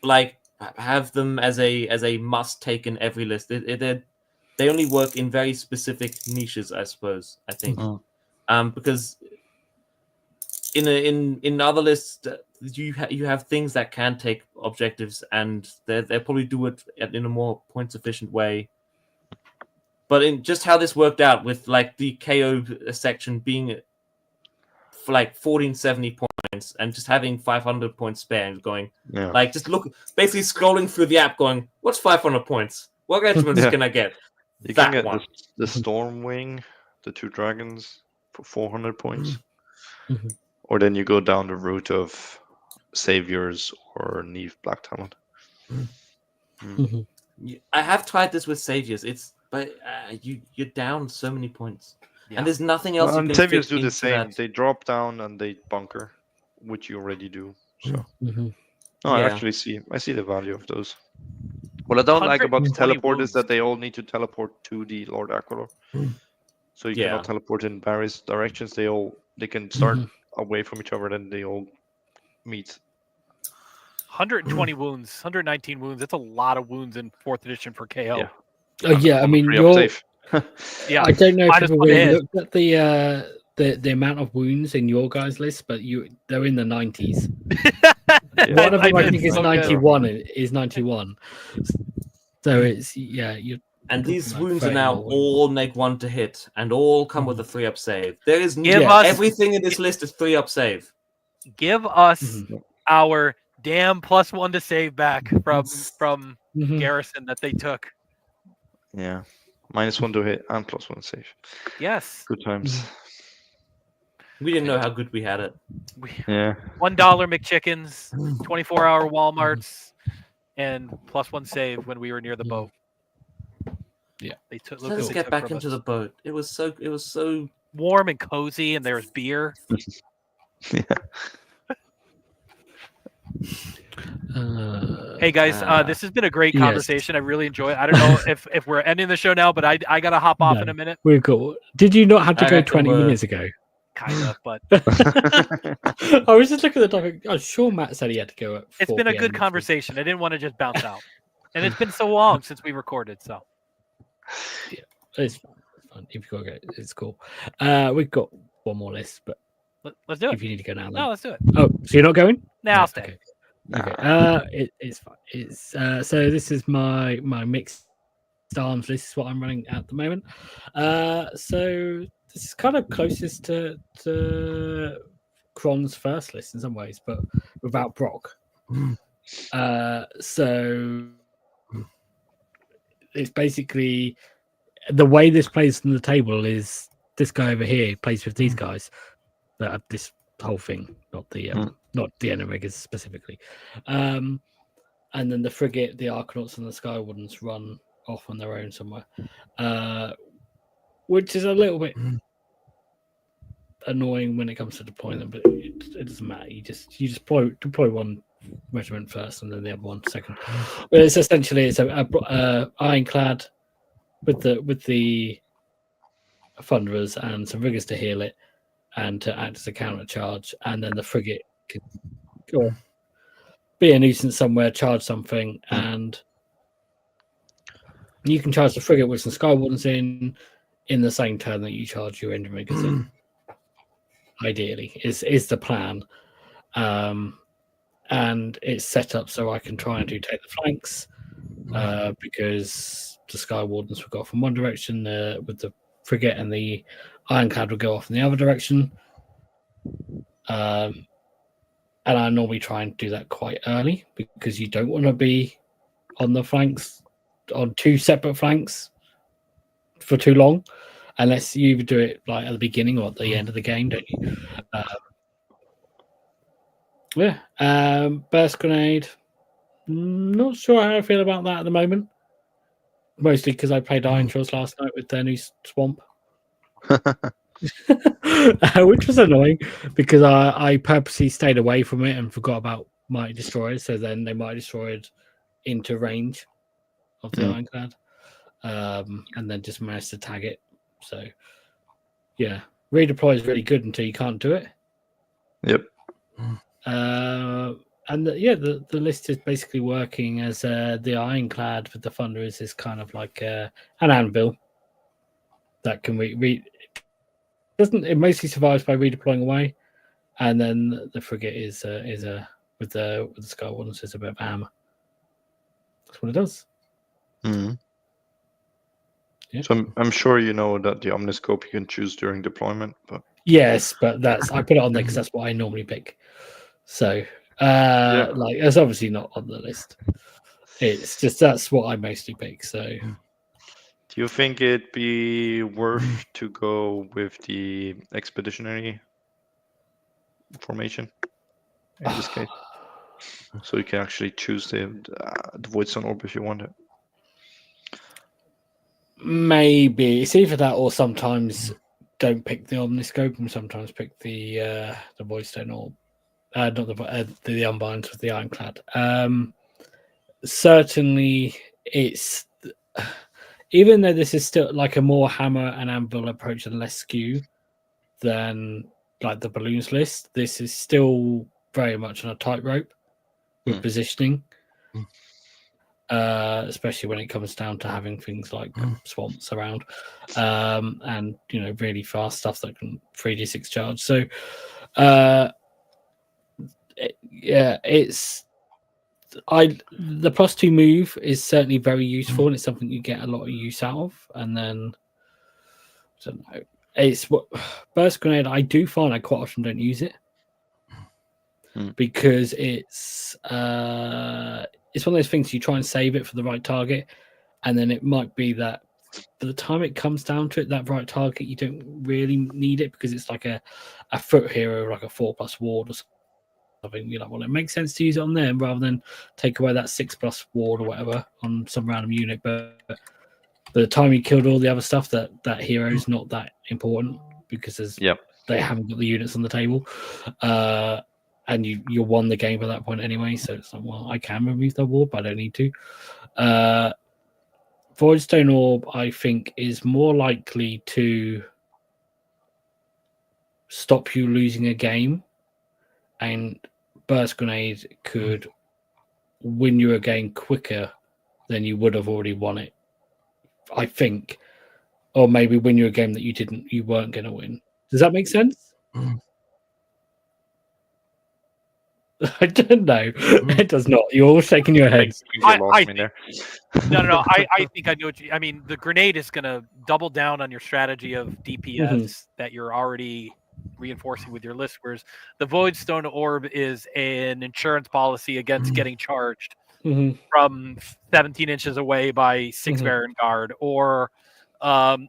like have them as a must take in every list. They only work in very specific niches, I suppose. I think, because in other lists you have things that can take objectives, and they probably do it in a more points efficient way. But in just how this worked out with like the KO section being for like 1470 points and just having 500 points spare and going like just basically scrolling through the app going, what's 500 points? What regiments can I get? You can get the Stormwing, the 2 dragons for 400 points. Or then you go down the route of Saviors or Neve Black Talent. I have tried this with Saviors. But you're down so many points, and there's nothing else. And Saviors do the same. They drop down and they bunker, which you already do. So I actually see the value of those. What I don't like about the teleport is that they all need to teleport to the Lord Aquilor. So you cannot teleport in various directions. They can start away from each other, then they all meet. 120 wounds, 119 wounds. That's a lot of wounds in 4th edition for KO. Yeah. Oh yeah, I mean, Free up safe. Yeah, I don't know if minus people one to really hit. looked at the amount of wounds in your guys' list, but they're in the 90s. One of them I think is 91. Is 91. So it's you. And these like wounds are 30 now more wounds. all make 1 to hit, and all come with a 3-up save. There is Give us- everything in this list is 3-up save. Give us our damn +1 to save back from Garrison that they took. Yeah. -1 to hit and +1 to save. Yes. Good times. We didn't know how good we had it. Yeah. $1 McChickens, 24-hour Walmarts, and +1 save when we were near the boat. Yeah, they took. Let us get back into the boat. It was so warm and cozy, and there was beer. Yeah. Hey guys, this has been a great conversation. I really enjoy it. I don't know if we're ending the show now, but I gotta hop off in a minute. We're cool. Did you not have to go 20 minutes ago? Kind of, but I was just looking at the topic. I'm sure Matt said he had to go at 4 it's been a good PM. conversation. I didn't want to just bounce out, and it's been so long since we recorded. So yeah, it's fun. If you gotta go, it's cool. We've got one more list, but let's do it. If you need to go now, then. No, let's do it. Oh, so you're not going? No, I'll stay. Okay. It's fine. It's so this is my mixed arms list. Is what I'm running at the moment. So this is kind of closest to Krohn's first list in some ways, but without Brokk. So it's basically the way this plays on the table is this guy over here plays with these guys that have this whole thing, not the Eneriggers specifically. And then the frigate, the Arcanauts, and the Sky Wardens run off on their own somewhere, which is a little bit annoying when it comes to deploying them, but it doesn't matter. You just deploy one regiment first, and then the other one second. But it's essentially a Ironclad with the Thunderers and some riggers to heal it and to act as a counter charge, and then the frigate can go be a nuisance somewhere, charge something, and you can charge the frigate with some Sky Wardens in the same turn that you charge your engine riggers in. Ideally, is the plan, and it's set up so I can try and take the flanks because the Sky Wardens will go off in one direction with the frigate, and the Ironclad will go off in the other direction. And I normally try and do that quite early because you don't want to be on the flanks, on two separate flanks for too long, unless you either do it like at the beginning or at the end of the game, don't you? Burst grenade. Not sure how I feel about that at the moment. Mostly because I played Iron Shores last night with their new swamp. Which was annoying because I purposely stayed away from it and forgot about Mighty Destroyers, so then they Mighty Destroyed into range of the Ironclad, and then just managed to tag it. So yeah, redeploy is really good until you can't do it. Yep. And the list is basically working as the Ironclad with the Thunderers is kind of like an anvil that can it mostly survives by redeploying away, and then the frigate is with the Sky Wardens is a bit of hammer. That's what it does. Mm-hmm. Yeah. So I'm sure you know that the Omniscope you can choose during deployment, but yes, but I put it on there because that's what I normally pick. So like it's obviously not on the list. It's just that's what I mostly pick. So do you think it'd be worth to go with the expeditionary formation in this case? So you can actually choose the Void Stone Orb if you want it. Maybe it's either that or sometimes don't pick the Omniscope and sometimes pick the Void Stone Orb. Not the Unbinds with the Ironclad. Certainly, it's even though this is still like a more hammer and anvil approach and less skew than like the balloons list. This is still very much on a tightrope with positioning. Especially when it comes down to having things like swamps around, and really fast stuff that can 3d6 charge. So, the +2 move is certainly very useful, and it's something you get a lot of use out of. And then I don't know, it's what burst grenade. I do find I quite often don't use it because it's one of those things you try and save it for the right target, and then it might be that by the time it comes down to it, that right target, you don't really need it because it's like a foot hero, like a 4+ ward or something. You're like, well, it makes sense to use it on them rather than take away that 6+ ward or whatever on some random unit. But by the time you killed all the other stuff, that hero is not that important because they haven't got the units on the table. And you won the game by that point anyway, so it's like, well, I can remove the ward, but I don't need to. Voidstone Orb, I think, is more likely to stop you losing a game, and Burst Grenade could win you a game quicker than you would have already won it, I think. Or maybe win you a game that you weren't going to win. Does that make sense? I don't know. It does not. You're all shaking your heads. No. I think I know what you. I mean, the grenade is going to double down on your strategy of DPS that you're already reinforcing with your list. Whereas the Voidstone Orb is an insurance policy against getting charged from 17 inches away by 6 Baron Guard, or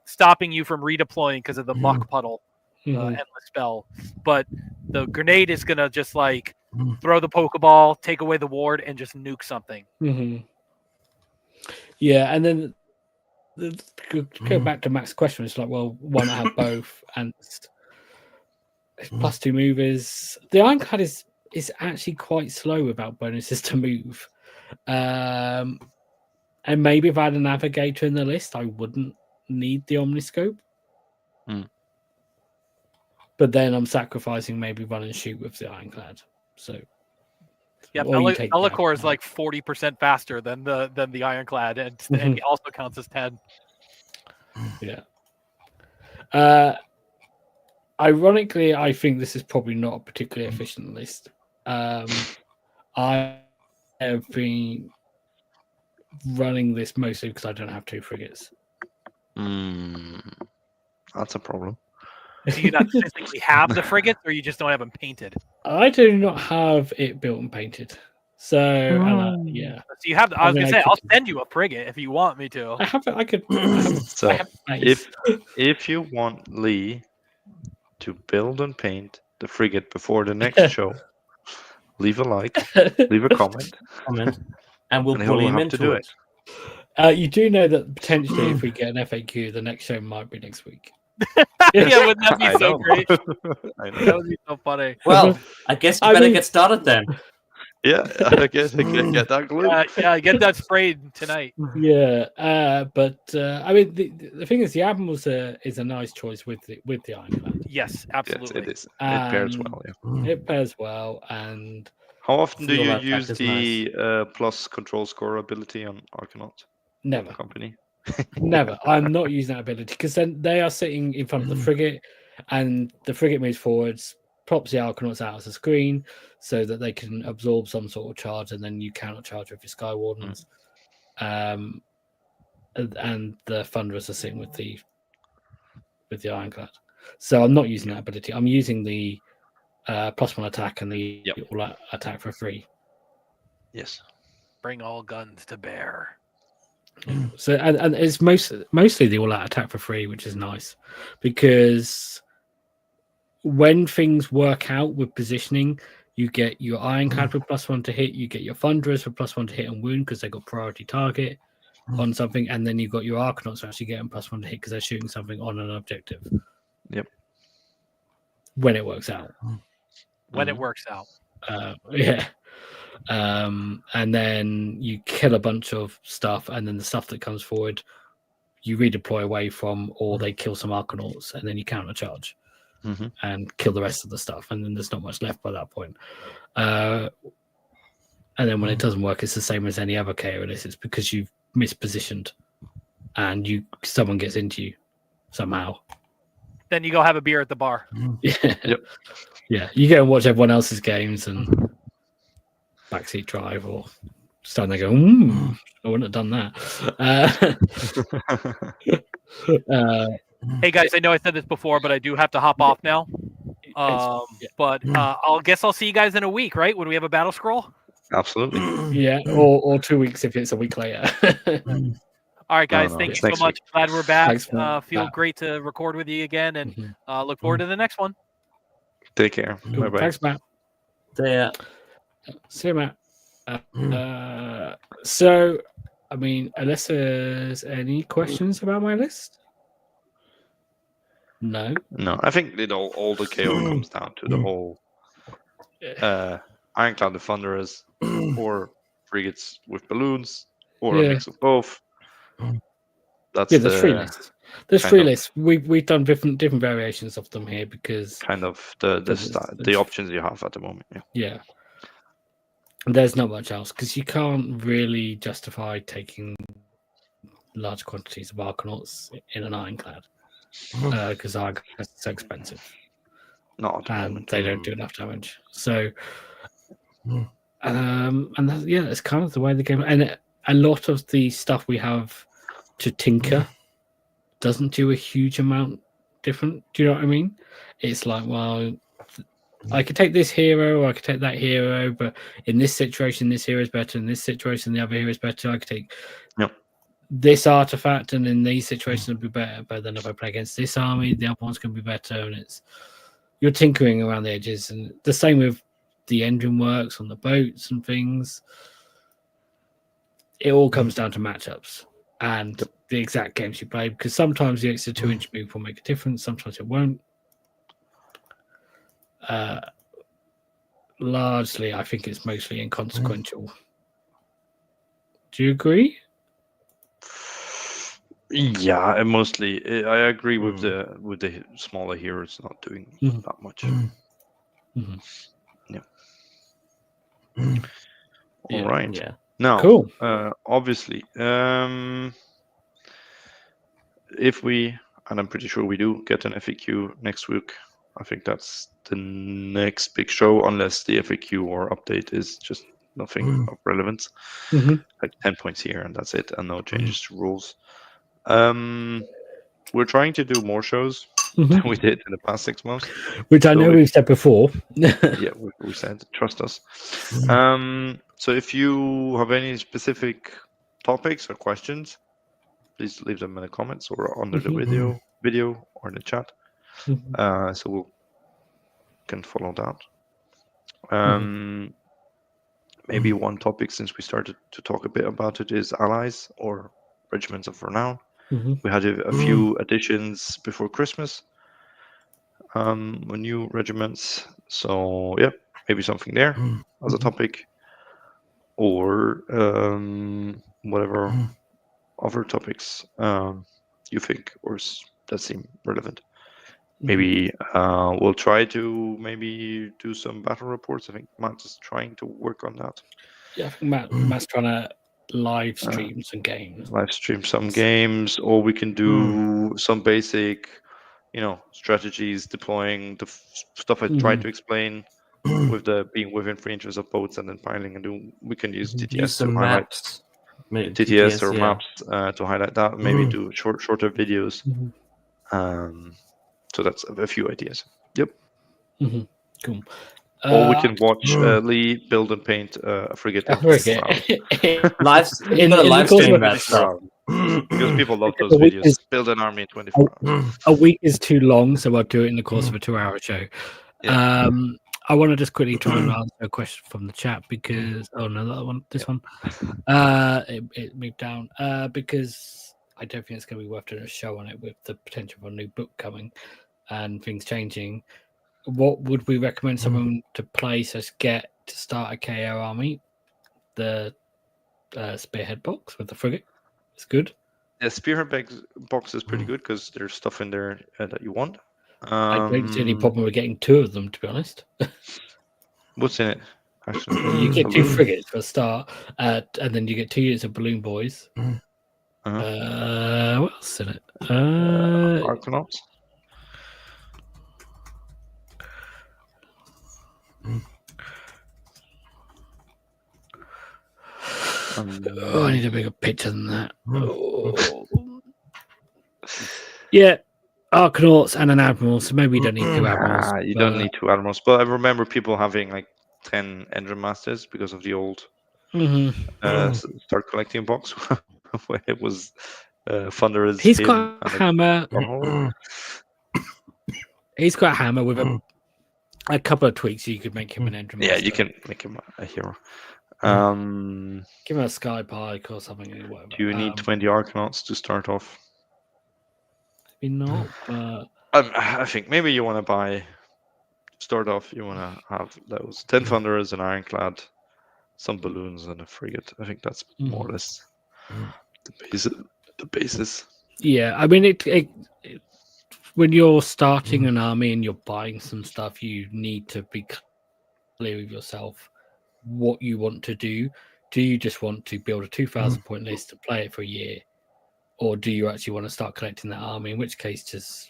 stopping you from redeploying because of the Muck Puddle endless spell. But the grenade is going to just like throw the Pokeball, take away the ward, and just nuke something. Yeah, and then go back to Max's question. It's like, well, why not have both? And +2 move is the Ironclad is actually quite slow without bonuses to move. And maybe if I had a Navigator in the list, I wouldn't need the Omniscope. But then I'm sacrificing maybe run and shoot with the Ironclad. So yeah, Be'lakor is like 40% faster than the Ironclad, and he also counts as 10. Yeah. Ironically, I think this is probably not a particularly efficient list. I have been running this mostly because I don't have 2 frigates. That's a problem. Do you not physically have the frigates, or you just don't have them painted? I do not have it built and painted. So, yeah. So you have. I was going to say, I'll send you a frigate if you want me to. I have it. I could. So, if you want Leigh to build and paint the frigate before the next show, leave a like, leave a comment, and we'll bully him into it. You do know that potentially, if we get an FAQ, the next show might be next week. Yeah, wouldn't that be so great? That would be so funny. Well, I guess you better get started then. Yeah, I guess I can get that glue. Yeah, get that sprayed tonight. Yeah, but I mean, the thing is, the Admirals is a nice choice with the Ironclad. Yes, absolutely. Yes, it is. It pairs well. Yeah. It pairs well. And how often do you use the plus control score ability on Arcanaut? Never. Company. Never. I'm not using that ability because then they are sitting in front of the frigate, and the frigate moves forwards, pops the Arcanauts out as a screen so that they can absorb some sort of charge, and then you counter charge with your Sky Wardens. And the Thunderers are sitting with the Ironclad. So I'm not using that ability. I'm using the +1 attack and the all attack for free. Yes. Bring all guns to bear. So and it's mostly the all-out attack for free, which is nice because when things work out with positioning, you get your Ironclad with +1 to hit, you get your Thunderers with +1 to hit and wound because they got priority target on something, and then you've got your Arcanauts actually getting +1 to hit because they're shooting something on an objective. Yep. When it works out. When it works out. Yeah. And then you kill a bunch of stuff, and then the stuff that comes forward you redeploy away from, or they kill some Arcanauts, and then you countercharge and kill the rest of the stuff, and then there's not much left by that point. And then when it doesn't work, it's the same as any other KO list. It's because you've mispositioned and someone gets into you somehow. Then you go have a beer at the bar. Yeah. Yep. Yeah. You go and watch everyone else's games and backseat drive or stand there going, I wouldn't have done that. Hey guys, I know I said this before, but I do have to hop off now. But I'll see you guys in a week, right? When we have a battle scroll. Absolutely. Yeah, or 2 weeks if it's a week later. All right, guys. No, thank you next so much. week. Glad we're back. Thanks, man. Feel great to record with you again, and look forward to the next one. Take care. Cool. Bye-bye. Thanks, Matt. See ya. See you, Matt. So, I mean, unless there's any questions about my list? No. No, I think all the KO comes down to the whole Ironclad the Thunderers or frigates with balloons or a mix of both. That's there's three lists. There's three lists. We've done different variations of them here because kind of the options you have at the moment. Yeah. There's not much else because you can't really justify taking large quantities of Arcanauts in an Ironclad because Ironclad is so expensive. Not at the and moment. they don't do enough damage. So, that's kind of the way the game. And a lot of the stuff we have to tinker doesn't do a huge amount different. Do you know what I mean? It's like, well, I could take this hero, or I could take that hero, but in this situation, this hero is better. In this situation, the other hero is better. I could take this artifact, and in these situations, it'll be better. But then if I play against this army, the other one's going to be better. And you're tinkering around the edges, and the same with the engine works on the boats and things. It all comes down to matchups and the exact games you play, because sometimes the extra 2-inch move will make a difference, sometimes it won't. Largely, I think it's mostly inconsequential. Do you agree? Yeah, and mostly I agree with the smaller heroes not doing that much. All right. Yeah. Now, cool. Obviously, if we, and I'm pretty sure we do, get an FAQ next week, I think that's the next big show, unless the FAQ or update is just nothing of relevance, like 10 points here and that's it, and no changes to rules. We're trying to do more shows than we did in the past 6 months, which I know we've said before. Yeah, we said trust us. So if you have any specific topics or questions, please leave them in the comments or under the video or in the chat, so we can follow that. Maybe one topic, since we started to talk a bit about it, is allies or regiments of renown. We had a few additions before Christmas, new regiments. So yeah, maybe something there as a topic, or whatever other topics you think or that seem relevant. Maybe we'll try to maybe do some battle reports. I think Matt is trying to work on that. Yeah, I think Matt's trying to live stream some games. Live stream some games, or we can do some basic, strategies, deploying the stuff I tried to explain with the being within 3 inches of boats and then piling and we can use TTS Use some to highlight maps. TTS or maps to highlight that. Maybe do shorter videos. So that's a few ideas. Yep. Cool. Or we can watch Leigh build and paint a frigate. Live stream that stuff. Because people love those videos. Build an army in 24 hours. A week is too long, so I'll do it in the course of a 2-hour show. Yeah. I want to just quickly try and answer a question from the chat because this one it moved down because I don't think it's going to be worth doing a show on it with the potential of a new book coming and things changing. What would we recommend someone to play to get to start a KO army? The Spearhead box with the frigate is good. The Spearhead box is pretty good because there's stuff in there that you want. I don't see any problem with getting 2 of them, to be honest. What's in it? Actually, You get 2 frigates for a start, and then you get 2 units of balloon boys. What else in it? Arcanauts. I need a bigger picture than that. Oh. Yeah, Arcanauts and an Admiral, so maybe you don't need 2 Admirals. You don't need 2 Admirals, but I remember people having like 10 Engine Masters because of the old start collecting box where it was Thunderers. He's got a hammer. He's got a hammer with a couple of tweaks. You could make him an Engine Master. Yeah, you can make him a hero. Give him a Sky Pike or something. Whatever. Do you need 20 Arcanauts to start off? Maybe not, but I think maybe you want to start off, you want to have those 10 Thunderers and Ironclad, some balloons and a frigate. I think that's more or less the basis. Yeah, I mean, it when you're starting an army and you're buying some stuff, you need to be clear with yourself what you want to do. Do you just want to build a 2,000 point list to play it for a year? Or do you actually want to start collecting that army? In which case, just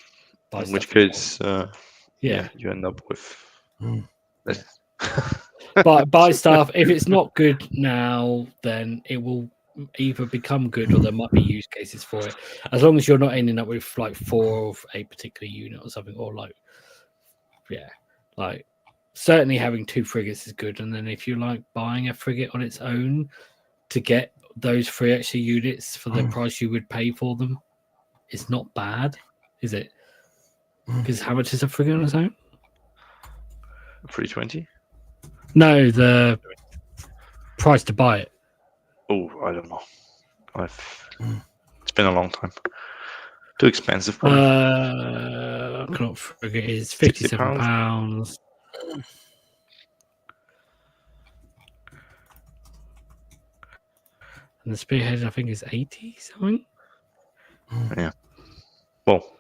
buy. In which case, you end up with. But buy stuff. If it's not good now, then it will either become good or there might be use cases for it. As long as you're not ending up with like 4 of a particular unit or something, or like, certainly having 2 frigates is good. And then if you like buying a frigate on its own to get those 3 extra units for the price you would pay for them, it's not bad, is it? Because how much is a frigate on its own? 320? No, the price to buy it. Oh, I don't know. It's been a long time. Too expensive. Cannot frigate is £57. And the spearhead, I think, is 80 something. Yeah. Well,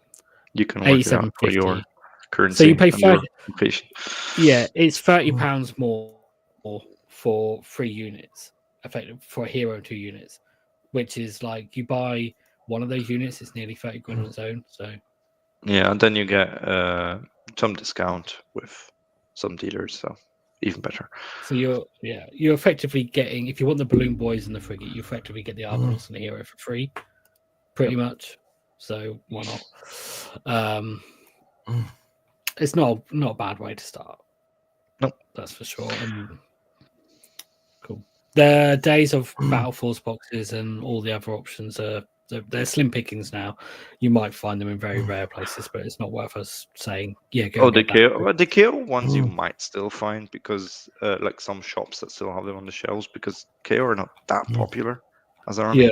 you can work it out for your currency. So you pay 30. Yeah, it's Mm. £30 more for 3 units, effective for a hero 2 units, which is like you buy one of those units, it's nearly 30 quid on its own. So yeah, and then you get some discount with some dealers, so even better. So you're effectively getting, if you want the balloon boys and the frigate, you effectively get the Argonauts and the hero for free, pretty much. So why not? It's not a bad way to start. Nope, that's for sure. Cool. The days of Battle Force boxes and all the other options they're slim pickings now. You might find them in very rare places, but it's not worth us saying, go. The KO ones you might still find because like some shops that still have them on the shelves because KO are not that popular as an army. Yeah.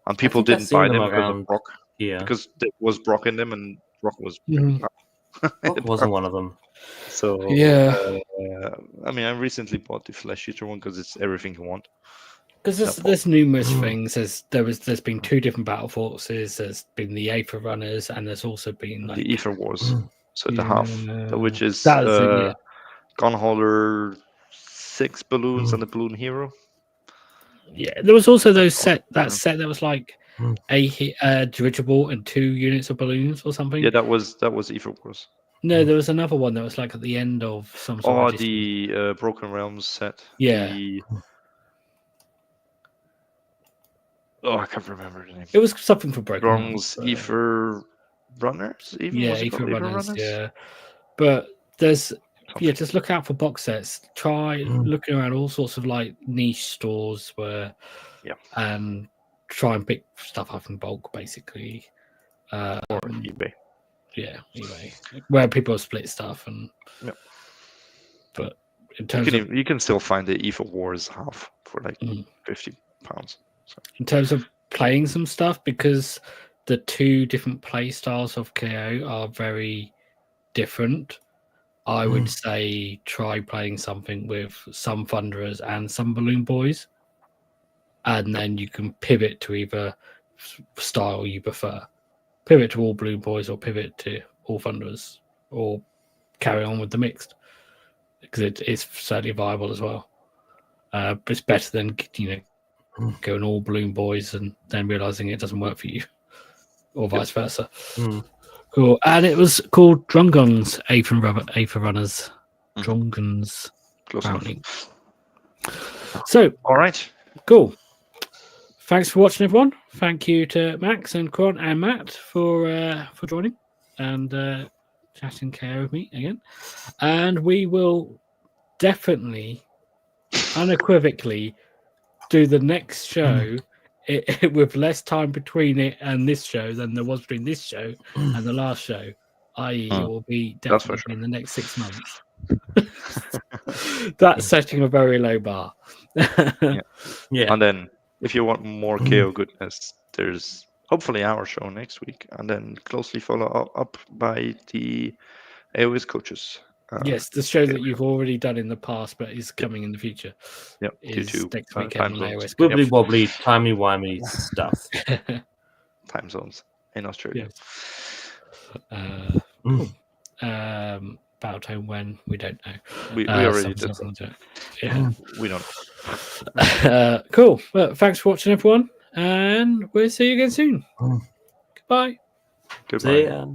And people didn't buy them because of Brokk. Yeah. Because there was Brokk in them and Brokk was Brokk wasn't one of them. So yeah. I mean I recently bought the Flesh Eater one because it's everything you want. Because there's numerous things. There's been 2 different battle forces. There's been the Aether runners, and there's also been like, the Aether Wars. So the half, which is Gunholder, 6 balloons and a balloon hero. Yeah, there was also set that was like a dirigible and 2 units of balloons or something. Yeah, that was Aether Wars. No, there was another one that was like at the end of some sort of the Broken Realms set. Yeah. I can't remember the name. It was something for Broken Realms. Aether Runners? Aether Runners, yeah. But there's just look out for box sets. Try looking around all sorts of like niche stores where and try and pick stuff up in bulk basically. Or eBay. Yeah, eBay. Where people split stuff and but in terms you can still find the Aether Wars half for like £50. So. In terms of playing some stuff, because the 2 different play styles of KO are very different, I would say try playing something with some Thunderers and some Balloon Boys, and then you can pivot to either style you prefer. Pivot to all Balloon Boys or pivot to all Thunderers, or carry on with the mixed. because it's certainly viable as well. But it's better than going all balloon boys and then realizing it doesn't work for you, or vice versa. Cool. And it was called Drungon's Aether Runners. Drungon's. Close apparently. enough. So, All right. cool. Thanks for watching, everyone. Thank you to Max and Krohn and Matt for joining and chatting care with me again. And we will definitely, unequivocally, do the next show with less time between it and this show than there was between this show and the last show. I.e., it will be definitely in the next 6 months. That's setting a very low bar. Yeah. And then if you want more KO goodness, there's hopefully our show next week, and then closely follow up by the AOS coaches. Yes, the show that you've already done in the past, but is coming in the future. Yep, due to next week time zones. Wibbly wobbly, timey-wimey stuff. Time zones in Australia. Yes. About home when we don't know. We already did that. Yeah, we don't. Cool. Well, thanks for watching, everyone, and we'll see you again soon. Goodbye. Goodbye. See ya.